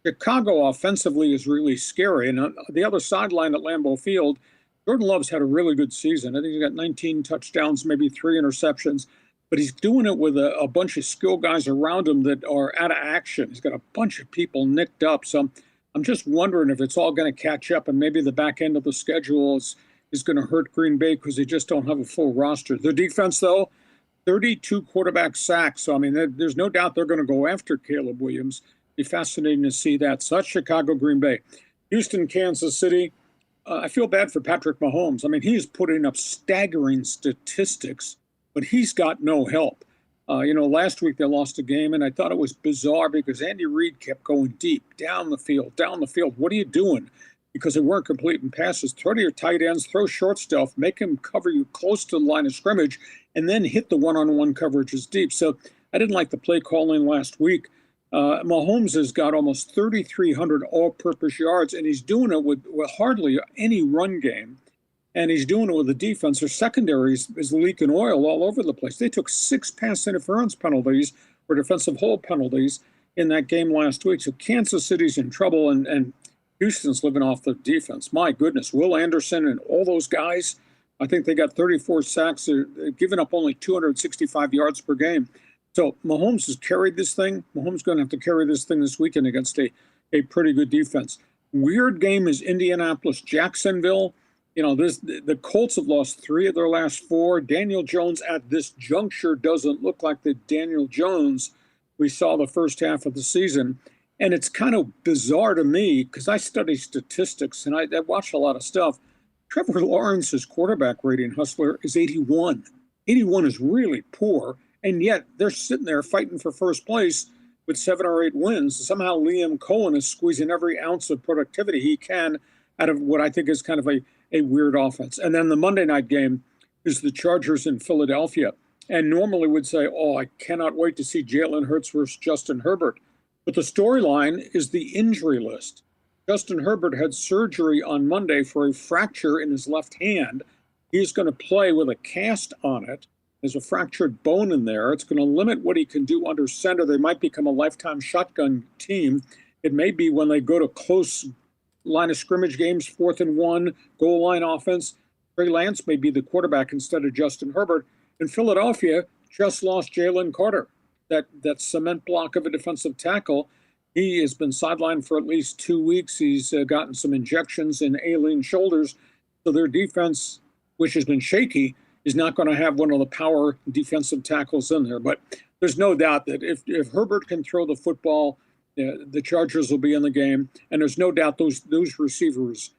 Chicago offensively is really scary. And on the other sideline at Lambeau Field, Jordan Love's had a really good season. I think he's got 19 touchdowns, maybe 3 interceptions. But he's doing it with a bunch of skill guys around him that are out of action. He's got a bunch of people nicked up. So I'm just wondering if it's all going to catch up, and maybe the back end of the schedule is going to hurt Green Bay because they just don't have a full roster. Their defense, though, 32 quarterback sacks. So, I mean, there's no doubt they're going to go after Caleb Williams. It'd be fascinating to see that. So that's Chicago, Green Bay. Houston, Kansas City. I feel bad for Patrick Mahomes. I mean, he's putting up staggering statistics, but he's got no help. Last week they lost a game, and I thought it was bizarre because Andy Reid kept going deep, down the field. What are you doing? Because they weren't completing passes. Throw to your tight ends, throw short stuff, make him cover you close to the line of scrimmage, and then hit the one-on-one coverages deep. So I didn't like the play calling last week. Mahomes has got almost 3,300 all-purpose yards, and he's doing it with hardly any run game. And he's doing it with the defense. Their secondary is leaking oil all over the place. They took 6 pass interference penalties or defensive hold penalties in that game last week. So Kansas City's in trouble, and Houston's living off the defense. My goodness, Will Anderson and all those guys, I think they got 34 sacks. They're giving up only 265 yards per game. So Mahomes has carried this thing. Mahomes going to have to carry this thing this weekend against a pretty good defense. Weird game is Indianapolis-Jacksonville. The Colts have lost 3 of their last 4. Daniel Jones at this juncture doesn't look like the Daniel Jones we saw the first half of the season. And it's kind of bizarre to me because I study statistics and I watch a lot of stuff. Trevor Lawrence's quarterback rating, Hustler, is 81. 81 is really poor. And yet they're sitting there fighting for first place with 7 or 8 wins. Somehow Liam Cohen is squeezing every ounce of productivity he can out of what I think is kind of a weird offense. And then the Monday night game is the Chargers in Philadelphia. And normally would say, I cannot wait to see Jalen Hurts versus Justin Herbert. But the storyline is the injury list. Justin Herbert had surgery on Monday for a fracture in his left hand. He's going to play with a cast on it. There's a fractured bone in there. It's going to limit what he can do under center. They might become a lifetime shotgun team. It may be when they go to close line of scrimmage games, 4th and 1, goal line offense. Trey Lance may be the quarterback instead of Justin Herbert. And Philadelphia just lost Jalen Carter, that cement block of a defensive tackle. He has been sidelined for at least 2 weeks. He's gotten some injections in ailing shoulders. So their defense, which has been shaky, is not going to have one of the power defensive tackles in there. But there's no doubt that if Herbert can throw the football, the Chargers will be in the game. And there's no doubt those receivers,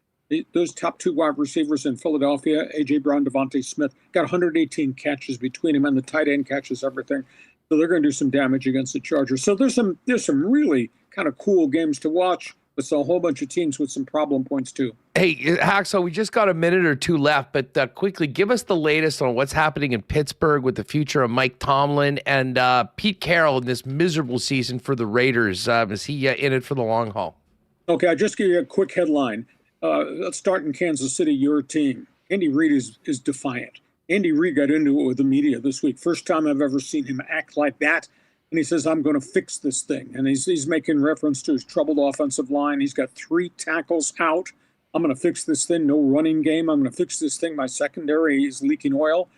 those top 2 wide receivers in Philadelphia, A.J. Brown, Devontae Smith, got 118 catches between him, and the tight end catches everything. So they're going to do some damage against the Chargers. So there's some really kind of cool games to watch. But a whole bunch of teams with some problem points too. Hey, Hacksaw, we just got a minute or 2 left, but quickly, give us the latest on what's happening in Pittsburgh with the future of Mike Tomlin and Pete Carroll in this miserable season for the Raiders. Is he in it for the long haul? Okay, I'll just give you a quick headline. Let's start in Kansas City, your team. Andy Reid is defiant. Andy Reid got into it with the media this week. First time I've ever seen him act like that. And he says, I'm going to fix this thing. And he's making reference to his troubled offensive line. He's got 3 tackles out. I'm going to fix this thing. No running game. I'm going to fix this thing. My secondary is leaking oil.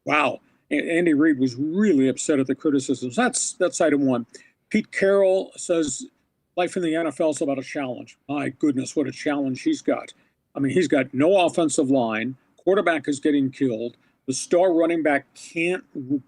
Wow. Andy Reid was really upset at the criticisms. That's item 1. Pete Carroll says life in the NFL is about a challenge. My goodness, what a challenge he's got. I mean, he's got no offensive line. Quarterback is getting killed. The star running back can't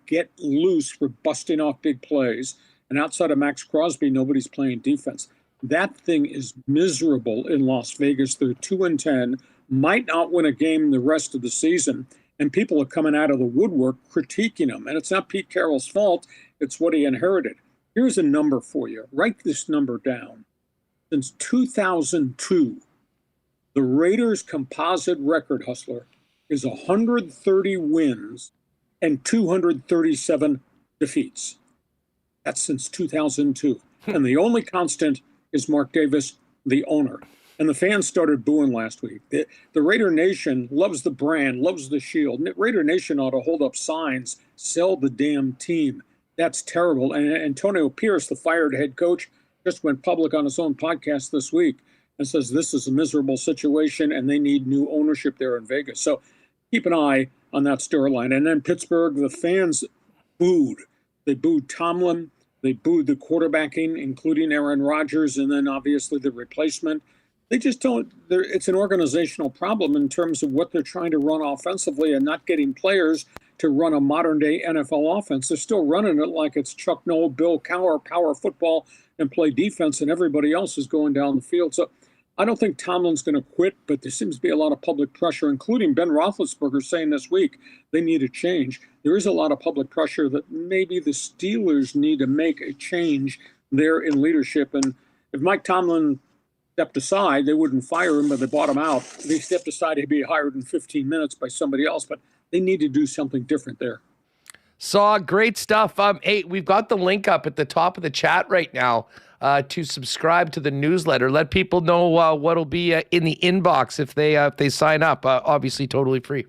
get loose for busting off big plays. And outside of Max Crosby, nobody's playing defense. That thing is miserable in Las Vegas. They're 2-10, might not win a game the rest of the season, and people are coming out of the woodwork critiquing him. And it's not Pete Carroll's fault. It's what he inherited. Here's a number for you. Write this number down. Since 2002, the Raiders' composite record, Hustler, is 130 wins and 237 defeats. That's since 2002. And the only constant is Mark Davis, the owner. And the fans started booing last week. The Raider Nation loves the brand, loves the shield. Raider Nation ought to hold up signs, sell the damn team. That's terrible. And Antonio Pierce, the fired head coach, just went public on his own podcast this week and says this is a miserable situation and they need new ownership there in Vegas. So keep an eye on that storyline. And then Pittsburgh, the fans booed. They booed Tomlin. They booed the quarterbacking, including Aaron Rodgers, and then obviously the replacement. They just don't. It's an organizational problem in terms of what they're trying to run offensively and not getting players to run a modern-day NFL offense. They're still running it like it's Chuck Noll, Bill Cowher, power football, and play defense, and everybody else is going down the field. So I don't think Tomlin's going to quit, but there seems to be a lot of public pressure, including Ben Roethlisberger saying this week they need a change. There is a lot of public pressure that maybe the Steelers need to make a change there in leadership. And if Mike Tomlin stepped aside, they wouldn't fire him, but they bought him out. If he stepped aside, he'd be hired in 15 minutes by somebody else, but they need to do something different there. Saw great stuff. Hey, we've got the link up at the top of the chat right now to subscribe to the newsletter. Let people know what'll be in the inbox if they sign up. Obviously, totally free.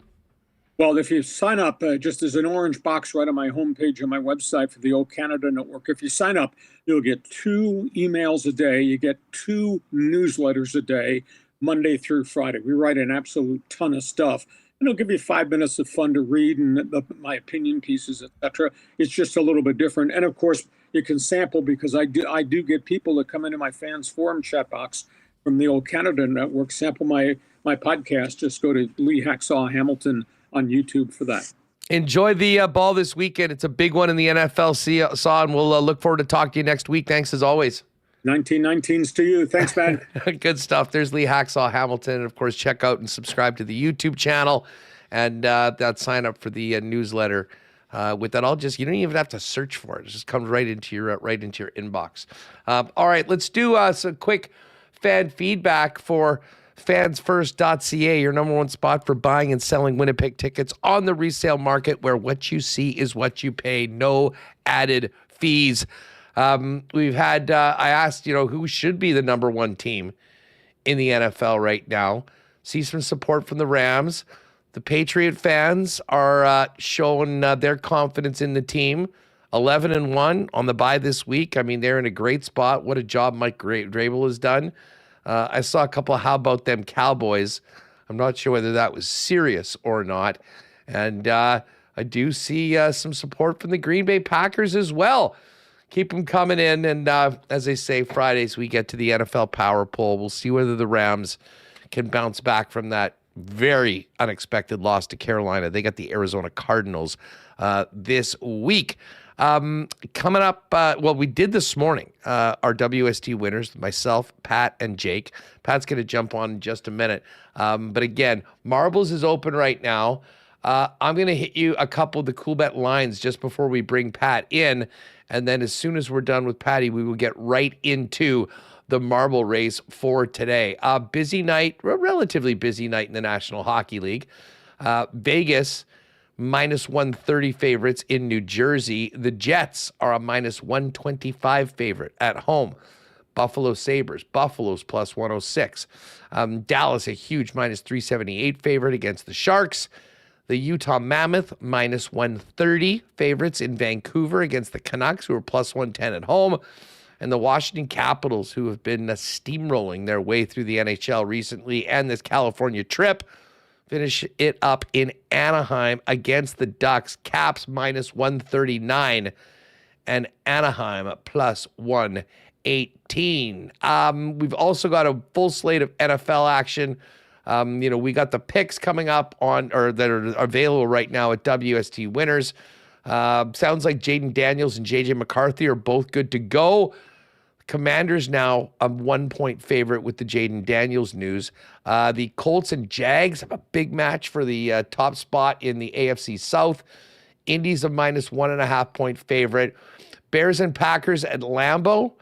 Well, if you sign up, just there's an orange box right on my homepage on my website for the O Canada Network. If you sign up, you'll get 2 emails a day. You get 2 newsletters a day, Monday through Friday. We write an absolute ton of stuff. And it'll give you 5 minutes of fun to read and my opinion pieces, etc. It's just a little bit different. And of course, you can sample because I do get people that come into my fans forum chat box from the old Canada Network, sample my podcast. Just go to Lee Hacksaw Hamilton on YouTube for that. Enjoy the ball this weekend. It's a big one in the NFL, Saw, and we'll look forward to talking to you next week. Thanks as always. 1919s to you. Thanks, man. Good stuff. There's Lee Hacksaw Hamilton. And of course, check out and subscribe to the YouTube channel and that sign up for the newsletter. With that, you don't even have to search for it. It just comes right into your inbox. All right, let's do some quick fan feedback for fansfirst.ca, your number one spot for buying and selling Winnipeg tickets on the resale market, where what you see is what you pay, no added fees. We've had, I asked, who should be the number one team in the NFL right now. See some support from the Rams. The Patriot fans are showing their confidence in the team. 11-1 on the bye this week. I mean, they're in a great spot. What a job Mike Vrabel has done. I saw a couple of how about them Cowboys. I'm not sure whether that was serious or not. And I do see some support from the Green Bay Packers as well. Keep them coming in. And as they say, Fridays we get to the NFL Power Poll. We'll see whether the Rams can bounce back from that very unexpected loss to Carolina. They got the Arizona Cardinals this week. Coming up, we did this morning, our WST winners, myself, Pat, and Jake. Pat's going to jump on in just a minute. But again, Marbles is open right now. I'm going to hit you a couple of the Coolbet lines just before we bring Pat in. And then as soon as we're done with Patty, we will get right into the marble race for today. Busy night, relatively busy night in the National Hockey League. Vegas, -130 favorites in New Jersey. The Jets are a -125 favorite at home. Buffalo Sabres, Buffalo's +106. Dallas, a huge -378 favorite against the Sharks. The Utah Mammoth, -130 favorites in Vancouver against the Canucks, who are +110 at home. And the Washington Capitals, who have been steamrolling their way through the NHL recently and this California trip, finish it up in Anaheim against the Ducks. Caps -139 and Anaheim +118. We've also got a full slate of NFL action. We got the picks coming up that are available right now at WST Winners. Sounds like Jaden Daniels and JJ McCarthy are both good to go. Commanders now a 1-point favorite with the Jaden Daniels news. The Colts and Jags have a big match for the top spot in the AFC South. Indy's a -1.5-point favorite. Bears and Packers at Lambeau.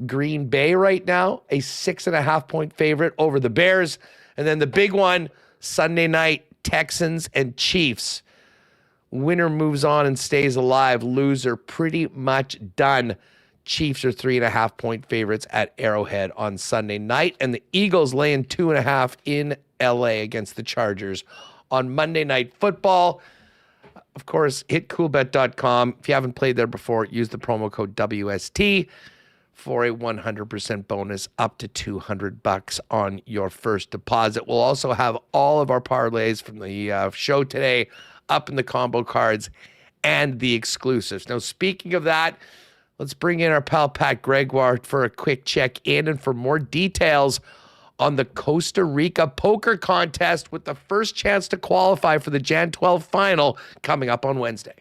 Green Bay right now, a 6.5-point favorite over the Bears. And then the big one, Sunday night, Texans and Chiefs. Winner moves on and stays alive. Loser pretty much done. Chiefs are 3.5-point favorites at Arrowhead on Sunday night. And the Eagles laying 2.5 in LA against the Chargers on Monday Night Football. Of course, hit coolbet.com. If you haven't played there before, use the promo code WST for a 100% bonus up to $200 on your first deposit. We'll also have all of our parlays from the show today up in the combo cards and the exclusives. Now, speaking of that, let's bring in our pal Pat Gregoire for a quick check-in and for more details on the Costa Rica poker contest with the first chance to qualify for the Jan 12 final coming up on Wednesday.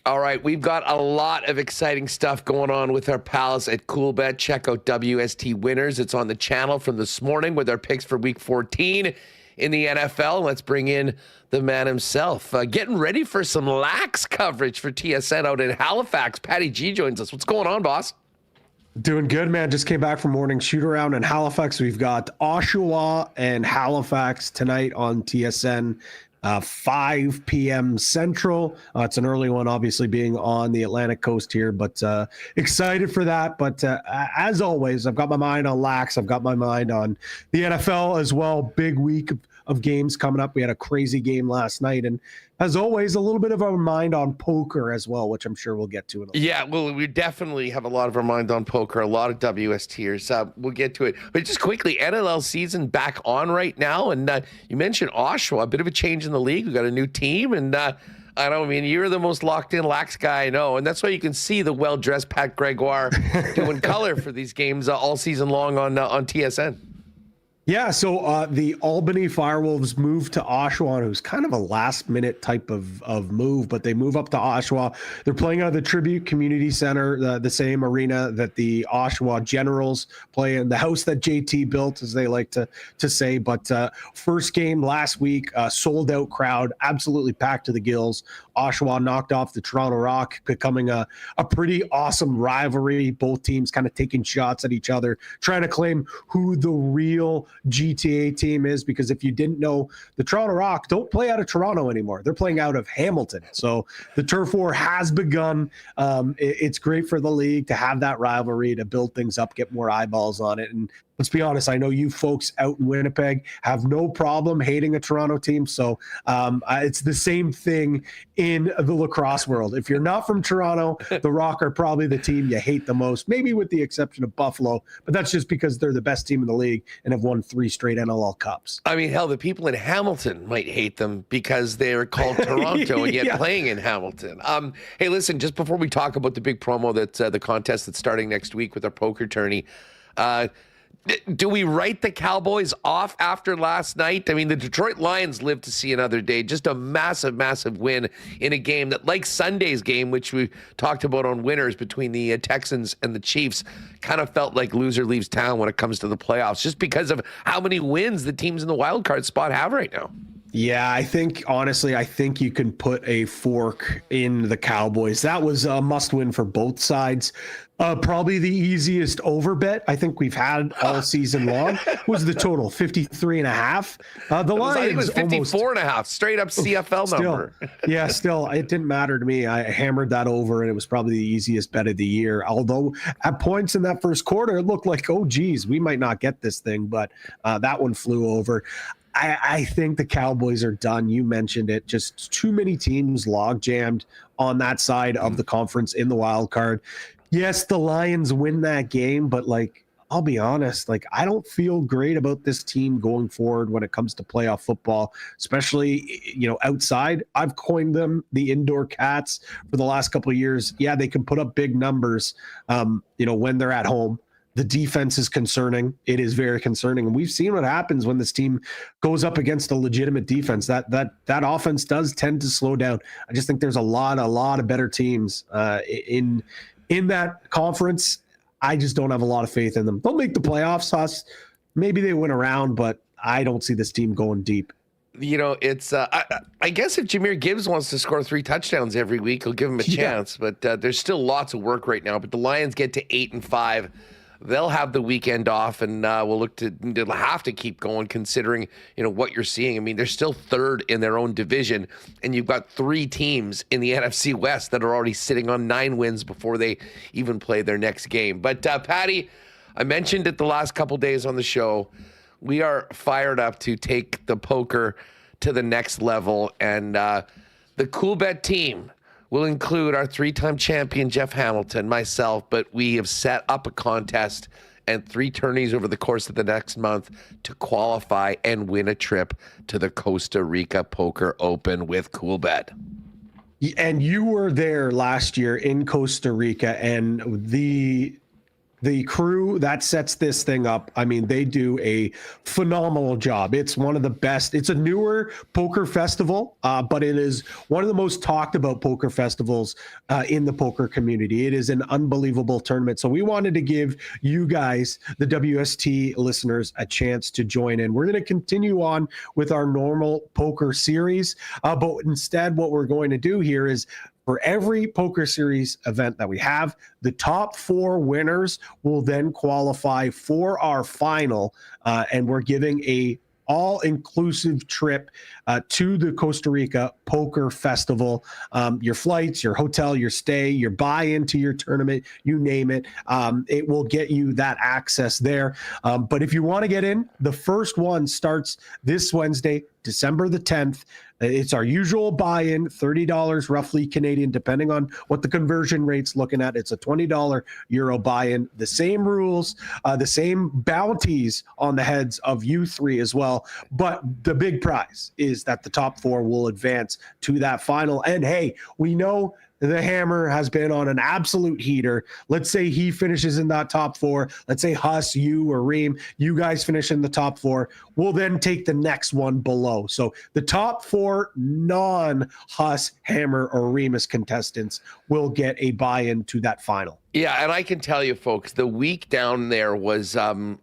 All right, we've got a lot of exciting stuff going on with our pals at Coolbet. Check out WST Winners. It's on the channel from this morning with our picks for Week 14 in the NFL. Let's bring in the man himself. Getting ready for some lax coverage for TSN out in Halifax. Patty G joins us. What's going on, boss? Doing good, man. Just came back from morning shoot-around in Halifax. We've got Oshawa and Halifax tonight on TSN. 5 p.m. Central. It's an early one, obviously, being on the Atlantic coast here, but excited for that. But as always, I've got my mind on lax. I've got my mind on the NFL as well. Big week of games coming up. We had a crazy game last night. And as always, a little bit of our mind on poker as well, which I'm sure we'll get to in a little bit. Well, we definitely have a lot of our mind on poker, a lot of WSTers. We'll get to it. But just quickly, NLL season back on right now. And you mentioned Oshawa, a bit of a change in the league. We got a new team. And you're the most locked in lax guy I know. And that's why you can see the well-dressed Pat Gregoire doing color for these games all season long on TSN. Yeah, so the Albany Firewolves moved to Oshawa. It was kind of a last-minute type of move, but they move up to Oshawa. They're playing out of the Tribute Community Center, the same arena that the Oshawa Generals play in, the house that JT built, as they like to say. But first game last week, sold-out crowd, absolutely packed to the gills. Oshawa knocked off the Toronto Rock, becoming a pretty awesome rivalry. Both teams kind of taking shots at each other, trying to claim who the real GTA team is, because if you didn't know, the Toronto Rock don't play out of Toronto anymore. They're playing out of Hamilton. So the turf war has begun. It's great for the league to have that rivalry, to build things up, get more eyeballs on it. And let's be honest, I know you folks out in Winnipeg have no problem hating a Toronto team. So it's the same thing in the lacrosse world. If you're not from Toronto, the Rock are probably the team you hate the most, maybe with the exception of Buffalo. But that's just because they're the best team in the league and have won 3 straight NLL Cups. I mean, hell, the people in Hamilton might hate them because they're called Toronto and yet playing in Hamilton. Hey, listen, just before we talk about the big promo that's the contest that's starting next week with our poker tourney, do we write the Cowboys off after last night? I mean, the Detroit Lions live to see another day. Just a massive, massive win in a game that, like Sunday's game, which we talked about on winners between the Texans and the Chiefs, kind of felt like loser leaves town when it comes to the playoffs, just because of how many wins the teams in the wild card spot have right now. Yeah, I think you can put a fork in the Cowboys. That was a must win for both sides. Probably the easiest over bet I think we've had all season long was the total 53.5. The Lions, I think it was 54.5, straight up CFL number. Still, it didn't matter to me. I hammered that over, and it was probably the easiest bet of the year. Although at points in that first quarter, it looked like, oh geez, we might not get this thing, but that one flew over. I think the Cowboys are done. You mentioned it. Just too many teams log jammed on that side of the conference in the wild card. Yes, the Lions win that game, but I'll be honest, I don't feel great about this team going forward when it comes to playoff football, especially, outside. I've coined them the indoor cats for the last couple of years. Yeah, they can put up big numbers, when they're at home. The defense is concerning. It is very concerning. And we've seen what happens when this team goes up against a legitimate defense. That offense does tend to slow down. I just think there's a lot of better teams in that conference. I just don't have a lot of faith in them. They'll make the playoffs, Huss. Maybe they win a round, but I don't see this team going deep. You know, it's I guess if Jahmyr Gibbs wants to score 3 touchdowns every week, he'll give him a chance. But there's still lots of work right now. But the Lions get to 8-5. They'll have the weekend off, and we'll look to they'll have to keep going, considering what you're seeing. I mean, they're still third in their own division, and you've got 3 teams in the NFC West that are already sitting on 9 wins before they even play their next game. But Patty, I mentioned it the last couple days on the show. We are fired up to take the poker to the next level, and the Coolbet team will include our 3-time champion Jeff Hamilton, myself, but we have set up a contest and 3 tourneys over the course of the next month to qualify and win a trip to the Costa Rica Poker Open with Coolbet. And you were there last year in Costa Rica, and the crew that sets this thing up, I mean, they do a phenomenal job. It's one of the best. It's a newer poker festival, but it is one of the most talked about poker festivals in the poker community. It is an unbelievable tournament. So we wanted to give you guys, the WST listeners, a chance to join in. We're going to continue on with our normal poker series, but instead what we're going to do here is, for every poker series event that we have, the top 4 winners will then qualify for our final, and we're giving a all-inclusive trip to the Costa Rica Poker Festival. Your flights, your hotel, your stay, your buy-in to your tournament, you name it. It will get you that access there. But if you want to get in, the first one starts this Wednesday, December the 10th. It's our usual buy-in, $30 roughly Canadian, depending on what the conversion rate's looking at. It's a $20 euro buy-in. The same rules, the same bounties on the heads of you 3 as well. But the big prize is that the top 4 will advance to that final. And hey, we know the hammer has been on an absolute heater. Let's say he finishes in that top 4. Let's say Huss, you or Reem, you guys finish in the top 4. We'll then take the next one below. So the top 4 non-Huss, Hammer, or Remus contestants will get a buy-in to that final. Yeah, and I can tell you, folks, the week down there was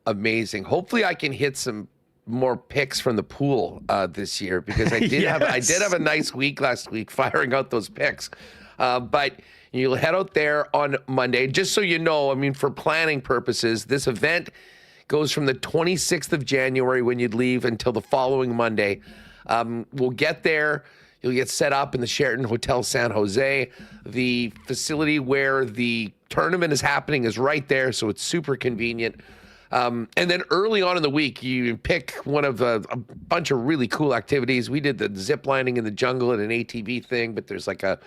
amazing. Hopefully I can hit some more picks from the pool this year, because I did have a nice week last week firing out those picks. But you'll head out there on Monday. Just so you know, I mean, for planning purposes, this event goes from the 26th of January when you'd leave until the following Monday. We'll get there. You'll get set up in the Sheraton Hotel San Jose. The facility where the tournament is happening is right there, so it's super convenient. And then early on in the week, you pick one of a bunch of really cool activities. We did the zip lining in the jungle at an ATV thing, but there's like a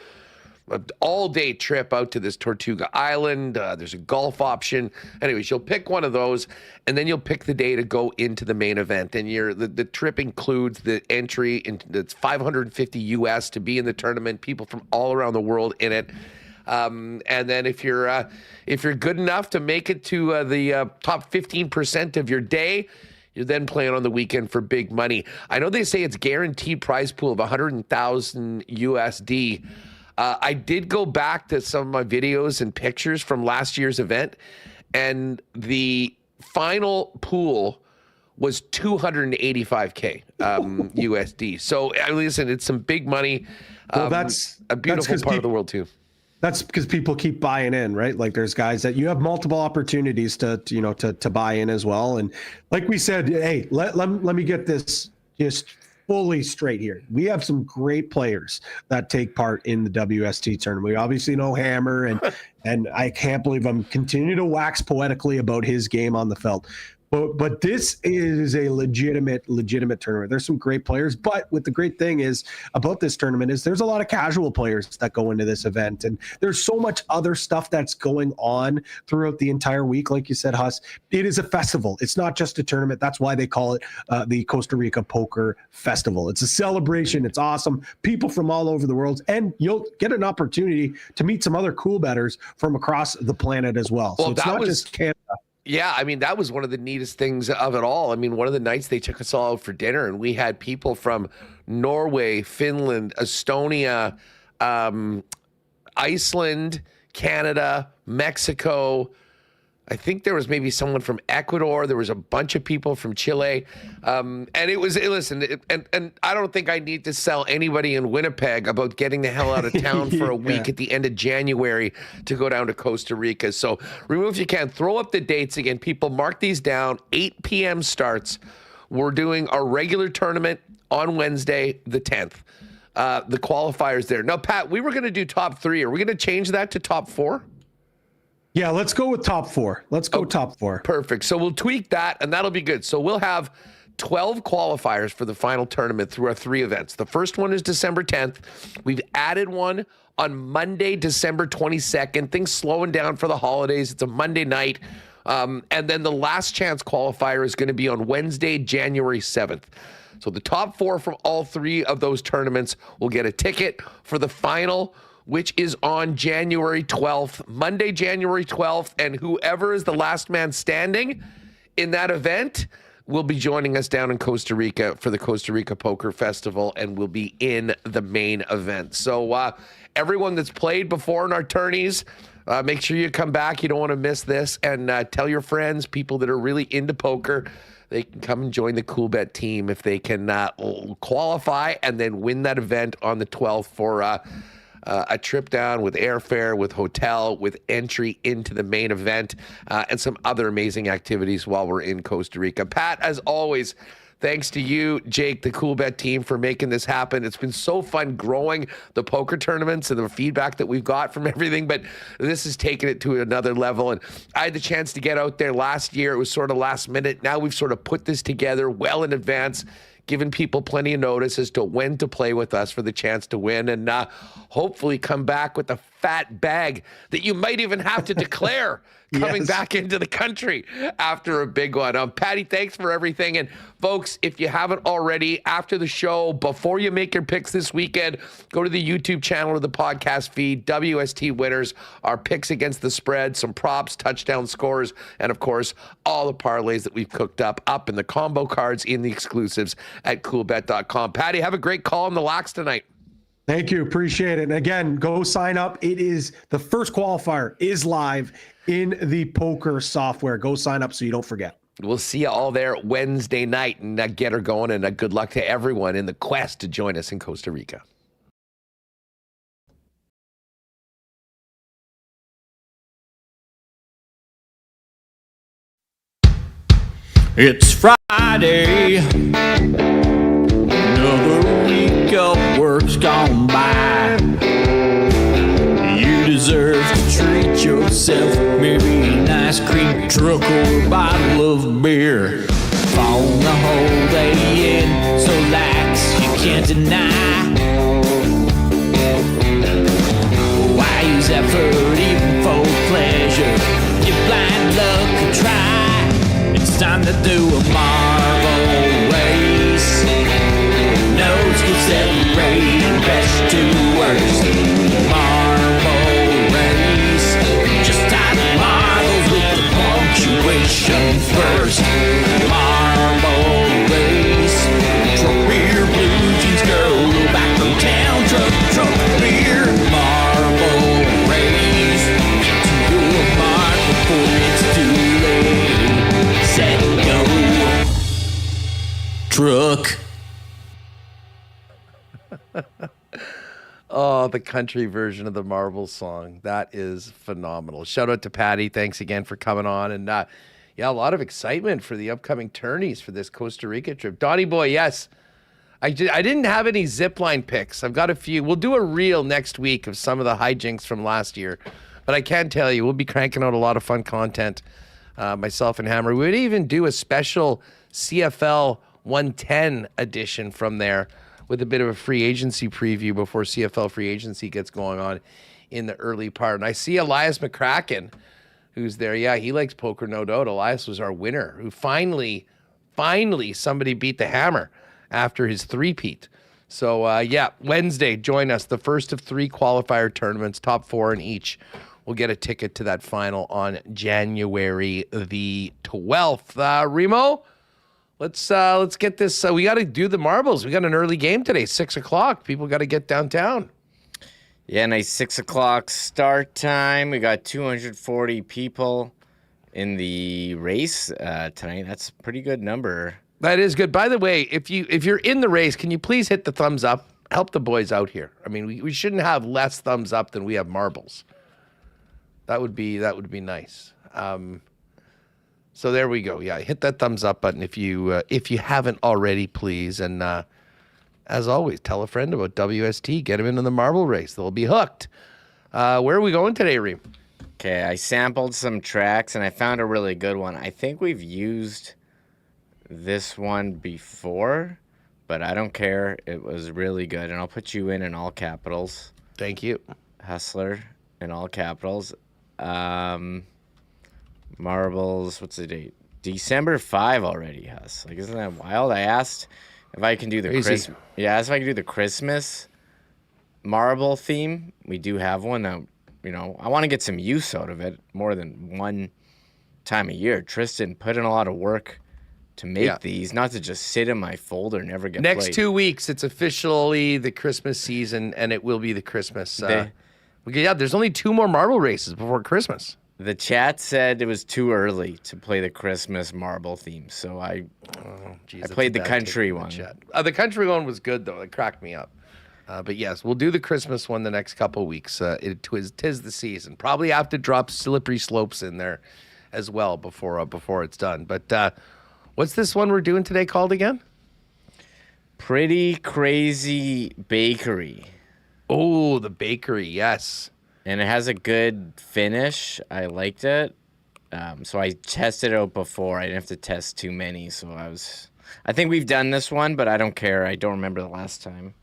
all-day trip out to this Tortuga Island. There's a golf option. Anyways, you'll pick one of those, and then you'll pick the day to go into the main event. And the trip includes the entry, it's $550 US to be in the tournament. People from all around the world in it. And then if you're good enough to make it to the top 15% of your day, you're then playing on the weekend for big money. I know they say it's guaranteed prize pool of 100,000 USD. I did go back to some of my videos and pictures from last year's event, and the final pool was 285K USD. So listen, it's some big money. Well, that's a beautiful part of the world too. That's because people keep buying in, right? Like there's guys that you have multiple opportunities to buy in as well. And like we said, hey, let me get this just fully straight here. We have some great players that take part in the WST tournament. We obviously know Hammer, and I can't believe I'm continuing to wax poetically about his game on the felt. But this is a legitimate tournament. There's some great players, but what the great thing is about this tournament is there's a lot of casual players that go into this event, and there's so much other stuff that's going on throughout the entire week. Like you said, Huss, it is a festival. It's not just a tournament. That's why they call it the Costa Rica Poker Festival. It's a celebration. It's awesome. People from all over the world, and you'll get an opportunity to meet some other cool bettors from across the planet as well. So it's not just Canada. Yeah, I mean, that was one of the neatest things of it all. I mean, one of the nights they took us all out for dinner, and we had people from Norway, Finland, Estonia, Iceland, Canada, Mexico, I think there was maybe someone from Ecuador. There was a bunch of people from Chile. And it was, and I don't think I need to sell anybody in Winnipeg about getting the hell out of town for a week at the end of January to go down to Costa Rica. So Remove if you can. Throw up the dates again. People, mark these down. 8 p.m. starts. We're doing our regular tournament on Wednesday, the 10th. The qualifiers there. Now, Pat, we were going to do top 3. Are we going to change that to top 4? Yeah, let's go with top 4. Let's go top 4. Perfect. So we'll tweak that, and that'll be good. So we'll have 12 qualifiers for the final tournament through our 3 events. The first one is December 10th. We've added one on Monday, December 22nd. Things slowing down for the holidays. It's a Monday night. And then the last chance qualifier is going to be on Wednesday, January 7th. So the top 4 from all 3 of those tournaments will get a ticket for the final, which is on January 12th, Monday, January 12th. And whoever is the last man standing in that event will be joining us down in Costa Rica for the Costa Rica Poker Festival and will be in the main event. So everyone that's played before in our tourneys, make sure you come back. You don't want to miss this. And tell your friends, people that are really into poker, they can come and join the Coolbet team if they can qualify and then win that event on the 12th for a trip down with airfare, with hotel, with entry into the main event, and some other amazing activities while we're in Costa Rica. Pat, as always, thanks to you, Jake, the Coolbet team, for making this happen. It's been so fun growing the poker tournaments and the feedback that we've got from everything, but this has taken it to another level. And I had the chance to get out there last year. It was sort of last minute. Now we've sort of put this together well in advance, giving people plenty of notice as to when to play with us for the chance to win, and hopefully come back with a fat bag that you might even have to declare coming back into the country after a big one. Patty, thanks for everything. And folks, if you haven't already, after the show, before you make your picks this weekend, go to the YouTube channel or the podcast feed, WST winners, our picks against the spread, some props, touchdown scores, and of course, all the parlays that we've cooked up in the combo cards, in the exclusives at coolbet.com. Patty, have a great call on the locks tonight. Thank you. Appreciate it. And again, go sign up. It is the first qualifier is live in the poker software. Go sign up so you don't forget. We'll see you all there Wednesday night, and get her going, and good luck to everyone in the quest to join us in Costa Rica. It's Friday, another week of work's gone by. You deserve to treat yourself, maybe a nice cream truck or a bottle of beer. Phone the whole day in, so lax you can't deny. Why use effort even for pleasure? Give blind luck a try. It's time to do a marble race. No skill separate best to worst. Marble race. Just tie the marbles with the punctuation first. Marble race. Truck beer, blue jeans girl, go back from town. Truck beer. Marble race. Get to your mark before it's too late. Set, go. Truck. Oh, the country version of the Marvel song. That is phenomenal. Shout out to Patty. Thanks again for coming on. And yeah, a lot of excitement for the upcoming tourneys for this Costa Rica trip. Donnie boy, yes. I didn't have any zipline picks. I've got a few. We'll do a reel next week of some of the hijinks from last year. But I can tell you, we'll be cranking out a lot of fun content, myself and Hammer. We would even do a special CFL 110 edition from there, with a bit of a free agency preview before CFL free agency gets going on in the early part. And I see Elias McCracken, who's there. Yeah, he likes poker, no doubt. Elias was our winner, who finally somebody beat the Hammer after his three-peat. So, yeah, Wednesday, join us. The first of 3 qualifier tournaments, top 4 in each. We'll get a ticket to that final on January the 12th. Remo? Let's get this. We got to do the marbles. We got an early game today, 6 o'clock. People got to get downtown. Yeah, nice 6 o'clock start time. We got 240 people in the race tonight. That's a pretty good number. That is good. By the way, if you're in the race, can you please hit the thumbs up? Help the boys out here. I mean, we shouldn't have less thumbs up than we have marbles. That would be nice. So there we go. Yeah, hit that thumbs up button if you haven't already, please. And as always, tell a friend about WST. Get them into the marble race. They'll be hooked. Where are we going today, Reem? Okay, I sampled some tracks and I found a really good one. I think we've used this one before, but I don't care. It was really good, and I'll put you in all capitals. Thank you. Hustler in all capitals. Marbles, what's the date? December 5 already, Huss. Like, isn't that wild? I asked if I can do the Christmas. Yeah, I asked if I can do the Christmas marble theme. We do have one that, I want to get some use out of it more than one time a year. Tristan put in a lot of work to make these, not to just sit in my folder and never get Next played. 2 weeks, it's officially the Christmas season, and it will be the Christmas. There's only 2 more marble races before Christmas. The chat said it was too early to play the Christmas marble theme, so I played the country one. The country one was good, though. It cracked me up. But yes, we'll do the Christmas one the next couple of weeks. Tis the season. Probably have to drop Slippery Slopes in there as well before it's done. But what's this one we're doing today called again? Pretty Crazy Bakery. Oh, the bakery, yes. And it has a good finish. I liked it. So I tested it out before. I didn't have to test too many. So I think we've done this one, but I don't care. I don't remember the last time.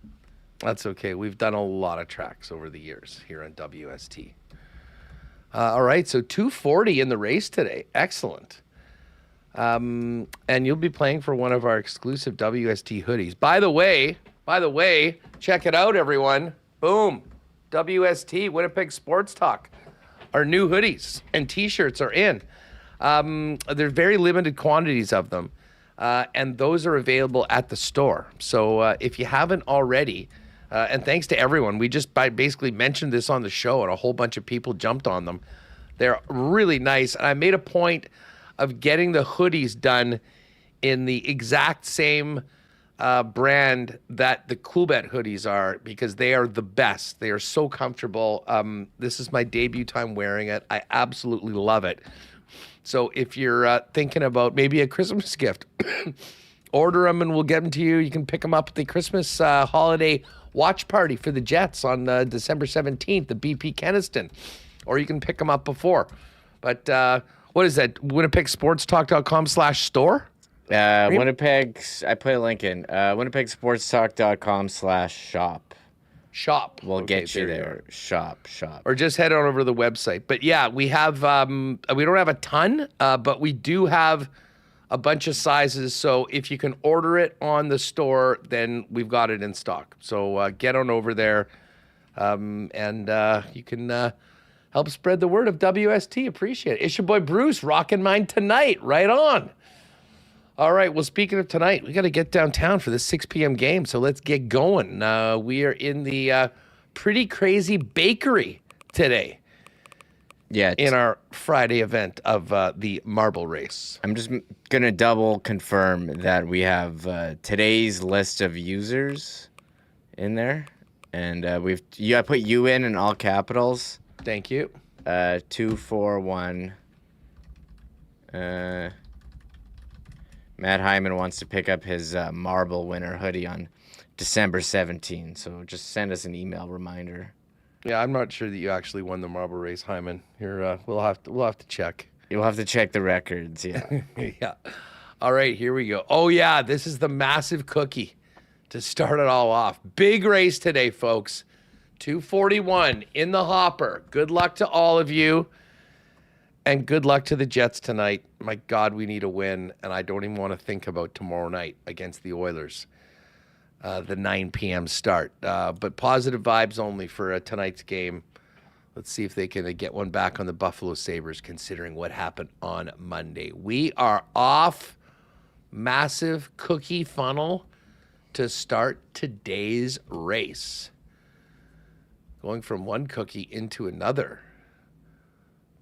That's okay. We've done a lot of tracks over the years here on WST. All right, so 240 in the race today. Excellent. And you'll be playing for one of our exclusive WST hoodies. By the way, check it out, everyone. Boom. WST, Winnipeg Sports Talk. Our new hoodies and T-shirts are in. There's very limited quantities of them, and those are available at the store. So if you haven't already, and thanks to everyone, we just basically mentioned this on the show, and a whole bunch of people jumped on them. They're really nice, and I made a point of getting the hoodies done in the exact same brand that the Coolbet hoodies are, because they are the best. They are so comfortable. This is my debut time wearing it. I absolutely love it. So if you're thinking about maybe a Christmas gift, order them and we'll get them to you. You can pick them up at the Christmas holiday watch party for the Jets on December 17th, the BP Keniston, or you can pick them up before. But what is that? WinnipegSportsTalk.com/store? Winnipeg, I put a link in. WinnipegSportsTalk.com/shop. Shop. We'll get you there. Shop. Or just head on over to the website. But yeah, we have, we don't have a ton, but we do have a bunch of sizes. So if you can order it on the store, then we've got it in stock. So get on over there, and you can help spread the word of WST. Appreciate it. It's your boy Bruce rocking mine tonight. Right on. All right. Well, speaking of tonight, we got to get downtown for the 6 p.m. game. So let's get going. We are in the Pretty Crazy Bakery today. Yeah. In our Friday event of the marble race. I'm just going to double confirm that we have today's list of users in there. And I put you in all capitals. Thank you. 241. Matt Hyman wants to pick up his marble winner hoodie on December 17. So just send us an email reminder. Yeah, I'm not sure that you actually won the marble race, Hyman. Here, we'll have to check. You'll have to check the records. Yeah. Yeah. All right, here we go. Oh yeah, this is the massive cookie to start it all off. Big race today, folks. 241 in the hopper. Good luck to all of you. And good luck to the Jets tonight. My God, we need a win, and I don't even want to think about tomorrow night against the Oilers, the 9 p.m. start. But positive vibes only for tonight's game. Let's see if they can get one back on the Buffalo Sabres, considering what happened on Monday. We are off. Massive cookie funnel to start today's race. Going from one cookie into another.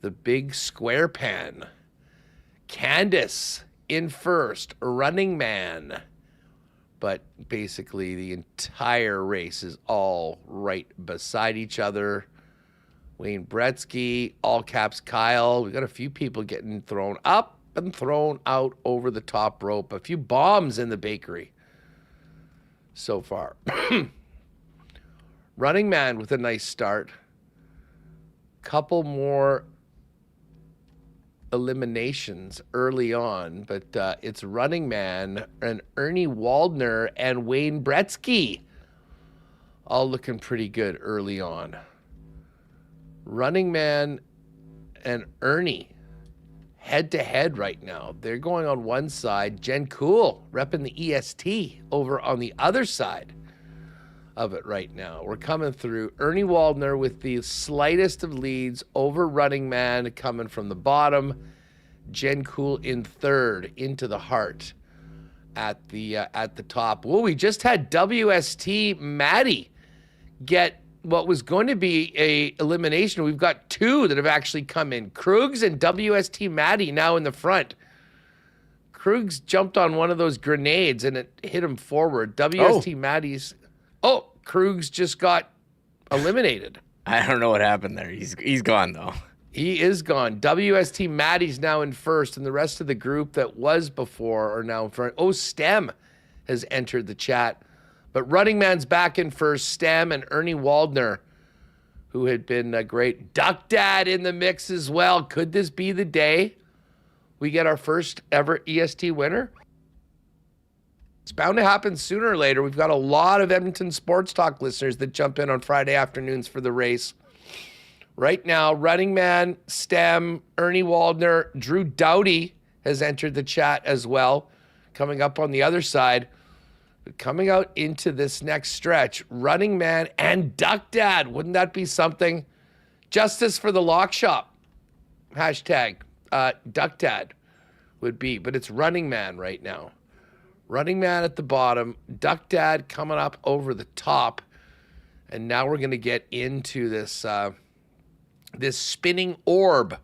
The big square pan Candace in first, Running Man. But basically the entire race is all right beside each other. Wayne Gretzky, all caps Kyle. We got a few people getting thrown up and thrown out over the top rope. A few bombs in the bakery so far. Running Man with a nice start. Couple more eliminations early on, but it's Running Man and Ernie Waldner and Wayne Gretzky all looking pretty good early on. Running Man and Ernie head to head right now. They're going on one side. Jen Cool repping the EST over on the other side of it right now. We're coming through. Ernie Waldner with the slightest of leads over Running Man coming from the bottom. Jen Cool in third into the heart at the top. Well, we just had WST Maddie get what was going to be a elimination. We've got two that have actually come in. Krugs and WST Maddie now in the front. Krugs jumped on one of those grenades and it hit him forward. WST Maddie's... Oh, Krugs just got eliminated. I don't know what happened there. He's gone, though. He is gone. WST Maddie's now in first, and the rest of the group that was before are now in front. Oh, Stem has entered the chat. But Running Man's back in first. Stem and Ernie Waldner, who had been great. Duck Dad in the mix as well. Could this be the day we get our first ever EST winner? It's bound to happen sooner or later. We've got a lot of Edmonton Sports Talk listeners that jump in on Friday afternoons for the race. Right now, Running Man, Stem, Ernie Waldner, Drew Doughty has entered the chat as well. Coming up on the other side, coming out into this next stretch, Running Man and Duck Dad. Wouldn't that be something? Justice for the Lock Shop. Hashtag Duck Dad would be, but it's Running Man right now. Running Man at the bottom, Duck Dad coming up over the top. And now we're going to get into this this spinning orb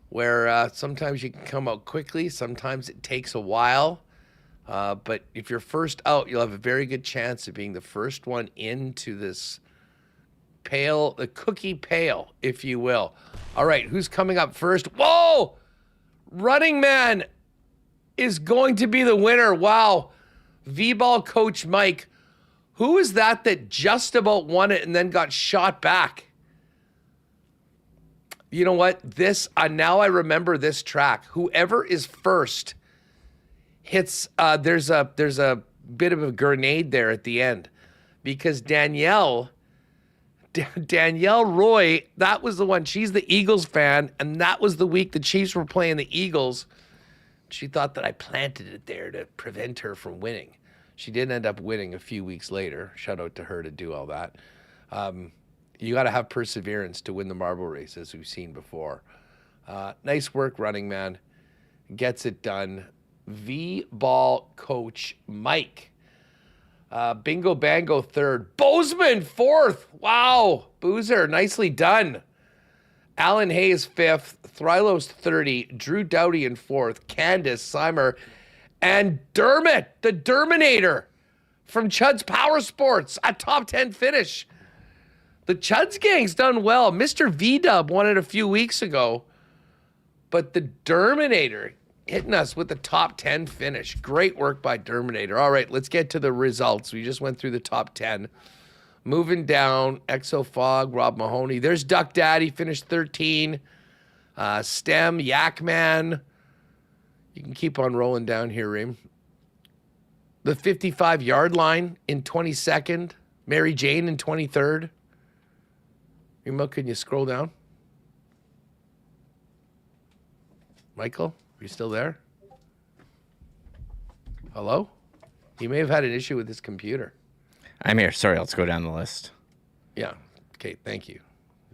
where sometimes you can come out quickly, sometimes it takes a while. But if you're first out, you'll have a very good chance of being the first one into this pail, the cookie pail, if you will. All right, who's coming up first? Whoa! Running Man is going to be the winner. Wow. V-ball coach Mike. Who is that just about won it and then got shot back? You know what? This, now I remember this track. Whoever is first hits, there's a bit of a grenade there at the end because Danielle Roy, that was the one. She's the Eagles fan, and that was the week the Chiefs were playing the Eagles. She thought that I planted it there to prevent her from winning. She did end up winning a few weeks later. Shout out to her to do all that. You got to have perseverance to win the marble race, as we've seen before. Nice work, Running Man. Gets it done. V-ball coach Mike. Bingo Bango third. Bozeman fourth. Wow. Boozer, nicely done. Alan Hayes fifth. Thrylos 30. Drew Doughty in fourth. Candace Seimer. And Dermot, the Derminator from Chud's Power Sports. A top 10 finish. The Chud's gang's done well. Mr. V-Dub won it a few weeks ago. But the Derminator hitting us with the top 10 finish. Great work by Derminator. All right, let's get to the results. We just went through the top 10. Moving down, Exo Fog, Rob Mahoney. There's Duck Daddy, finished 13. Stem, Yakman. You can keep on rolling down here, Reem. The 55-yard line in 22nd. Mary Jane in 23rd. Remo, can you scroll down? Michael, are you still there? Hello? He may have had an issue with his computer. I'm here. Sorry, let's go down the list. Yeah. Okay, thank you.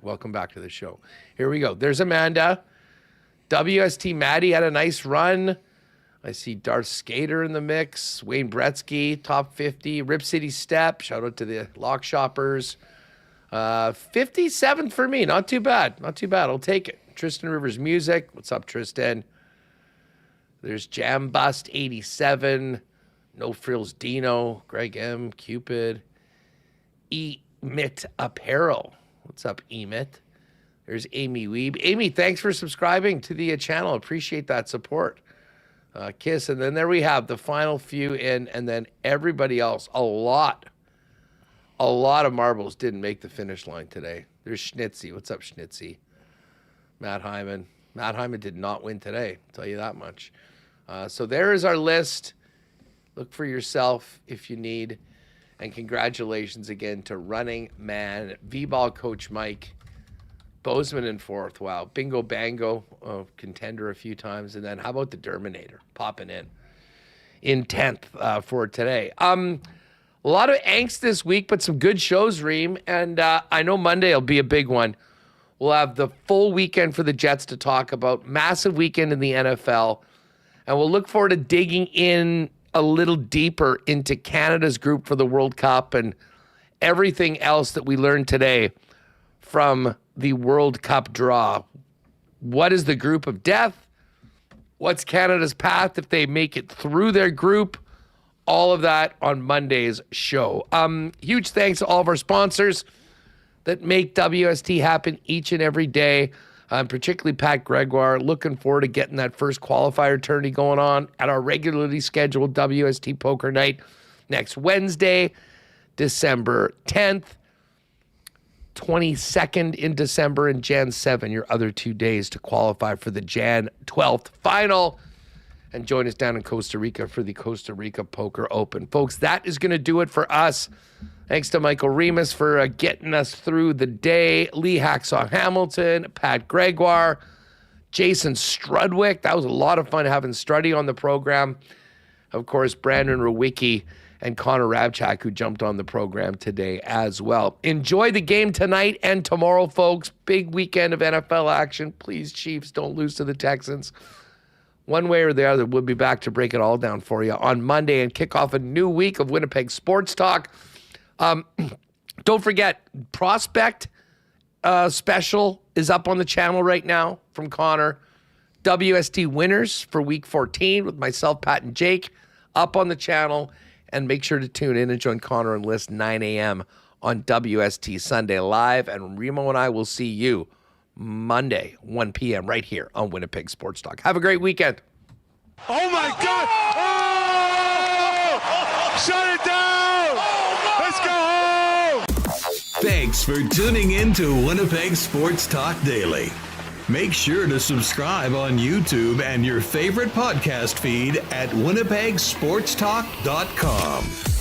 Welcome back to the show. Here we go. There's Amanda. WST Maddie had a nice run. I see Darth Skater in the mix. Wayne Gretzky, top 50. Rip City Step. Shout out to the Lock Shoppers. 57 for me. Not too bad. Not too bad. I'll take it. Tristan Rivers Music. What's up, Tristan? There's Jam Bust 87, No Frills Dino, Greg M, Cupid, Emit Apparel. What's up, Emit? There's Amy Weeb. Amy, thanks for subscribing to the channel. Appreciate that support. Kiss. And then there we have the final few in, and then everybody else. A lot of marbles didn't make the finish line today. There's Schnitzy. What's up, Schnitzy? Matt Hyman. Matt Hyman did not win today. I'll tell you that much. So there is our list. Look for yourself if you need. And congratulations again to Running Man, V-Ball Coach Mike, Bozeman in 4th. Wow. Bingo Bango, contender a few times. And then how about the Derminator popping in 10th for today. A lot of angst this week, but some good shows, Reem. And I know Monday will be a big one. We'll have the full weekend for the Jets to talk about. Massive weekend in the NFL. And we'll look forward to digging in a little deeper into Canada's group for the World Cup and everything else that we learned today from the World Cup draw. What is the group of death? What's Canada's path if they make it through their group? All of that on Monday's show. Huge thanks to all of our sponsors that make WST happen each and every day. Particularly Pat Gregoire. Looking forward to getting that first qualifier tourney going on at our regularly scheduled WST Poker Night next Wednesday, December 10th, 22nd in December, and Jan 7, your other 2 days to qualify for the Jan 12th final. And join us down in Costa Rica for the Costa Rica Poker Open. Folks, that is going to do it for us. Thanks to Michael Remis for getting us through the day. Lee Hacksaw Hamilton, Pat Gregoire, Jason Strudwick. That was a lot of fun having Struddy on the program. Of course, Brandon Rewucki and Connor Rabchak, who jumped on the program today as well. Enjoy the game tonight and tomorrow, folks. Big weekend of NFL action. Please, Chiefs, don't lose to the Texans. One way or the other, we'll be back to break it all down for you on Monday and kick off a new week of Winnipeg Sports Talk. Don't forget, Prospect special is up on the channel right now from Connor. WST winners for week 14 with myself, Pat, and Jake up on the channel. And make sure to tune in and join Connor and Liz 9 a.m. on WST Sunday Live. And Remo and I will see you Monday, 1 p.m. right here on Winnipeg Sports Talk. Have a great weekend. Oh, my God. Oh! Shut it down. Let's go home. Thanks for tuning in to Winnipeg Sports Talk Daily. Make sure to subscribe on YouTube and your favorite podcast feed at winnipegsportstalk.com.